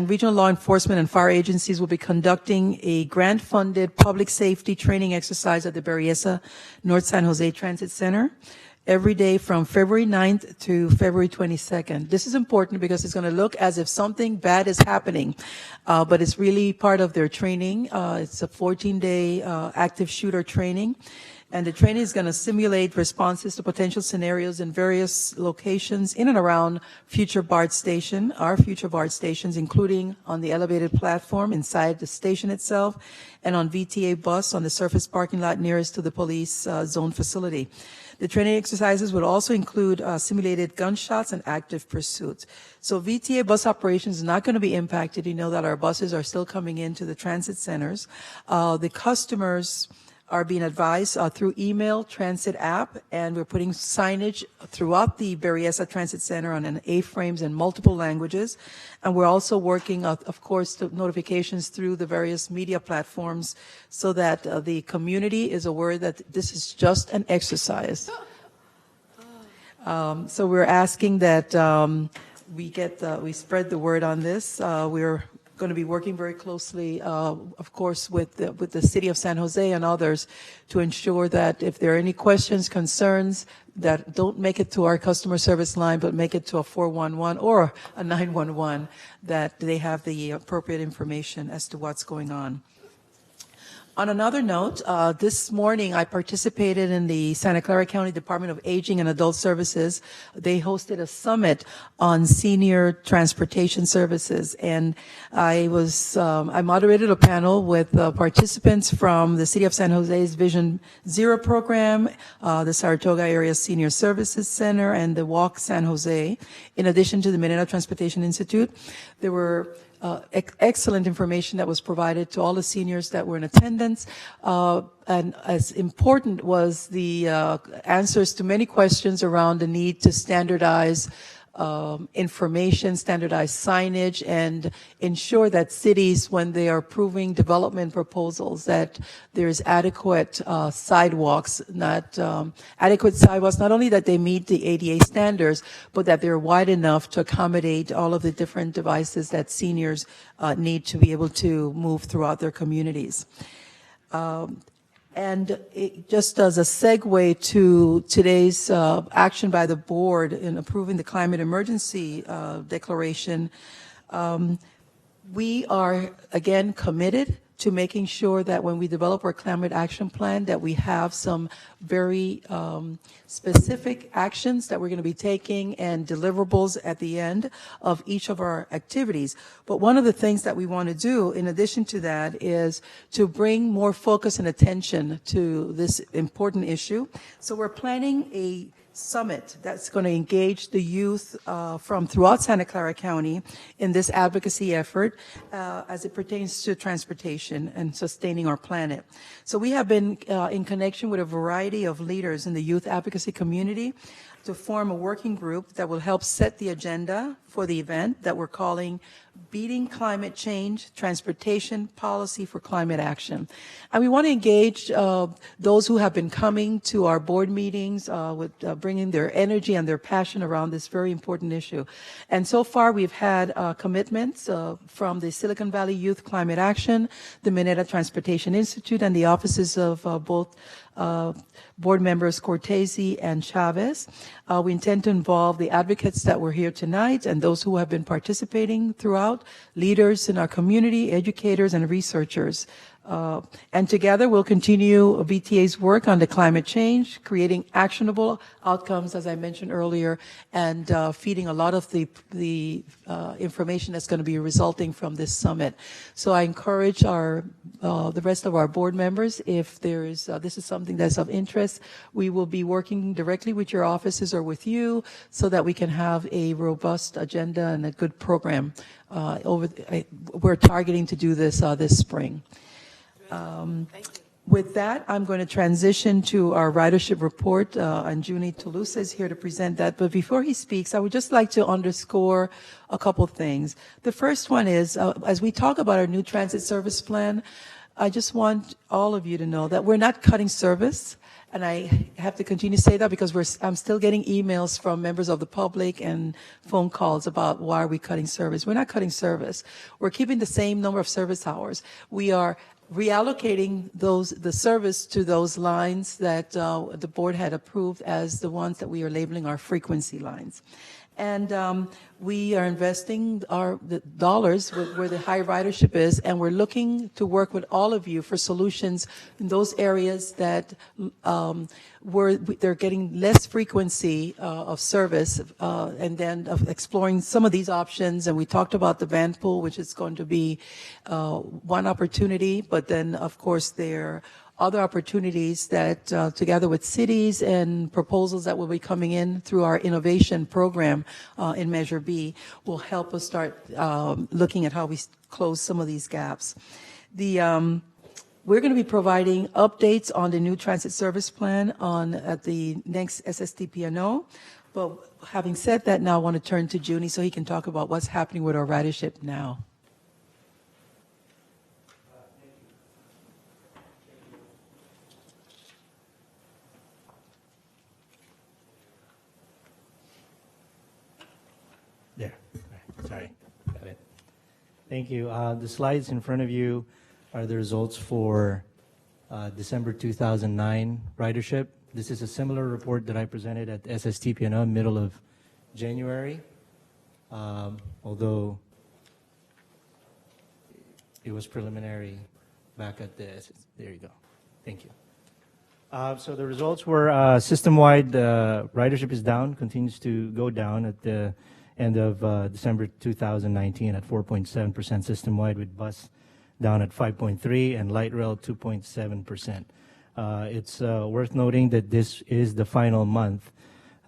regional law enforcement and fire agencies will be conducting a grant-funded public safety training exercise at the Berryessa North San Jose Transit Center every day from February 9th to February 22nd. This is important because it's going to look as if something bad is happening, but it's really part of their training. It's a 14-day active shooter training. And the training is going to simulate responses to potential scenarios in various locations in and around future BART station, our future BART stations, including on the elevated platform inside the station itself and on VTA bus on the surface parking lot nearest to the police zone facility. The training exercises would also include simulated gunshots and active pursuits. So VTA bus operations is not going to be impacted. You know that our buses are still coming into the transit centers. The customers are being advised through email, transit app, and we're putting signage throughout the Berryessa Transit Center on an A-frames in multiple languages. And we're also working, of course, the notifications through the various media platforms so that the community is aware that this is just an exercise. So we're asking that we spread the word on this. We're going to be working very closely, of course, with the city of San Jose and others to ensure that if there are any questions, concerns, that don't make it to our customer service line, but make it to a 411 or a 911, that they have the appropriate information as to what's going on. On another note, this morning I participated in the Santa Clara County Department of Aging and Adult Services. They hosted a summit on senior transportation services, and I moderated a panel with participants from the City of San Jose's Vision Zero program, the Saratoga Area Senior Services Center, and the Walk San Jose, in addition to the Mineta Transportation Institute. There were excellent information that was provided to all the seniors that were in attendance. And as important was the answers to many questions around the need to standardize information, standardize signage, and ensure that cities, when they are approving development proposals, that there's adequate sidewalks, not only that they meet the ADA standards, but that they're wide enough to accommodate all of the different devices that seniors need to be able to move throughout their communities. And just as a segue to today's action by the board in approving the climate emergency declaration, we are again committed to making sure that when we develop our climate action plan, that we have some very specific actions that we're going to be taking and deliverables at the end of each of our activities. But one of the things that we want to do in addition to that is to bring more focus and attention to this important issue. So we're planning a summit that's going to engage the youth from throughout Santa Clara County in this advocacy effort as it pertains to transportation and sustaining our planet. So we have been in connection with a variety of leaders in the youth advocacy community to form a working group that will help set the agenda for the event that we're calling Beating Climate Change, Transportation Policy for Climate Action. And we want to engage those who have been coming to our board meetings with bringing their energy and their passion around this very important issue. And so far we've had commitments from the Silicon Valley Youth Climate Action, the Mineta Transportation Institute, and the offices of both board members Cortese and Chavez. We intend to involve the advocates that were here tonight and those who have been participating throughout, leaders in our community, educators, and researchers And together we'll continue VTA's work on the climate change, creating actionable outcomes, as I mentioned earlier, and feeding a lot of the information that's going to be resulting from this summit. So I encourage the rest of our board members, if there is this is something that's of interest, we will be working directly with your offices or with you so that we can have a robust agenda and a good program. We're targeting to do this this spring. With that, I'm going to transition to our ridership report, and Junie Toulouse is here to present that. But before he speaks, I would just like to underscore a couple things. The first one is, as we talk about our new transit service plan, I just want all of you to know that we're not cutting service. And I have to continue to say that because I'm still getting emails from members of the public and phone calls about why are we cutting service. We're not cutting service. We're keeping the same number of service hours. We are reallocating the service to those lines that the board had approved as the ones that we are labeling our frequency lines. And we are investing the dollars where the high ridership is, and we're looking to work with all of you for solutions in those areas that where they're getting less frequency of service, and then of exploring some of these options. And we talked about the Vample, which is going to be one opportunity, but then, of course, there other opportunities that together with cities and proposals that will be coming in through our innovation program in Measure B will help us start looking at how we close some of these gaps. We're going to be providing updates on the new transit service plan at the next SSTPNO. But having said that, now I want to turn to Junie so he can talk about what's happening with our ridership now. There. Sorry. Got it. Thank you. The slides in front of you are the results for December 2009 ridership. This is a similar report that I presented at SSTPNO middle of January, although it was preliminary back at the there you go. Thank you. So the results were system-wide ridership is down, continues to go down at the end of December 2019 at 4.7% system-wide, with bus down at 5.3% and light rail 2.7%. It's worth noting that this is the final month,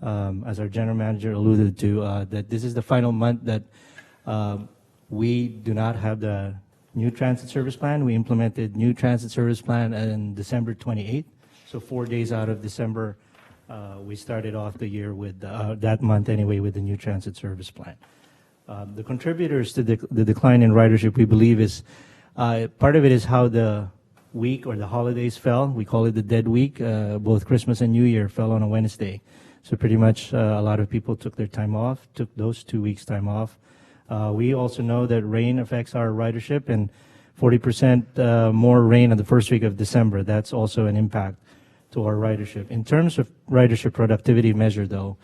as our general manager alluded to, that this is the final month that we do not have the new transit service plan. We implemented new transit service plan on December 28th, so 4 days out of December. We started off the year with, that month anyway, with the new transit service plan. The contributors to the decline in ridership, we believe, is part of it is how the week or the holidays fell. We call it the dead week. Both Christmas and New Year fell on a Wednesday. So pretty much a lot of people took their time off, took those 2 weeks time off. We also know that rain affects our ridership, and 40% more rain in the first week of December. That's also an impact to our ridership. In terms of ridership productivity measure, though,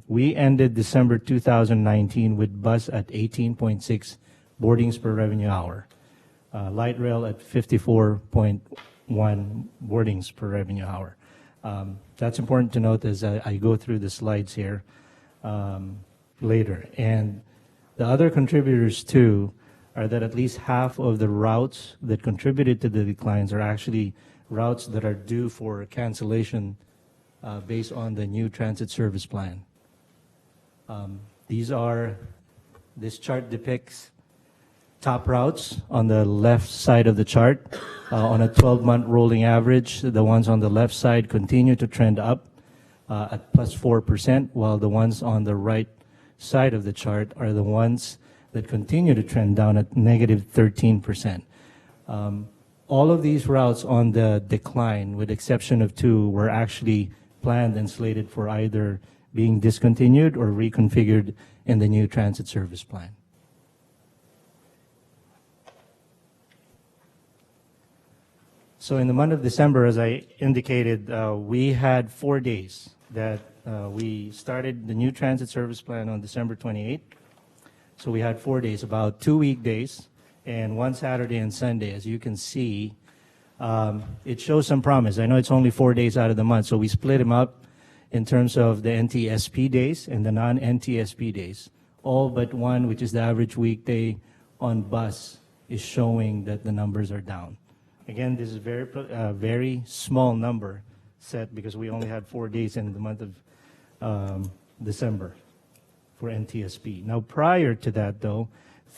we ended December 2019 with bus at 18.6 boardings per revenue hour, light rail at 54.1 boardings per revenue hour. That's important to note as I go through the slides here later. And the other contributors, too, are that at least half of the routes that contributed to the declines are actually routes that are due for cancellation based on the new transit service plan. This chart depicts top routes on the left side of the chart. On a 12-month rolling average, the ones on the left side continue to trend up at plus 4%, while the ones on the right side of the chart are the ones that continue to trend down at negative 13%. All of these routes on the decline, with exception of two, were actually planned and slated for either being discontinued or reconfigured in the new transit service plan. So in the month of December, as I indicated, we had 4 days that we started the new transit service plan on December 28th. So we had 4 days, about 2 weekdays and one Saturday and Sunday. As you can see, it shows some promise. I know it's only 4 days out of the month, so we split them up in terms of the NTSP days and the non-NTSP days. All but one, which is the average weekday on bus, is showing that the numbers are down. Again, this is very small number set because we only had 4 days in the month of December for NTSP. Now, prior to that, though,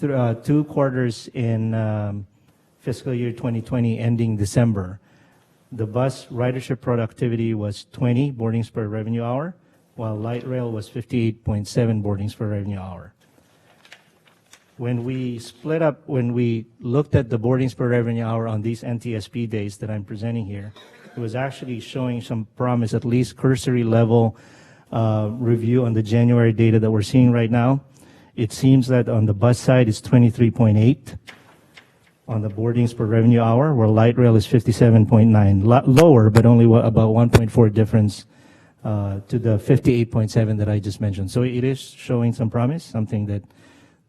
2 quarters in fiscal year 2020 ending December, the bus ridership productivity was 20 boardings per revenue hour, while light rail was 58.7 boardings per revenue hour. When we looked at the boardings per revenue hour on these NTSP days that I'm presenting here, it was actually showing some promise, at least cursory level review on the January data that we're seeing right now. It seems that on the bus side, it's 23.8 on the boardings per revenue hour, where light rail is 57.9, lower, but only about 1.4 difference to the 58.7 that I just mentioned. So it is showing some promise, something that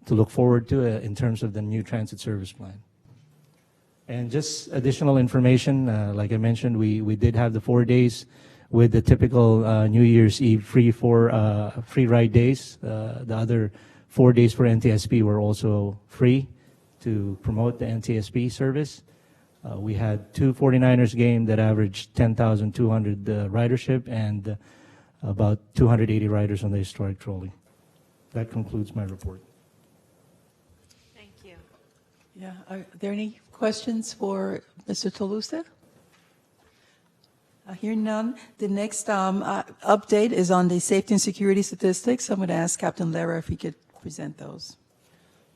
to look forward to in terms of the new transit service plan. And just additional information, like I mentioned, we did have the 4 days with the typical New Year's Eve free ride days. The other 4 days for NTSP were also free to promote the NTSP service. We had 2 49ers game that averaged 10,200 ridership and about 280 riders on the historic trolley. That concludes my report. Yeah, are there any questions for Mr. Tolosa? I hear none. The next update is on the safety and security statistics. I'm going to ask Captain Lara if he could present those.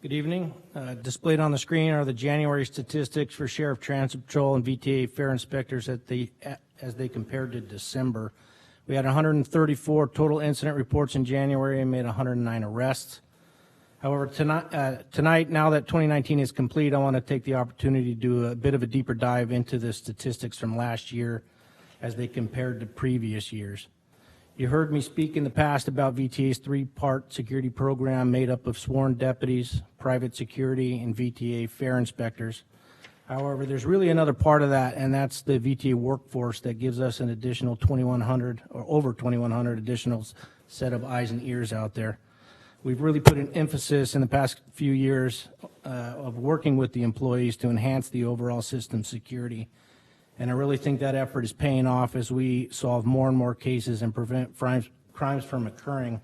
Good evening. Displayed on the screen are the January statistics for Sheriff Transit Patrol and VTA fare inspectors as they compared to December. We had 134 total incident reports in January and made 109 arrests. However, tonight, now that 2019 is complete, I want to take the opportunity to do a bit of a deeper dive into the statistics from last year as they compared to previous years. You heard me speak in the past about VTA's 3-part security program made up of sworn deputies, private security, and VTA fare inspectors. However, there's really another part of that, and that's the VTA workforce that gives us an additional 2,100 or over 2,100 additional set of eyes and ears out there. We've really put an emphasis in the past few years of working with the employees to enhance the overall system security. And I really think that effort is paying off as we solve more and more cases and prevent crimes from occurring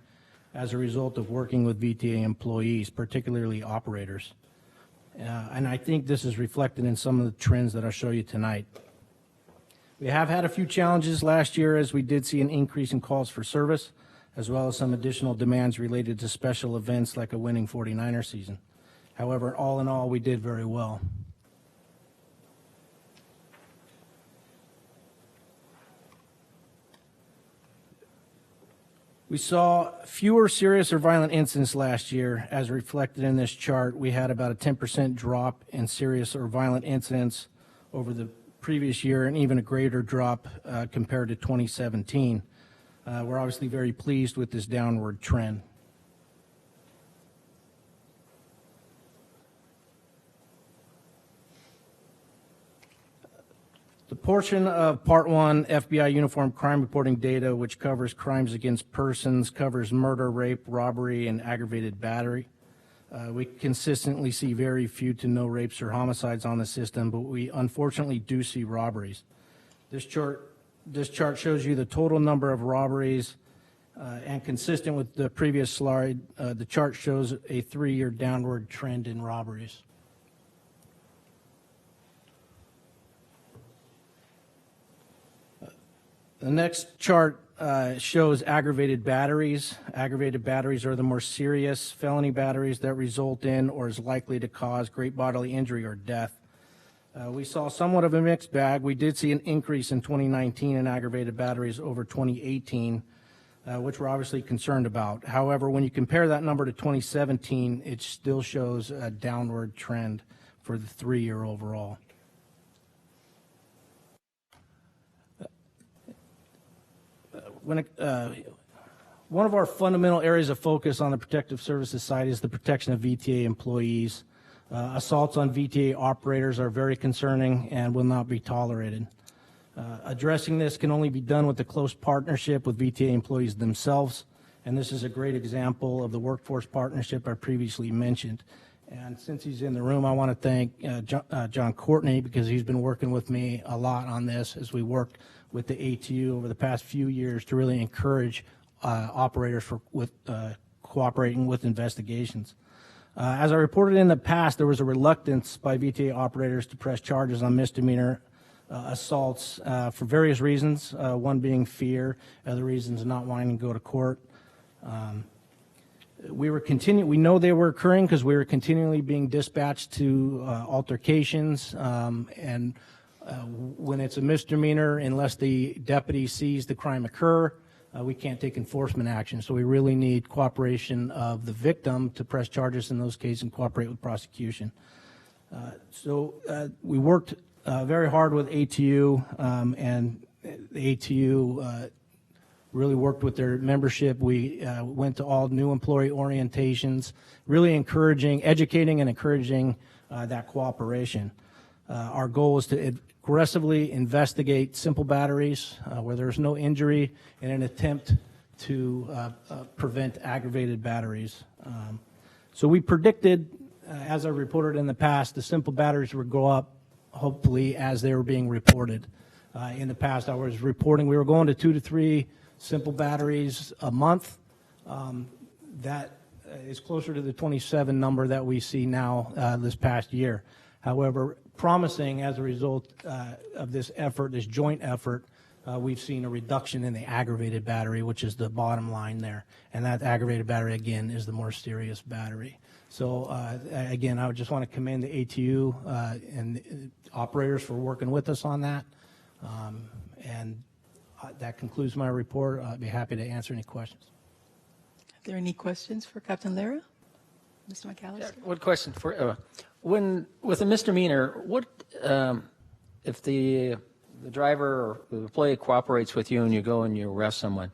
as a result of working with VTA employees, particularly operators. And I think this is reflected in some of the trends that I'll show you tonight. We have had a few challenges last year as we did see an increase in calls for service, as well as some additional demands related to special events like a winning 49er season. However, all in all, we did very well. We saw fewer serious or violent incidents last year, as reflected in this chart. We had about a 10% drop in serious or violent incidents over the previous year, and even a greater drop compared to 2017. We're obviously very pleased with this downward trend. The portion of Part 1 FBI Uniform Crime Reporting data, which covers crimes against persons, covers murder, rape, robbery, and aggravated battery. We consistently see very few to no rapes or homicides on the system, but we unfortunately do see robberies. This chart shows you the total number of robberies, and consistent with the previous slide, the chart shows a 3-year downward trend in robberies. The next chart shows aggravated batteries. Aggravated batteries are the more serious felony batteries that result in or is likely to cause great bodily injury or death. We saw somewhat of a mixed bag. We did see an increase in 2019 in aggravated batteries over 2018, which we're obviously concerned about. However, when you compare that number to 2017, it still shows a downward trend for the 3-year overall. One of our fundamental areas of focus on the protective services side is the protection of VTA employees. Assaults on VTA operators are very concerning and will not be tolerated. Addressing this can only be done with a close partnership with VTA employees themselves, and this is a great example of the workforce partnership I previously mentioned. And since he's in the room, I want to thank John Courtney, because he's been working with me a lot on this as we worked with the ATU over the past few years to really encourage operators with cooperating with investigations. As I reported in the past, there was a reluctance by VTA operators to press charges on misdemeanor assaults for various reasons, one being fear, other reasons not wanting to go to court. We know they were occurring because we were continually being dispatched to altercations, and when it's a misdemeanor, unless the deputy sees the crime occur, we can't take enforcement action. So we really need cooperation of the victim to press charges in those cases and cooperate with prosecution. So we worked very hard with ATU, and the ATU really worked with their membership. We went to all new employee orientations, really educating and encouraging that cooperation. Our goal is to aggressively investigate simple batteries where there's no injury in an attempt to prevent aggravated batteries. So we predicted, as I reported in the past, the simple batteries would go up, hopefully, as they were being reported. In the past, I was reporting we were going to 2 to 3 simple batteries a month. That is closer to the 27 number that we see now this past year. However, promising as a result of this effort, this joint effort, we've seen a reduction in the aggravated battery, which is the bottom line there. And that aggravated battery, again, is the more serious battery. So, again, I would just want to commend the ATU and operators for working with us on that. And that concludes my report. I'd be happy to answer any questions. Are there any questions for Captain Lara? Mr. McAllister? Yeah, one question for with a misdemeanor, what if the driver or the employee cooperates with you and you go and you arrest someone?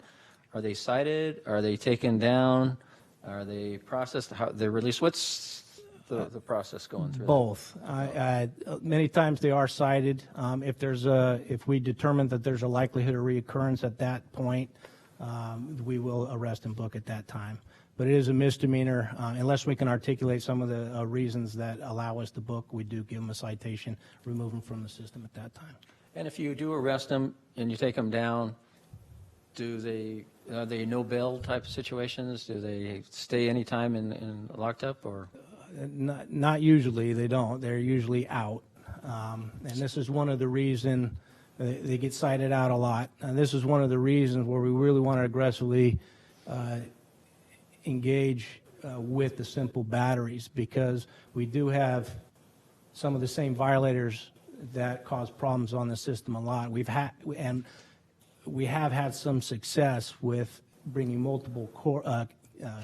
Are they cited? Are they taken down? Are they processed? How they're released? What's the process going through? Both. Many times they are cited. If we determine that there's a likelihood of reoccurrence at that point, we will arrest and book at that time. But it is a misdemeanor. Unless we can articulate some of the reasons that allow us to book, we do give them a citation, remove them from the system at that time. And if you do arrest them and you take them down, are they no bail type of situations? Do they stay any time in locked up or? Not usually. They don't. They're usually out. And this is one of the reasons they get cited out a lot. And this is one of the reasons where we really want to aggressively engage with the simple batteries, because we do have some of the same violators that cause problems on the system a lot. We have had some success with bringing multiple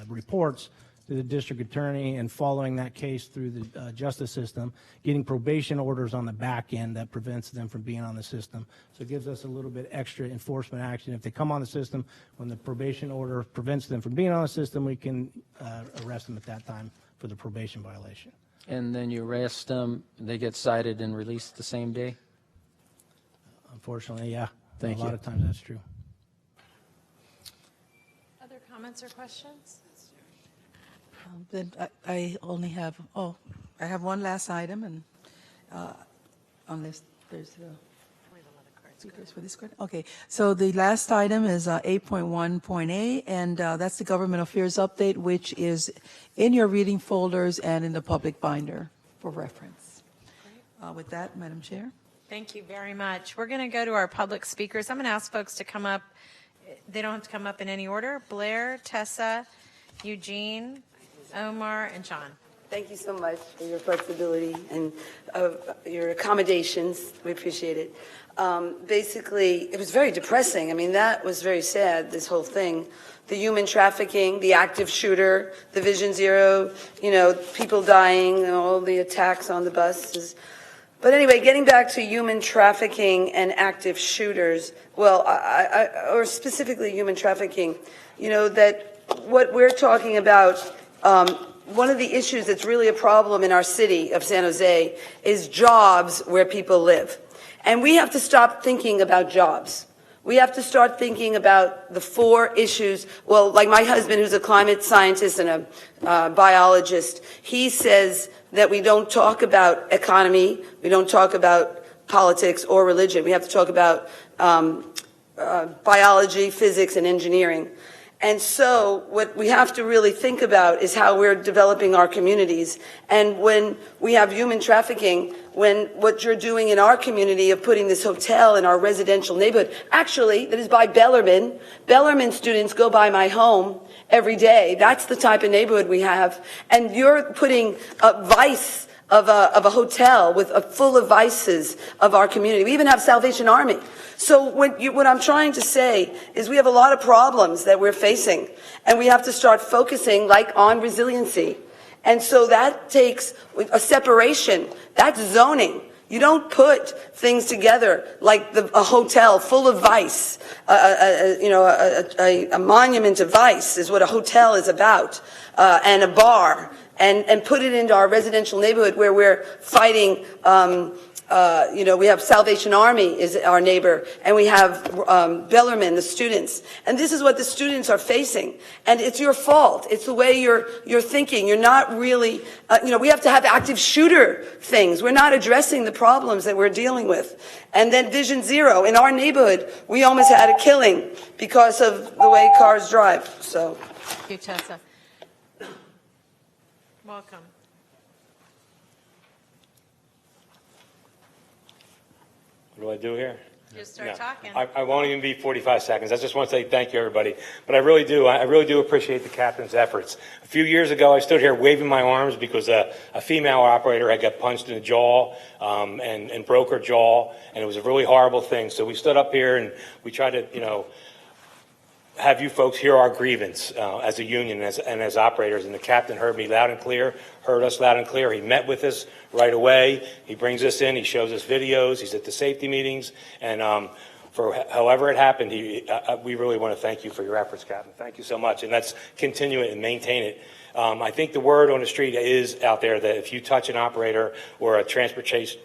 reports to the district attorney and following that case through the justice system, getting probation orders on the back end that prevents them from being on the system. So it gives us a little bit extra enforcement action. If they come on the system, when the probation order prevents them from being on the system, we can arrest them at that time for the probation violation. And then you arrest them, they get cited and released the same day? Unfortunately, yeah. Thank you. A lot of times that's true. Other comments or questions? Then I only have, I have one last item, and unless there's speakers for this card. Okay, so the last item is 8.1.A, and that's the government affairs update, which is in your reading folders and in the public binder for reference. With that, Madam Chair. Thank you very much. We're going to go to our public speakers. I'm going to ask folks to come up. They don't have to come up in any order. Blair, Tessa, Eugene, Omar, and John. Thank you so much for your flexibility and your accommodations. We appreciate it. Basically, it was very depressing. I mean, that was very sad, this whole thing. The human trafficking, the active shooter, the Vision Zero, people dying, and all the attacks on the buses. But anyway, getting back to human trafficking and active shooters, well, or specifically human trafficking, that what we're talking about one of the issues that's really a problem in our city of San Jose is jobs where people live. And we have to stop thinking about jobs. We have to start thinking about the 4 issues. Well, like my husband, who's a climate scientist and a biologist, he says that we don't talk about economy, we don't talk about politics or religion. We have to talk about biology, physics, and engineering. And so what we have to really think about is how we're developing our communities. And when we have human trafficking, when what you're doing in our community of putting this hotel in our residential neighborhood, actually, that is by Bellarmine. Bellarmine students go by my home every day. That's the type of neighborhood we have. And you're putting a vice of a hotel with full of vices of our community. We even have Salvation Army. So what I'm trying to say is we have a lot of problems that we're facing, and we have to start focusing on resiliency. And so that takes a separation. That's zoning. You don't put things together like a hotel full of vice. A monument of vice is what a hotel is about, and a bar. And put it into our residential neighborhood where we're fighting, we have Salvation Army is our neighbor, and we have Bellarmine, the students. And this is what the students are facing. And it's your fault. It's the way you're thinking. You're not really, we have to have active shooter things. We're not addressing the problems that we're dealing with. And then Vision Zero. In our neighborhood, we almost had a killing because of the way cars drive. So. Thank you, Tessa. Welcome. What do I do here? Just start talking. I won't even be 45 seconds. I just want to say thank you, everybody. But I really do appreciate the captain's efforts. A few years ago, I stood here waving my arms because a female operator had got punched in the jaw and broke her jaw, and it was a really horrible thing. So we stood up here and we tried to, have you folks hear our grievance as a union and as operators. And the captain heard me loud and clear, heard us loud and clear. He met with us right away. He brings us in. He shows us videos. He's at the safety meetings. And for however it happened, we really want to thank you for your efforts, Captain. Thank you so much. And let's continue it and maintain it. I think the word on the street is out there that if you touch an operator or a transportation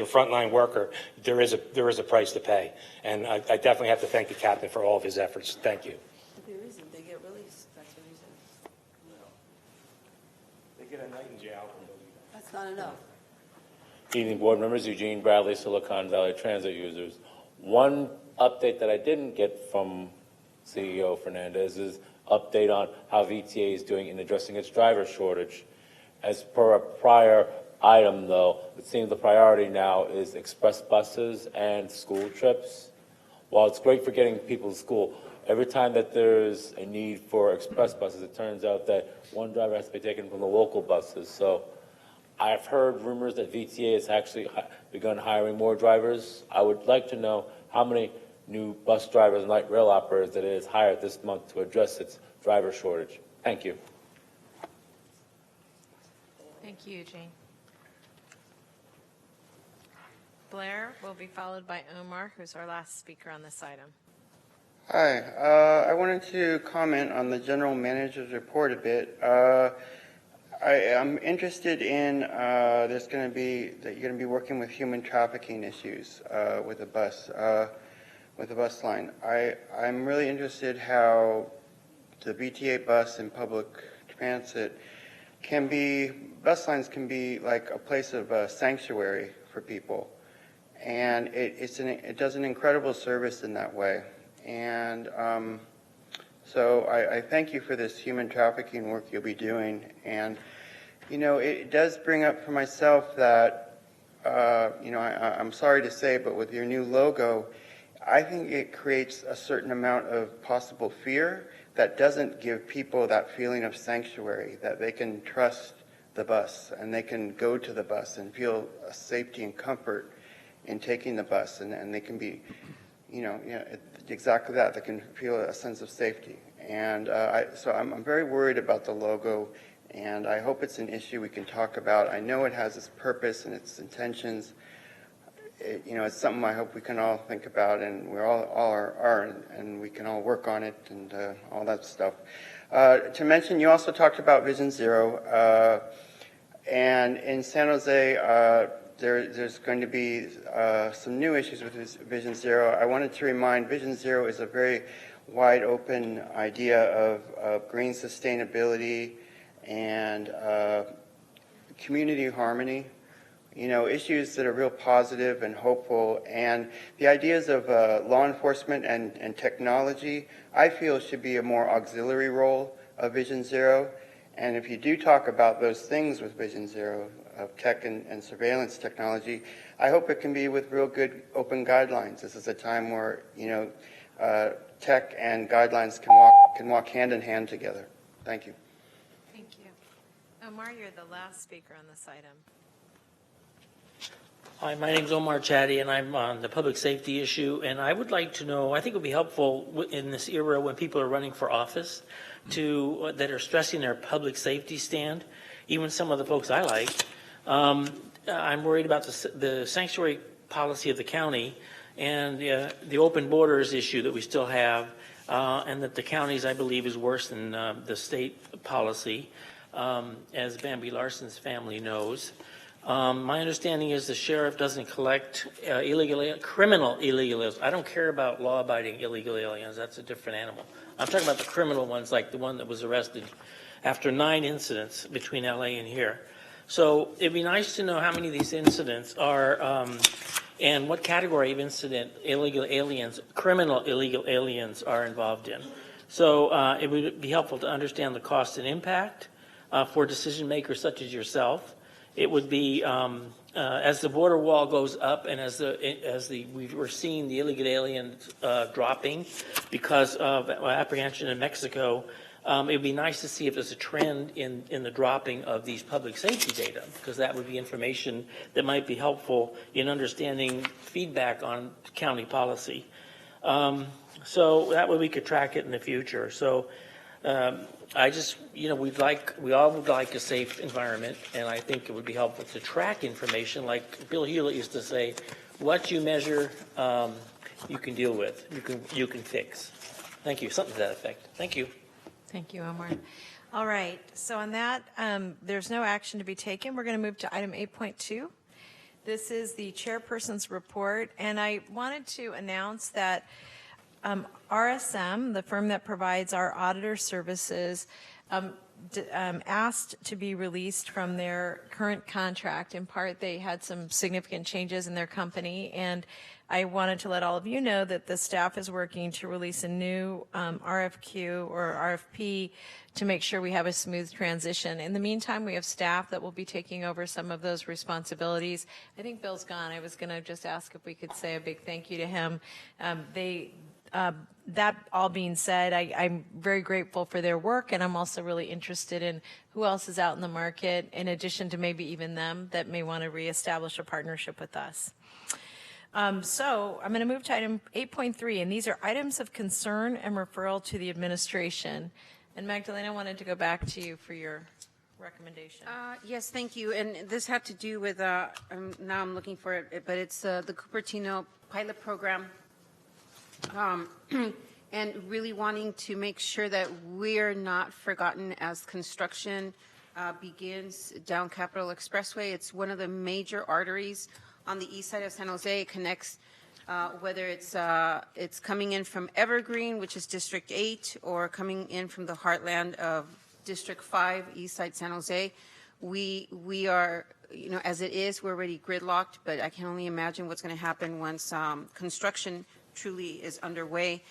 frontline worker, there is a price to pay. And I definitely have to thank the captain for all of his efforts. Thank you. There isn't. They get released. That's what he said. They get a night in jail. That's not enough. Evening, board members. Eugene Bradley, Silicon Valley Transit users. One update that I didn't get from CEO Fernandez is update on how VTA is doing in addressing its driver shortage. As per a prior item, though, it seems the priority now is express buses and school trips. While it's great for getting people to school, every time that there's a need for express buses, it turns out that one driver has to be taken from the local buses. So I've heard rumors that VTA has actually begun hiring more drivers. I would like to know how many new bus drivers and light rail operators that it has hired this month to address its driver shortage. Thank you. Thank you, Eugene. Blair will be followed by Omar, who's our last speaker on this item. Hi, I wanted to comment on the general manager's report a bit. I'm interested in that you're going to be working with human trafficking issues with a bus line. I'm really interested how the VTA bus and public transit bus lines can be like a place of sanctuary for people, and it does an incredible service in that way. And so I thank you for this human trafficking work you'll be doing. And it does bring up for myself that I'm sorry to say, but with your new logo, I think it creates a certain amount of possible fear that doesn't give people that feeling of sanctuary, that they can trust the bus and they can go to the bus and feel a safety and comfort in taking the bus, and they can be, exactly that. They can feel a sense of safety. And so I'm very worried about the logo, and I hope it's an issue we can talk about. I know it has its purpose and its intentions. It's something I hope we can all think about, and we all are, and we can all work on it and all that stuff. To mention, you also talked about Vision Zero, and in San Jose, there's going to be some new issues with this Vision Zero. I wanted to remind, Vision Zero is a very wide open idea of green sustainability and community harmony, you know, issues that are real positive and hopeful. And the ideas of law enforcement and technology, I feel, should be a more auxiliary role of Vision Zero. And if you do talk about those things with Vision Zero, of tech and surveillance technology, I hope it can be with real good open guidelines. This is a time where, you know, tech and guidelines can walk hand in hand together. Thank you. Thank you. Omar, you're the last speaker on this item. Hi, my name is Omar Chaddy, and I'm on the public safety issue. And I would like to know, I think it would be helpful in this era when people are running for office that are stressing their public safety stand, even some of the folks I like. I'm worried about the sanctuary policy of the county and the open borders issue that we still have, and that the county's, I believe, is worse than the state policy, as Bambi Larson's family knows. My understanding is the sheriff doesn't collect criminal illegal aliens. I don't care about law-abiding illegal aliens. That's a different animal. I'm talking about the criminal ones, like the one that was arrested after 9 incidents between LA and here. So it'd be nice to know how many of these incidents are, and what category of incident illegal aliens, criminal illegal aliens are involved in. So it would be helpful to understand the cost and impact for decision makers such as yourself. It would be, as the border wall goes up and we're seeing the illegal aliens dropping because of apprehension in Mexico, it would be nice to see if there's a trend in the dropping of these public safety data, because that would be information that might be helpful in understanding feedback on county policy. So that way we could track it in the future. So I just, you know, we all would like a safe environment, and I think it would be helpful to track information. Like Bill Hewlett used to say, what you measure, you can deal with, you can fix. Thank you. Something to that effect. Thank you. Thank you, Omar. All right, so on that, there's no action to be taken. We're going to move to item 8.2. This is the chairperson's report, and I wanted to announce that RSM, the firm that provides our auditor services, asked to be released from their current contract. In part, they had some significant changes in their company, and I wanted to let all of you know that the staff is working to release a new RFQ or RFP to make sure we have a smooth transition. In the meantime, we have staff that will be taking over some of those responsibilities. I think Bill's gone. I was going to just ask if we could say a big thank you to him. That all being said, I'm very grateful for their work, and I'm also really interested in who else is out in the market, in addition to maybe even them, that may want to reestablish a partnership with us. So I'm going to move to item 8.3, and these are items of concern and referral to the administration. And Magdalena, I wanted to go back to you for your recommendation. Yes, thank you. And this had to do with, now I'm looking for it, but it's the Cupertino pilot program. And really wanting to make sure that we're not forgotten as construction begins down Capitol Expressway. It's one of the major arteries on the east side of San Jose. It connects whether it's coming in from Evergreen, which is District 8, or coming in from the heartland of District 5, east side San Jose. We are, you know, as it is, we're already gridlocked, but I can only imagine what's going to happen once construction truly is underway.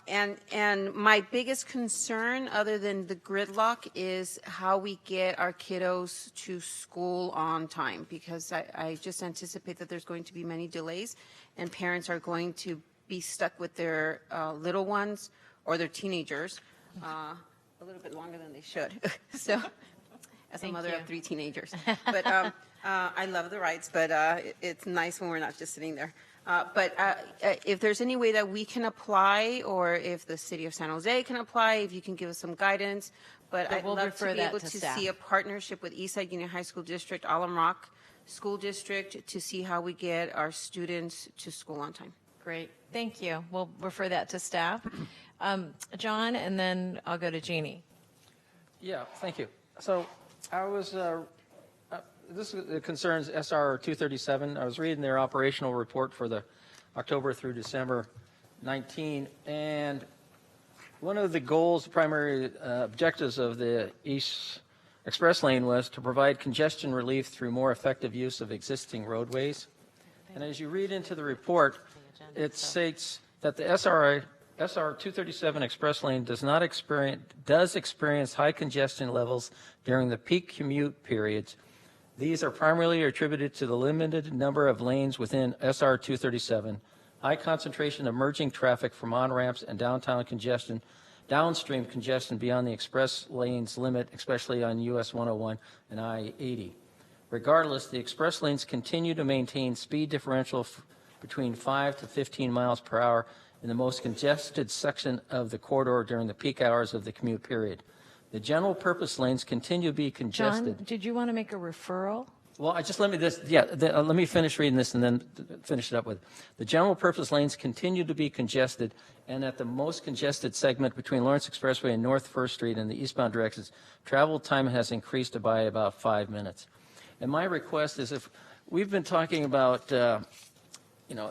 And my biggest concern, other than the gridlock, is how we get our kiddos to school on time, because I just anticipate that there's going to be many delays, and parents are going to be stuck with their little ones or their teenagers a little bit longer than they should. So, as a mother of 3 teenagers. But I love the rides, but it's nice when we're not just sitting there. But if there's any way that we can apply, or if the city of San Jose can apply, if you can give us some guidance. But I'd love to be able to see a partnership with Eastside Union High School District, Allan Rock School District, to see how we get our students to school on time. Great. Thank you. We'll refer that to staff. John, and then I'll go to Jeannie. Yeah, thank you. So I was, this concerns SR 237. I was reading their operational report for the October through December 19, and one of the goals, primary objectives of the East Express Lane was to provide congestion relief through more effective use of existing roadways. And as you read into the report, it states that the SR 237 Express Lane does experience high congestion levels during the peak commute periods. These are primarily attributed to the limited number of lanes within SR 237, high concentration of merging traffic from on-ramps and downstream congestion beyond the express lanes limit, especially on US 101 and I-80. Regardless, the express lanes continue to maintain speed differential between 5 to 15 miles per hour in the most congested section of the corridor during the peak hours of the commute period. The general purpose lanes continue to be congested. John, did you want to make a referral? Well, let me finish reading this and then finish it up with. The general purpose lanes continue to be congested, and at the most congested segment between Lawrence Expressway and North First Street in the eastbound directions, travel time has increased by about 5 minutes. And my request is, if we've been talking about,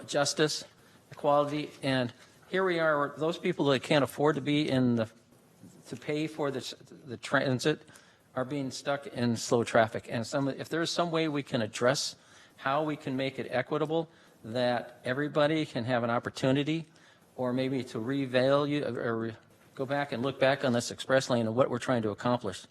justice, equality, and here we are, those people that can't afford to be to pay for the transit are being stuck in slow traffic. And if there's some way we can address how we can make it equitable, that everybody can have an opportunity, or maybe to revalue or go back and look back on this express lane and what we're trying to accomplish.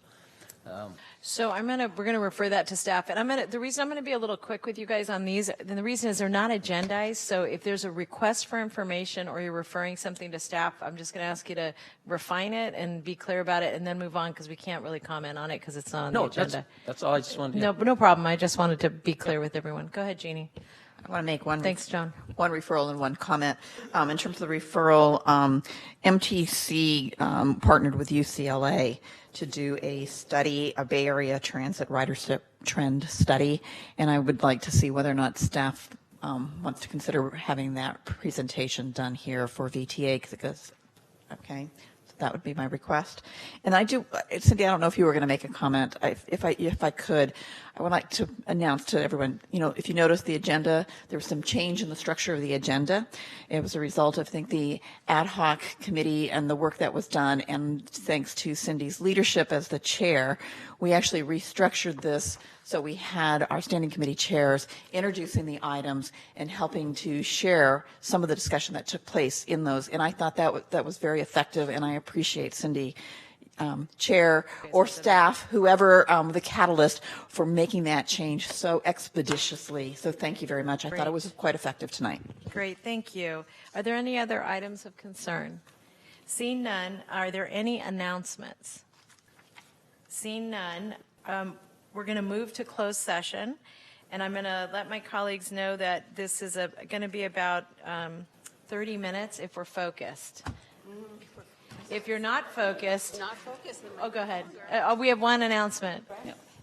So we're gonna refer that to staff, and the reason I'm gonna be a little quick with you guys on these, and the reason is they're not agendized. So if there's a request for information or you're referring something to staff, I'm just gonna ask you to refine it and be clear about it, and then move on, because we can't really comment on it because it's not on the agenda. That's all I just wanted to do. No problem. I just wanted to be clear with everyone. Go ahead, Jeannie. I want to make one. Thanks, John. One referral and one comment. In terms of the referral, MTC partnered with UCLA to do a study, a Bay Area transit ridership trend study, and I would like to see whether or not staff wants to consider having that presentation done here for VTA, because, okay. That would be my request. And Cindy, I don't know if you were going to make a comment. If I could, I would like to announce to everyone, if you notice the agenda, there was some change in the structure of the agenda. It was a result of, I think, the ad hoc committee and the work that was done, and thanks to Cindy's leadership as the chair, we actually restructured this. So we had our standing committee chairs introducing the items and helping to share some of the discussion that took place in those. And I thought that was very effective, and I appreciate Cindy, chair or staff, whoever the catalyst, for making that change so expeditiously. So thank you very much. I thought it was quite effective tonight. Great, thank you. Are there any other items of concern? Seeing none, are there any announcements? Seeing none, we're going to move to closed session, and I'm going to let my colleagues know that this is going to be about 30 minutes if we're focused. If you're not focused, go ahead. We have one announcement.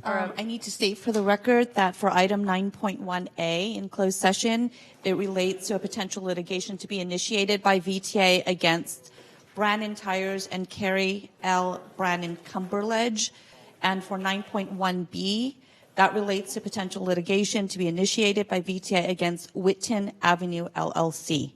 I need to state for the record that for item 9.1A in closed session, it relates to a potential litigation to be initiated by VTA against Brannan Tires and Carrie L. Brannan Cumberledge. And for 9.1B, that relates to potential litigation to be initiated by VTA against Whitton Avenue LLC.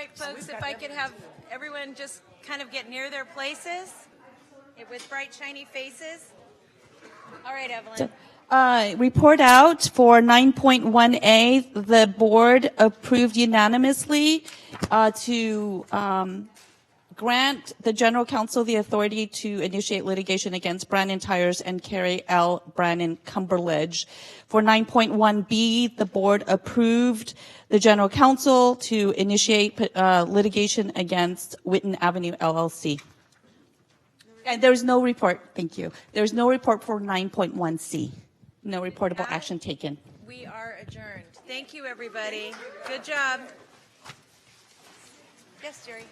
right, folks, if I could have everyone just kind of get near their places with bright, shiny faces. All right, Evelyn. Report out for 9.1A. The board approved unanimously to grant the general counsel the authority to initiate litigation against Brandon Tires and Carrie L. Brandon Cumberledge. For 9.1B, the board approved the general counsel to initiate litigation against Whitten Avenue LLC. And there's no report. Thank you. There's no report for 9.1C. No reportable action taken. We are adjourned. Thank you, everybody. Good job. Yes, Jerry.